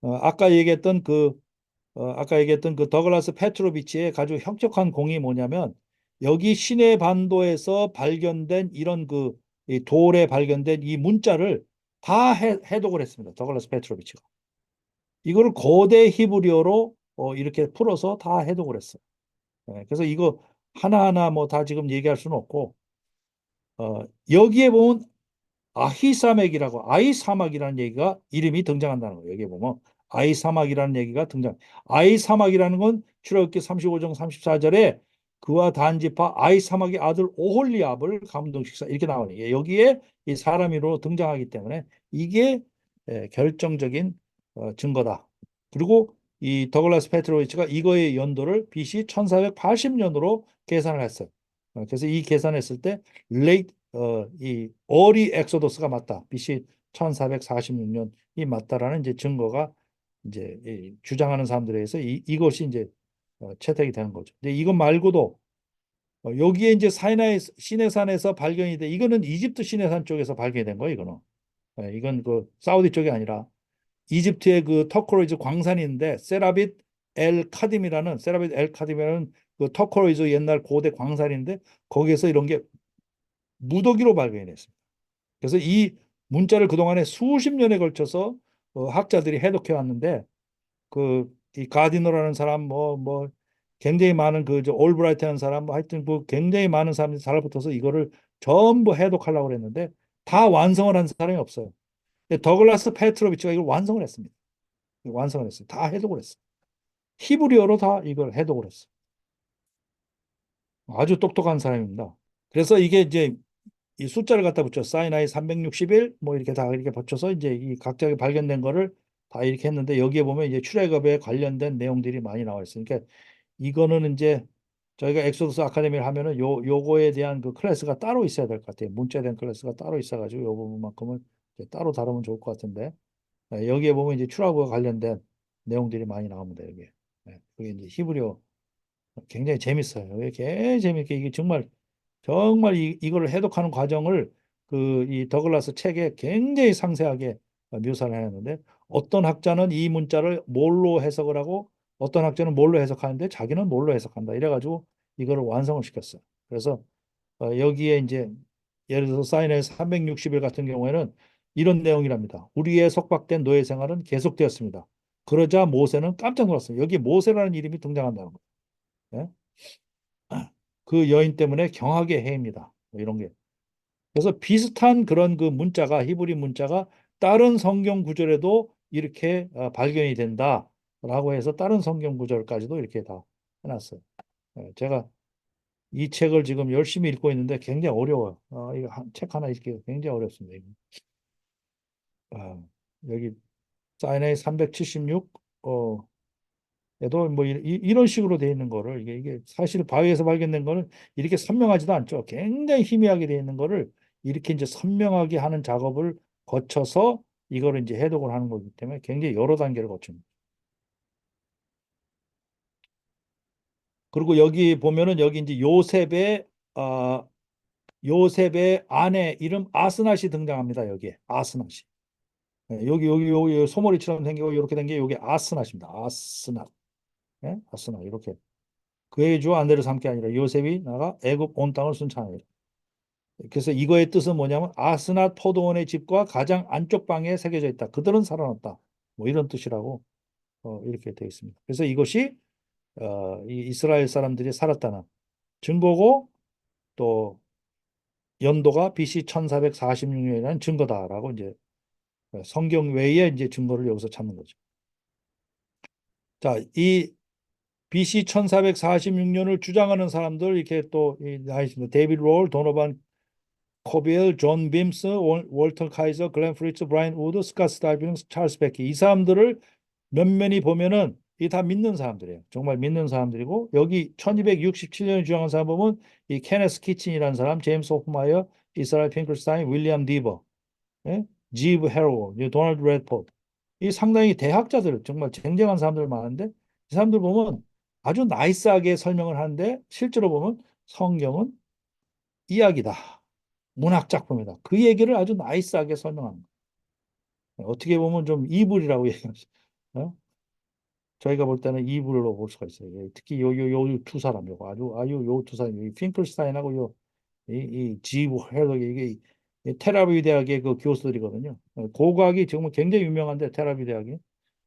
아까 얘기했던 그 더글라스 페트로비치의 아주 혁혁한 공이 뭐냐면 여기 시내 반도에서 발견된 이런 이 돌에 발견된 이 문자를 다 해독을 했습니다. 더글라스 페트로비치가. 이거를 고대 히브리어로 이렇게 풀어서 다 해독을 했어요. 그래서 이거 하나하나 뭐 다 지금 얘기할 수는 없고 여기에 보면 아히사맥이라고 아이사막이라는 얘기가 이름이 등장한다는 거예요. 여기 보면 아이사막이라는 얘기가 등장. 아이사막이라는 건 출애굽기 35장 34절에 그와 단지파 아이사막의 아들 오홀리압을 감동식사 이렇게 나오네요. 여기에 이 사람으로 등장하기 때문에 이게 결정적인 증거다. 그리고 이 더글라스 페트로비치가 이거의 연도를 BC 1480년으로 계산을 했어요. 그래서 이 계산했을 때 이 어리 엑소더스가 맞다. BC 1446년이 맞다라는 이제 증거가 이제 주장하는 사람들에 의해서 이것이 이제 채택이 되는 거죠. 근데 이것 말고도 여기에 이제 사이나이 시내산에서 발견이 돼. 이거는 이집트 시내산 쪽에서 발견이 된 거예요. 이거는 이건 그 사우디 쪽이 아니라 이집트의 그 터코로이즈 광산이 있는데 세라빗 엘 카딤이라는 그 터코로이즈 옛날 고대 광산인데 거기에서 이런 게 무더기로 발견했습니다. 그래서 이 문자를 그동안에 수십 년에 걸쳐서 학자들이 해독해 왔는데 이 가디너라는 사람 뭐 굉장히 많은 그 올브라이트라는 사람 뭐 하여튼 그 굉장히 많은 사람들이 달라붙어서 이거를 전부 해독하려고 그랬는데 다 완성을 한 사람이 없어요. 더글라스 페트로비치가 이걸 완성을 했습니다. 완성을 했어요. 다 해독을 했어요. 히브리어로 다 이걸 해독을 했어요. 아주 똑똑한 사람입니다. 그래서 이게 이제 이 숫자를 갖다 붙여 사이나이 361 뭐 이렇게 다 이렇게 붙여서 이제 이 각자 발견된 거를 다 이렇게 했는데 여기에 보면 이제 출애굽에 관련된 내용들이 많이 나와 있어요. 그러니까 이거는 이제 저희가 엑소더스 아카데미를 하면은 요거에 대한 그 클래스가 따로 있어야 될 것 같아요. 문자에 대한 클래스가 따로 있어가지고 요 부분만큼은 이제 따로 다루면 좋을 것 같은데 여기에 보면 이제 출애굽과 관련된 내용들이 많이 나옵니다. 여기에. 그게 이제 히브리어 굉장히 재밌어요. 이게 재밌게 이게 정말 이걸 해독하는 과정을 이 더글라스 책에 굉장히 상세하게 묘사를 해놨는데 어떤 학자는 이 문자를 뭘로 해석을 하고 어떤 학자는 뭘로 해석하는데 자기는 뭘로 해석한다. 이래가지고 이거를 완성을 시켰어요. 그래서 여기에 이제 예를 들어서 사인의 360일 같은 경우에는 이런 내용이랍니다. 우리의 속박된 노예 생활은 계속되었습니다. 그러자 모세는 깜짝 놀랐어요. 여기 모세라는 이름이 등장한다는 거예요. 예? 그 여인 때문에 경하게 해입니다. 뭐 이런 게. 그래서 비슷한 그런 그 문자가 히브리 문자가 다른 성경 구절에도 이렇게 발견이 된다라고 해서 다른 성경 구절까지도 이렇게 다 해놨어요. 제가 이 책을 지금 열심히 읽고 있는데 굉장히 어려워요. 이거 책 하나 읽기가 굉장히 어렵습니다. 이거. 여기 사인의 376 에도 뭐 이런 식으로 돼 있는 거를 이게 사실 바위에서 발견된 거는 이렇게 선명하지도 않죠. 굉장히 희미하게 돼 있는 거를 이렇게 이제 선명하게 하는 작업을 거쳐서 이거를 이제 해독을 하는 거기 때문에 굉장히 여러 단계를 거칩니다. 그리고 여기 보면은 여기 이제 어, 요셉의 아내 이름 아스낫이 등장합니다. 여기에 아스낫이. 여기 소머리처럼 생기고 이렇게 된 게 여기 아스낫입니다. 아스낫. 아스낫 이렇게. 그의 주 안대를 삼게 아니라 요셉이 나가 애굽 온 땅을 순창하니라. 그래서 이거의 뜻은 뭐냐면 아스낫 포도원의 집과 가장 안쪽 방에 새겨져 있다. 그들은 살아났다. 뭐 이런 뜻이라고 이렇게 되어 있습니다. 그래서 이것이 이 이스라엘 사람들이 살았다는 증거고 또 연도가 BC 1446년이라는 증거다라고 이제 성경 외에 이제 증거를 여기서 찾는 거죠. 자, 이 BC 1446년을 주장하는 사람들 이렇게 또 나와 있습니다. 데이비드 롤, 도노반 코비엘, 존 빔스, 월터 카이저, 글렌 프리츠, 브라이언 우드, 스캇 스타이빙, 찰스 베키 이 사람들을 면면히 보면은 이 다 믿는 사람들이에요. 정말 믿는 사람들이고 여기 1267년에 주장한 사람 보면 이 케네스 키친이라는 사람, 제임스 호프마이어, 이스라엘 핑클스타인, 윌리엄 디버, 예? 지브 헤로우, 도널드 레드포드 이 상당히 대학자들 정말 쟁쟁한 사람들 많은데 이 사람들 보면 아주 나이스하게 설명을 하는데 실제로 보면 성경은 이야기다. 문학 작품이다. 그 얘기를 아주 나이스하게 설명합니다. 어떻게 보면 좀 이불이라고 얘기하죠. 어? 저희가 볼 때는 이불로 볼 수가 있어요. 예, 특히 요 두 사람, 요 아주 요 두 사람, 이 핑클스타인하고 이 지브 헤더 이게 이 테라비 대학의 그 교수들이거든요. 고고학이 정말 굉장히 유명한데 테라비 대학이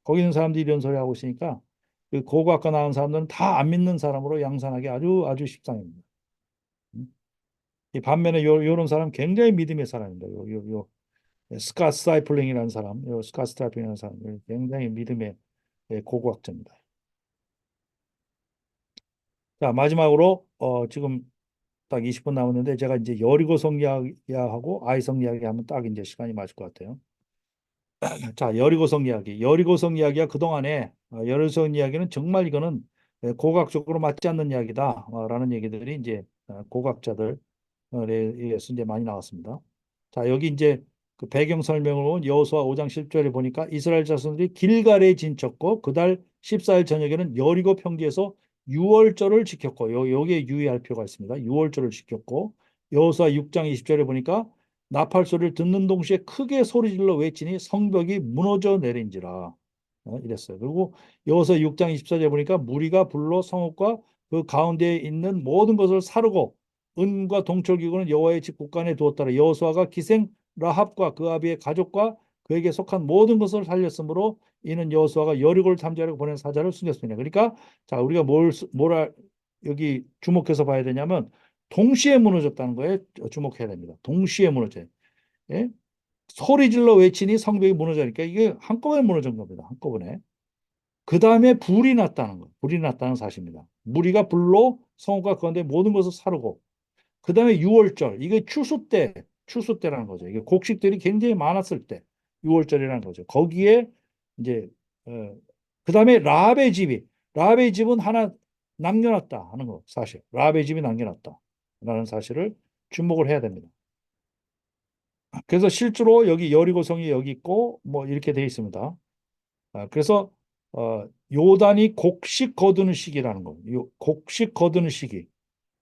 거기 있는 사람들이 이런 소리 하고 있으니까 그 고고학과 나온 사람들은 다 안 믿는 사람으로 양산하기 아주 십상입니다. 음. 이 반면에 요런 사람 굉장히 믿음의 사람입니다. 요 스캇 스타이플링이라는 사람, 요 스캇 스타이플링이라는 사람 굉장히 믿음의 고고학자입니다. 자, 마지막으로 지금 딱 20분 남았는데 제가 이제 여리고성 이야기하고 아이성 이야기하면 딱 이제 시간이 맞을 것 같아요. 자, 여리고성 이야기. 여리고성 이야기가 그동안에 여리고성 이야기는 정말 이거는 고각적으로 맞지 않는 이야기다. 라는 얘기들이 이제 고각자들 의해서 이제 많이 나왔습니다. 자, 여기 이제 그 배경 설명으로 여호수아 5장 10절에 보니까 이스라엘 자손들이 길갈에 진쳤고 그달 14일 저녁에는 여리고 평지에서 유월절을 지켰고 여기에 유의할 필요가 있습니다. 유월절을 지켰고 여호수아 6장 20절에 보니까 나팔 소리를 듣는 동시에 크게 소리질러 외치니 성벽이 무너져 내린지라 이랬어요. 그리고 여호수아 6장 24절에 보니까 무리가 불러 성읍과 그 가운데에 있는 모든 것을 사르고 은과 동철기구는 여호와의 집 곳간에 두었더라. 여호수아가 기생 라합과 그 아비의 가족과 그에게 속한 모든 것을 살렸으므로 이는 여호수아가 여리고를 탐지하려고 보낸 사자를 숨겼습니다. 그러니까 자 우리가 여기 주목해서 봐야 되냐면 동시에 무너졌다는 거에 주목해야 됩니다. 동시에 무너져요. 예? 소리 질러 외치니 성벽이 무너져니까 이게 한꺼번에 무너진 겁니다. 한꺼번에. 그 다음에 불이 났다는 거. 불이 났다는 사실입니다. 무리가 불로 성읍과 가운데 모든 것을 사르고 그 다음에 6월절, 이게 추수 때라는 거죠. 이게 곡식들이 굉장히 많았을 때, 6월절이라는 거죠. 거기에 이제, 그 다음에 라합의 집은 하나 남겨놨다 하는 거, 사실. 라합의 집이 남겨놨다. 라는 사실을 주목을 해야 됩니다. 그래서 실제로 여기 여리고성이 여기 있고, 뭐 이렇게 되어 있습니다. 그래서, 요단이 곡식 거두는 시기라는 거, 곡식 거두는 시기.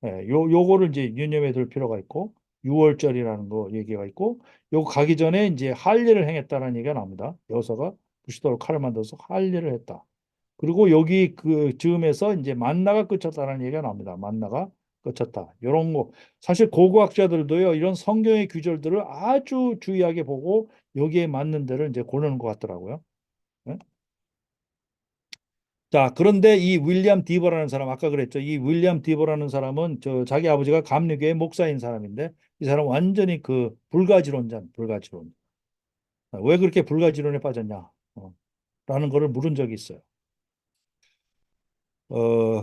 요거를 이제 유념해 둘 필요가 있고 6월절이라는 거 얘기가 있고 요거 가기 전에 이제 할례를 행했다는 얘기가 나옵니다. 여호수아가 부시도로 칼을 만들어서 할례를 했다. 그리고 여기 그 즈음에서 이제 만나가 끝쳤다는 얘기가 나옵니다. 만나가 끝쳤다. 이런 거 사실 고고학자들도요 이런 성경의 규절들을 아주 주의하게 보고 여기에 맞는 데를 이제 고르는 것 같더라고요. 네? 자, 그런데 이 윌리엄 디버라는 사람, 아까 그랬죠. 이 윌리엄 디버라는 사람은 자기 아버지가 감리교의 목사인 사람인데 이 사람은 완전히 그 불가지론. 왜 그렇게 불가지론에 빠졌냐? 라는 거를 물은 적이 있어요.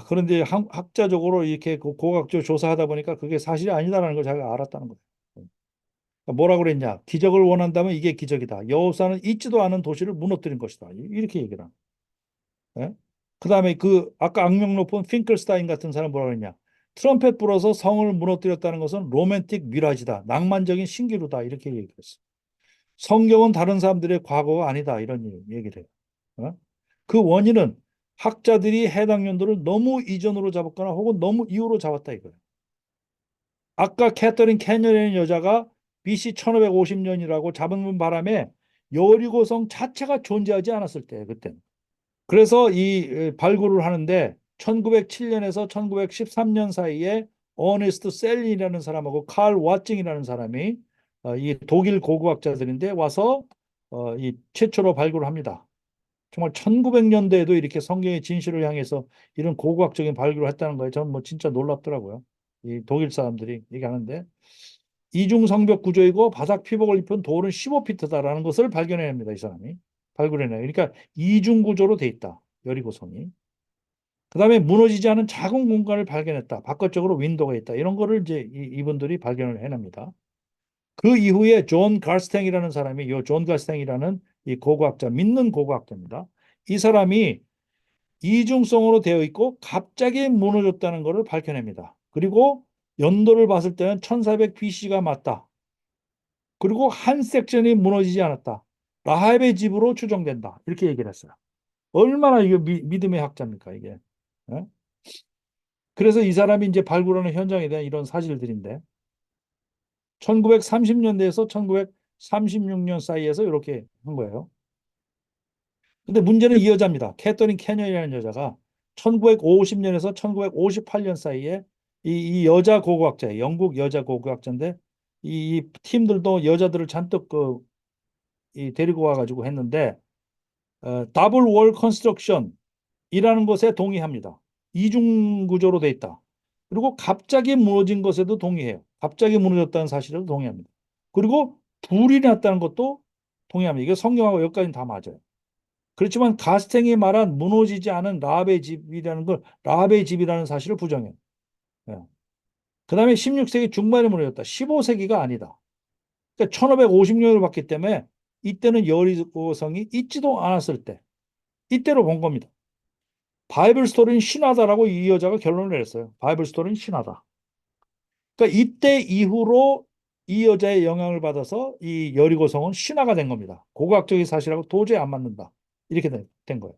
그런데 학자적으로 이렇게 고학적 조사하다 보니까 그게 사실이 아니다라는 걸 자기가 알았다는 거예요. 그러니까 뭐라고 그랬냐? 기적을 원한다면 이게 기적이다. 여호사는 있지도 않은 도시를 무너뜨린 것이다. 이렇게 얘기를 합니다. 예? 그다음에 그 아까 악명 높은 핑클스타인 같은 사람 뭐라 그랬냐? 트럼펫 불어서 성을 무너뜨렸다는 것은 로맨틱 미라지다. 낭만적인 신기루다. 이렇게 얘기했어. 성경은 다른 사람들의 과거가 아니다. 이런 얘기를 해요. 어? 그 원인은 학자들이 해당 연도를 너무 이전으로 잡았거나 혹은 너무 이후로 잡았다 이거예요. 아까 캐터린 캐년이라는 여자가 BC 1550년이라고 잡은 바람에 여리고성 자체가 존재하지 않았을 때 그때는. 그래서 이 발굴을 하는데 1907년에서 1913년 사이에 어네스트 셀린이라는 사람하고 칼 왓징이라는 사람이 이 독일 고고학자들인데 와서 이 최초로 발굴을 합니다. 정말 1900년대에도 이렇게 성경의 진실을 향해서 이런 고고학적인 발굴을 했다는 거예요. 저는 뭐 진짜 놀랍더라고요. 이 독일 사람들이 얘기하는데 이중 성벽 구조이고 바닥 피복을 입힌 돌은 15피트다라는 것을 발견해냅니다. 이 사람이 발굴해내요. 그러니까 이중 구조로 돼 있다. 여리고성이. 그다음에 무너지지 않은 작은 공간을 발견했다. 바깥쪽으로 윈도가 있다. 이런 거를 이제 이분들이 발견을 해냅니다. 그 이후에 존 갈스탱이라는 사람이 존 갈스탱이라는 이 고고학자, 믿는 고고학자입니다. 이 사람이 이중성으로 되어 있고 갑자기 무너졌다는 것을 밝혀냅니다. 그리고 연도를 봤을 때는 1400 BC가 맞다. 그리고 한 섹션이 무너지지 않았다. 라합의 집으로 추정된다. 이렇게 얘기를 했어요. 얼마나 이게 믿음의 학자입니까, 이게. 예? 그래서 이 사람이 이제 발굴하는 현장에 대한 이런 사실들인데 1930년대에서 1936년 사이에서 이렇게 한 거예요. 근데 문제는 이 여자입니다. 캐서린 캐년이라는 여자가 1950년에서 1958년 사이에 이 여자 고고학자예요. 영국 여자 고고학자인데 이 팀들도 여자들을 잔뜩 데리고 와가지고 했는데 더블 월 컨스트럭션이라는 것에 동의합니다. 이중 구조로 돼 있다. 그리고 갑자기 무너진 것에도 동의해요. 갑자기 무너졌다는 사실에도 동의합니다. 그리고 불이 났다는 것도 동의합니다. 이게 성경하고 여기까지는 다 맞아요. 그렇지만 가스탱이 말한 무너지지 않은 라합의 집이라는 걸 라합의 집이라는 사실을 부정해요. 예. 그다음에 16세기 중반에 무너졌다. 15세기가 아니다. 그러니까 1550년을 봤기 때문에 이때는 여리고성이 있지도 않았을 때 이때로 본 겁니다. 바이블 스토리는 신화다라고 이 여자가 결론을 내렸어요. 바이블 스토리는 신화다. 그러니까 이때 이후로 이 여자의 영향을 받아서 이 여리고성은 신화가 된 겁니다. 고고학적인 사실하고 도저히 안 맞는다. 이렇게 된 거예요.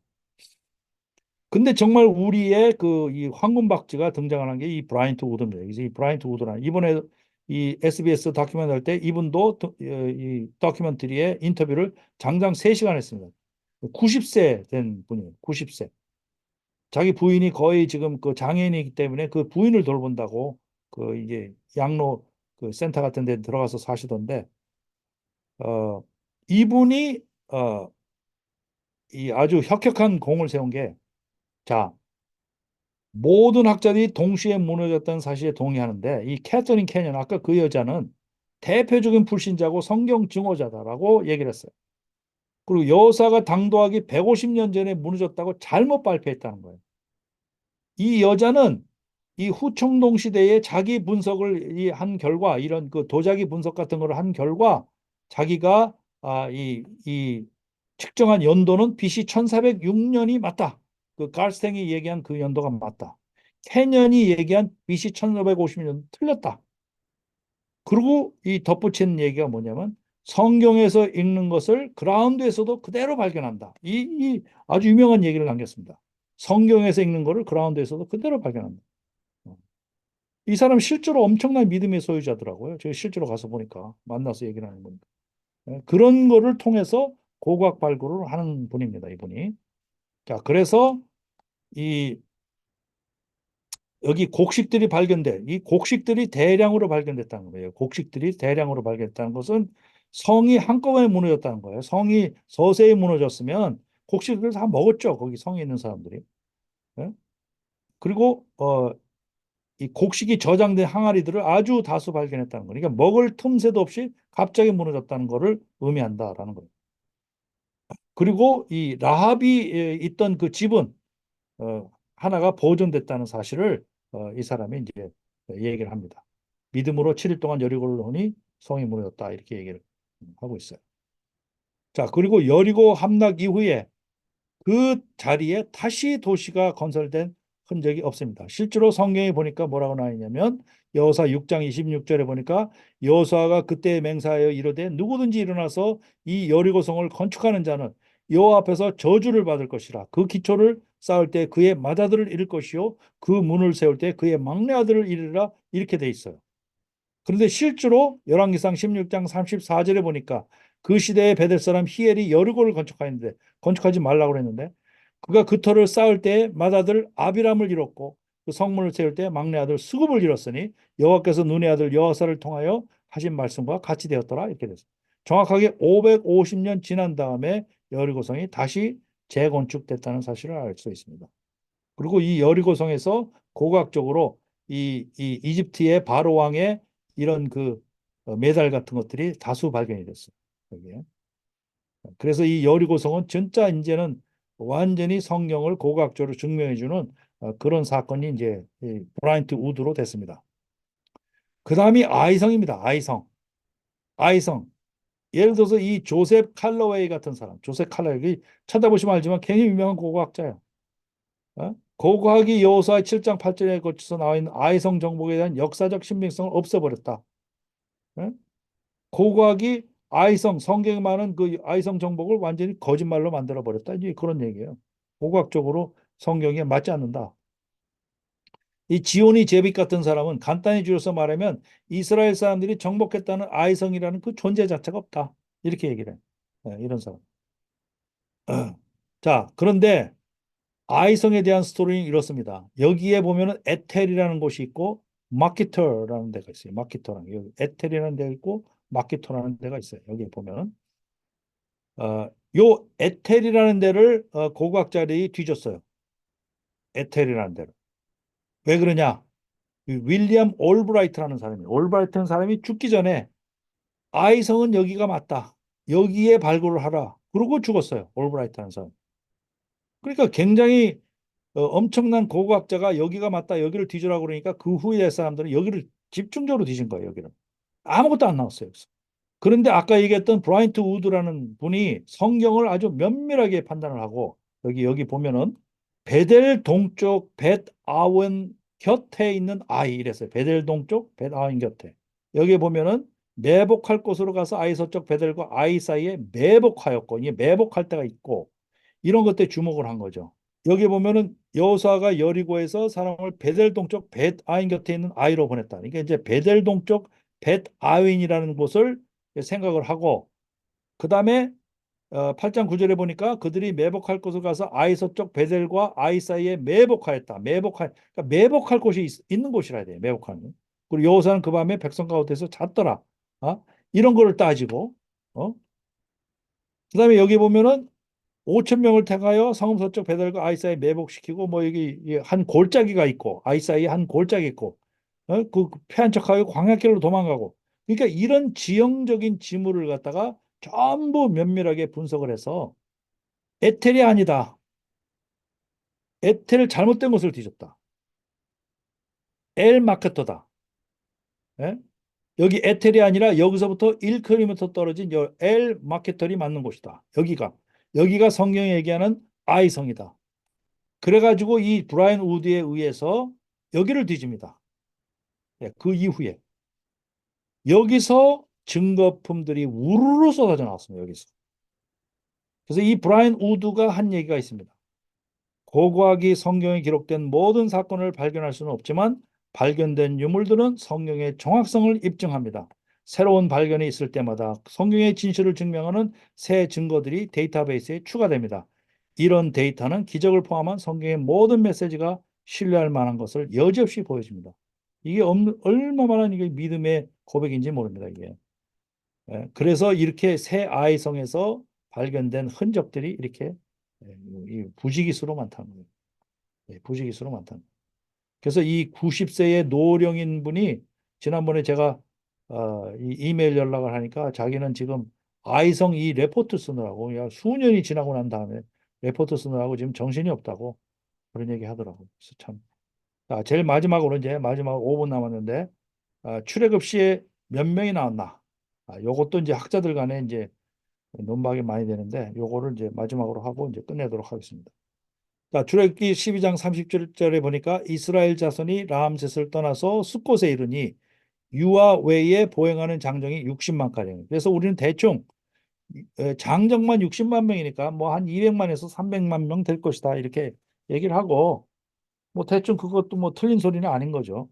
근데 정말 우리의 이 황금박쥐가 등장하는 게 이 브라이언트 우드입니다. 그래서 이 브라이언트 우드라는 이번에 이 SBS 다큐멘터리 할 때 이분도 이 다큐멘터리에 인터뷰를 장장 3시간 했습니다. 90세 된 분이에요. 90세. 자기 부인이 거의 지금 그 장애인이기 때문에 그 부인을 돌본다고 이게 양로 그 센터 같은 데 들어가서 사시던데 어 이분이 이 아주 혁혁한 공을 세운 게 자, 모든 학자들이 동시에 무너졌다는 사실에 동의하는데 이 캐서린 캐년 아까 그 여자는 대표적인 불신자고 성경 증오자다라고 얘기를 했어요. 그리고 여사가 당도하기 150년 전에 무너졌다고 잘못 발표했다는 거예요. 이 여자는 이 후청동 시대에 자기 분석을 한 결과 이런 그 도자기 분석 같은 걸 한 결과 자기가 이 측정한 연도는 BC 1406년이 맞다. 그 갈스탱이 얘기한 그 연도가 맞다. 캐년이 얘기한 BC 1550년 틀렸다. 그리고 이 덧붙인 얘기가 뭐냐면 성경에서 읽는 것을 그라운드에서도 그대로 발견한다. 이 아주 유명한 얘기를 남겼습니다. 성경에서 읽는 것을 그라운드에서도 그대로 발견한다. 이 사람 실제로 엄청난 믿음의 소유자더라고요. 제가 실제로 가서 보니까 만나서 얘기를 하는 겁니다. 그런 거를 통해서 고고학 발굴을 하는 분입니다. 이분이. 자, 그래서 이 여기 곡식들이 발견돼. 이 곡식들이 대량으로 발견됐다는 거예요. 곡식들이 대량으로 발견됐다는 것은 성이 한꺼번에 무너졌다는 거예요. 성이 서서히 무너졌으면 곡식을 다 먹었죠. 거기 성에 있는 사람들이. 예? 그리고 이 곡식이 저장된 항아리들을 아주 다수 발견했다는 거예요. 그러니까 먹을 틈새도 없이 갑자기 무너졌다는 것을 의미한다라는 거예요. 그리고 이 라합이 있던 그 집은 하나가 보존됐다는 사실을 이 사람이 이제 얘기를 합니다. 믿음으로 7일 동안 여리고를 오니 성이 무너졌다 이렇게 얘기를 하고 있어요. 자, 그리고 여리고 함락 이후에 그 자리에 다시 도시가 건설된 흔적이 없습니다. 실제로 성경에 보니까 뭐라고 나와 있냐면 여호수아 6장 26절에 보니까 여호수아가 그때 맹세하여 이르되 누구든지 일어나서 이 여리고성을 건축하는 자는 여호와 앞에서 저주를 받을 것이라. 그 기초를 쌓을 때 그의 맏아들을 잃을 것이요 그 문을 세울 때 그의 막내 아들을 잃으라 이렇게 돼 있어요. 그런데 실제로 열왕기상 16장 34절에 보니까 그 시대의 베델 사람 히엘이 여리고를 건축하였는데 건축하지 말라고 그랬는데 그가 그 터를 쌓을 때 맏아들 아비람을 잃었고 그 성문을 세울 때 막내 아들 수굽을 잃었으니 여호와께서 눈의 아들 여호사를 통하여 하신 말씀과 같이 되었더라 이렇게 됐어요. 정확하게 550년 지난 다음에 여리고성이 다시 재건축됐다는 사실을 알 수 있습니다. 그리고 이 여리고성에서 고고학적으로 이 이집트의 바로 왕의 이런 메달 같은 것들이 다수 발견이 됐어요. 여기에. 그래서 이 여리고성은 진짜 이제는 완전히 성경을 고고학적으로 증명해주는 그런 사건이 이제 이 브라이언트 우드로 됐습니다. 그 다음이 아이성입니다. 아이성. 아이성. 예를 들어서 이 조셉 칼러웨이 같은 사람, 조셉 칼러웨이 찾아보시면 알지만 굉장히 유명한 고고학자예요. 고고학이 여호수아 7장 8절에 거쳐서 나와 있는 아이성 정복에 대한 역사적 신빙성을 없애버렸다. 예? 고고학이 아이성 성경에 많은 그 아이성 정복을 완전히 거짓말로 만들어 버렸다. 이제 그런 얘기예요. 고고학적으로 성경에 맞지 않는다. 이 지오니 제빅 같은 사람은 간단히 줄여서 말하면 이스라엘 사람들이 정복했다는 아이성이라는 그 존재 자체가 없다. 이렇게 얘기를 해요. 이런 사람. 자, 그런데 아이성에 대한 스토리는 이렇습니다. 여기에 보면은 에텔이라는 곳이 있고 마키터라는 데가 있어요. 마키터라는 여기 에텔이라는 데가 있고 마키터라는 데가 있어요. 여기 보면은 요 에텔이라는 데를 고고학자들이 뒤졌어요. 에텔이라는 데를. 왜 그러냐? 윌리엄 올브라이트라는 사람이 올브라이트라는 사람이 죽기 전에 아이성은 여기가 맞다. 여기에 발굴을 하라. 그러고 죽었어요. 올브라이트라는 사람. 그러니까 굉장히 엄청난 고고학자가 여기가 맞다. 여기를 뒤져라 그러니까 그 후에 사람들은 여기를 집중적으로 뒤진 거예요. 여기는. 아무것도 안 나왔어요. 여기서. 그런데 아까 얘기했던 브라이언트 우드라는 분이 성경을 아주 면밀하게 판단을 하고 여기 보면은 베델 동쪽 벳 아웬 곁에 있는 아이 이랬어요. 베델 동쪽 벳 아웬 곁에. 여기 보면은 매복할 곳으로 가서 아이 서쪽 베델과 아이 사이에 매복하였고 이게 매복할 때가 있고 이런 것들에 주목을 한 거죠. 여기 보면은 여호수아가 여리고에서 사람을 베델 동쪽 벳 아윈 곁에 있는 아이로 보냈다. 그러니까 이제 베델 동쪽 벳 아윈이라는 곳을 생각을 하고 그 다음에 8장 9절에 보니까 그들이 매복할 곳을 가서 아이 서쪽 베델과 아이 사이에 매복하였다. 그러니까 매복할 곳이 있는 곳이라 돼요. 매복하는. 그리고 여호수아는 그 밤에 백성 가운데서 잤더라. 이런 거를 따지고 그다음에 여기 보면은 5천 명을 택하여 성읍 서쪽 베델과 아이 사이 매복시키고 뭐 여기 한 골짜기가 있고 아이 사이에 한 골짜기 있고 그 패한 척하고 광야길로 도망가고 그러니까 이런 지형적인 지물을 갖다가 전부 면밀하게 분석을 해서 에텔이 아니다. 에텔 잘못된 것을 뒤졌다. 엘 마케터다. 예? 여기 에텔이 아니라 여기서부터 1km 떨어진 엘 마케터리 맞는 곳이다. 여기가 성경이 얘기하는 아이성이다. 그래가지고 이 브라이언 우드에 의해서 여기를 뒤집니다. 그 이후에 여기서 증거품들이 우르르 쏟아져 나왔습니다. 여기서. 그래서 이 브라이언 우드가 한 얘기가 있습니다. 고고학이 성경에 기록된 모든 사건을 발견할 수는 없지만 발견된 유물들은 성경의 정확성을 입증합니다. 새로운 발견이 있을 때마다 성경의 진실을 증명하는 새 증거들이 데이터베이스에 추가됩니다. 이런 데이터는 기적을 포함한 성경의 모든 메시지가 신뢰할 만한 것을 여지없이 보여줍니다. 이게 얼마나 이게 믿음의 고백인지 모릅니다. 이게. 그래서 이렇게 새 아이성에서 발견된 흔적들이 이렇게 부지기수로 많다는 거예요. 부지기수로 많다는 거예요. 그래서 이 90세의 노령인 분이 지난번에 제가 이 이메일 연락을 하니까 자기는 지금 아이성 이 레포트 쓰느라고 수년이 지나고 난 다음에 레포트 쓰느라고 지금 정신이 없다고 그런 얘기 하더라고요. 그래서 참. 제일 마지막으로 이제 마지막 5분 남았는데 출애굽 시에 몇 명이 나왔나? 요것도 이제 학자들 간에 이제 논박이 많이 되는데 요거를 이제 마지막으로 하고 이제 끝내도록 하겠습니다. 자, 출애굽기 12장 30절에 보니까 이스라엘 자손이 라암셋을 떠나서 숫곳에 이르니 유아 외에 보행하는 장정이 60만 가량. 그래서 우리는 대충 장정만 60만 명이니까 뭐 한 200만에서 300만 명 될 것이다 이렇게 얘기를 하고 뭐 대충 그것도 뭐 틀린 소리는 아닌 거죠.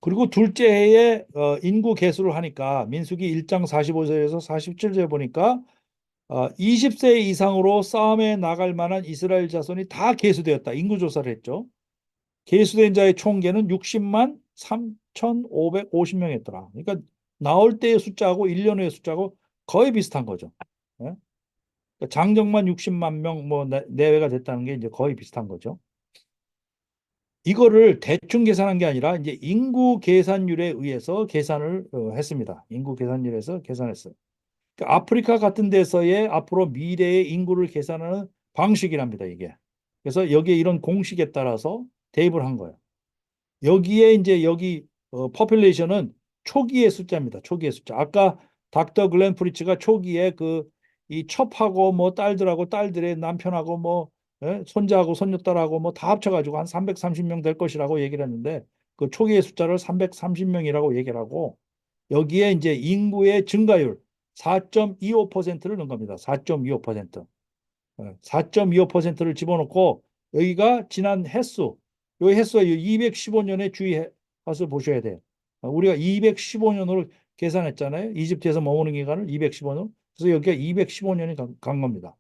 그리고 둘째 해에 인구 계수를 하니까 민수기 1장 45절에서 47절 보니까 20세 이상으로 싸움에 나갈 만한 이스라엘 자손이 다 계수되었다. 인구조사를 했죠. 계수된 자의 총계는 60만 3,550명이었더라. 그러니까 나올 때의 숫자하고 1년 후의 숫자하고 거의 비슷한 거죠. 예? 그러니까 장정만 60만 명 뭐 내외가 됐다는 게 이제 거의 비슷한 거죠. 이거를 대충 계산한 게 아니라 이제 인구 계산율에 의해서 계산을 했습니다. 인구 계산율에서 계산했어요. 그러니까 아프리카 같은 데서의 앞으로 미래의 인구를 계산하는 방식이랍니다, 이게. 그래서 여기에 이런 공식에 따라서 대입을 한 거예요. 여기에 이제 여기 퍼퓰레이션은 초기의 숫자입니다. 초기의 숫자. 아까 닥터 글렌 프리츠가 초기에 그 이 첩하고 뭐 딸들하고 딸들의 남편하고 뭐 손자하고 손녀딸하고 뭐 다 합쳐가지고 한 330명 될 것이라고 얘기를 했는데 그 초기의 숫자를 330명이라고 얘기를 하고 여기에 이제 인구의 증가율 4.25%를 넣은 겁니다. 4.25%. 4.25%를 집어넣고 여기가 지난 횟수, 이 횟수가 215년의 주의 횟수 보셔야 돼요. 우리가 215년으로 계산했잖아요. 이집트에서 머무는 기간을 215년. 그래서 여기가 215년이 간 겁니다.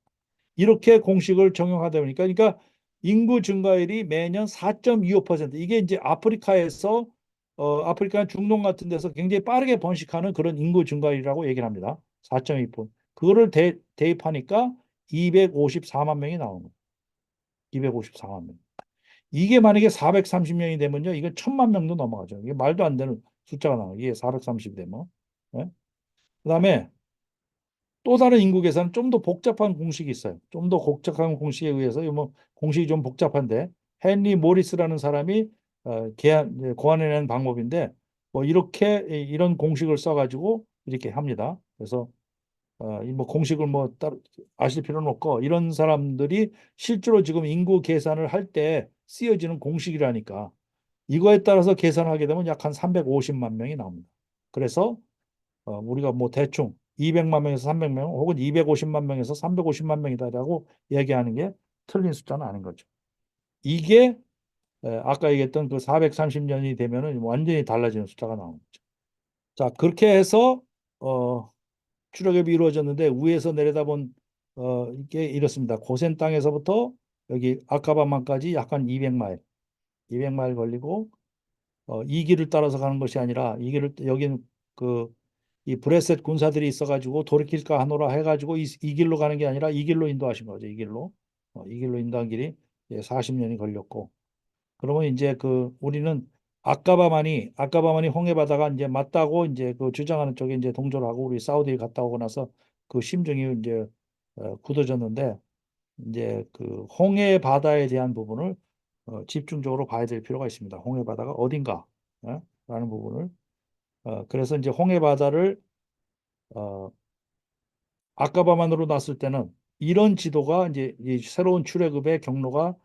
이렇게 공식을 적용하다 보니까 그러니까 인구 증가율이 매년 4.25% 이게 이제 아프리카에서 아프리카 중동 같은 데서 굉장히 빠르게 번식하는 그런 인구 증가율이라고 얘기를 합니다. 4.2%. 그거를 대입하니까 254만 명이 나오는 거예요. 254만 명. 이게 만약에 430명이 되면요. 이건 1000만 명도 넘어가죠. 이게 말도 안 되는 숫자가 나와요. 이게 430이 되면. 네? 그다음에 또 다른 인구 계산은 좀 더 복잡한 공식이 있어요. 좀 더 복잡한 공식에 의해서 뭐 공식이 좀 복잡한데 헨리 모리스라는 사람이 고안해낸 방법인데 뭐 이렇게 이런 공식을 써가지고 이렇게 합니다. 그래서 이뭐 공식을 뭐 따로 아실 필요는 없고 이런 사람들이 실제로 지금 인구 계산을 할 때 쓰여지는 공식이라니까 이거에 따라서 계산하게 되면 약 한 350만 명이 나옵니다. 그래서 우리가 뭐 대충 200만 명에서 300명 혹은 250만 명에서 350만 명이다라고 얘기하는 게 틀린 숫자는 아닌 거죠. 이게 아까 얘기했던 그 430년이 되면은 완전히 달라지는 숫자가 나오는 거죠. 자, 그렇게 해서 추력협이 이루어졌는데 위에서 내려다본 이게 이렇습니다. 고센 땅에서부터 여기 아카바만까지 약 한 200마일, 200마일 걸리고 이 길을 따라서 가는 것이 아니라 이 길을 여기는 그 이 브레셋 군사들이 있어가지고 돌이킬까 하노라 해가지고 이 길로 가는 게 아니라 이 길로 인도하신 거죠. 이 길로 이 길로 인도한 길이 40년이 걸렸고 그러면 이제 그 우리는 아까바만이 홍해 바다가 이제 맞다고 이제 그 주장하는 쪽에 이제 동조를 하고 우리 사우디에 갔다 오고 나서 그 심정이 이제 굳어졌는데 이제 그 홍해 바다에 대한 부분을 집중적으로 봐야 될 필요가 있습니다. 홍해 바다가 어딘가 라는 부분을 그래서 이제 홍해 바다를 어, 아까바만으로 놨을 때는 이런 지도가 이제 이 새로운 출애굽의 경로가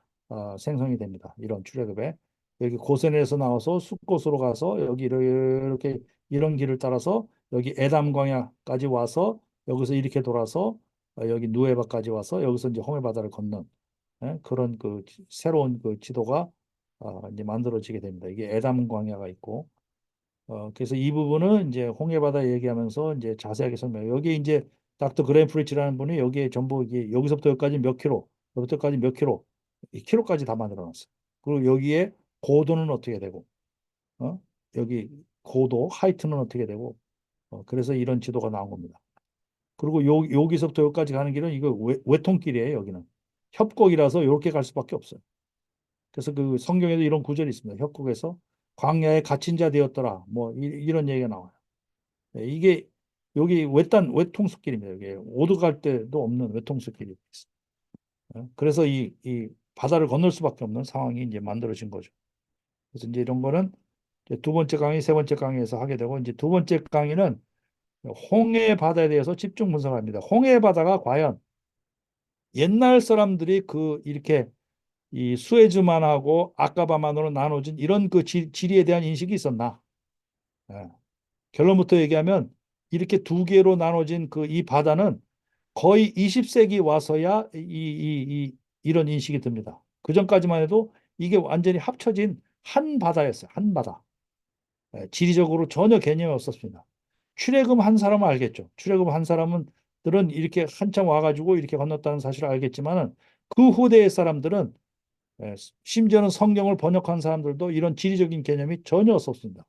생성이 됩니다. 이런 출애굽에 여기 고센에서 나와서 숫곳으로 가서 여기 이렇게 이런 길을 따라서 여기 에담 광야까지 와서 여기서 이렇게 돌아서 여기 누에바까지 와서 여기서 이제 홍해 바다를 건넌 그런 그 새로운 그 지도가 이제 만들어지게 됩니다. 이게 에담 광야가 있고 그래서 이 부분은 이제 홍해바다 얘기하면서 이제 자세하게 설명해요. 여기 이제 닥터 그레임 프리츠라는 분이 여기에 전부 이게 여기서부터 여기까지 몇 킬로, 여기서까지 몇 킬로, 이 킬로까지 다 만들어 놨어요. 그리고 여기에 고도는 어떻게 되고, 어? 여기 고도, 하이트는 어떻게 되고, 그래서 이런 지도가 나온 겁니다. 그리고 여기서부터 여기까지 가는 길은 이거 외통길이에요, 여기는. 협곡이라서 이렇게 갈 수밖에 없어요. 그래서 그 성경에도 이런 구절이 있습니다. 협곡에서 광야에 갇힌 자 되었더라. 뭐 이런 얘기가 나와요. 이게 여기 외통수길입니다. 여기 오드 갈 때도 없는 외통수길이 있어요. 그래서 이 바다를 건널 수밖에 없는 상황이 이제 만들어진 거죠. 그래서 이제 이런 거는 이제 두 번째 강의, 세 번째 강의에서 하게 되고 이제 두 번째 강의는 홍해 바다에 대해서 집중 분석합니다. 홍해 바다가 과연 옛날 사람들이 그 이렇게 이 수에즈만하고 아까바만으로 나눠진 이런 그 지리에 대한 인식이 있었나? 예. 결론부터 얘기하면 이렇게 두 개로 나눠진 그 이 바다는 거의 20세기 와서야 이런 인식이 듭니다. 그 전까지만 해도 이게 완전히 합쳐진 한 바다였어요. 한 바다. 지리적으로 전혀 개념이 없었습니다. 출애굽 한 사람은 알겠죠. 출애굽 한 사람은 들은 이렇게 한참 와가지고 이렇게 건넜다는 사실을 알겠지만은 그 후대의 사람들은 심지어는 성경을 번역한 사람들도 이런 지리적인 개념이 전혀 없었습니다.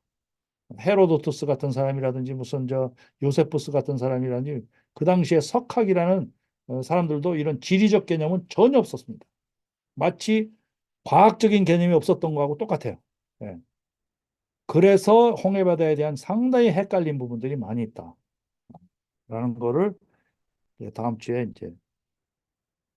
헤로도투스 같은 사람이라든지 무슨 저 요세푸스 같은 사람이라든지 그 당시에 석학이라는 사람들도 이런 지리적 개념은 전혀 없었습니다. 마치 과학적인 개념이 없었던 거하고 똑같아요. 예. 그래서 홍해바다에 대한 상당히 헷갈린 부분들이 많이 있다. 거를 다음 주에 이제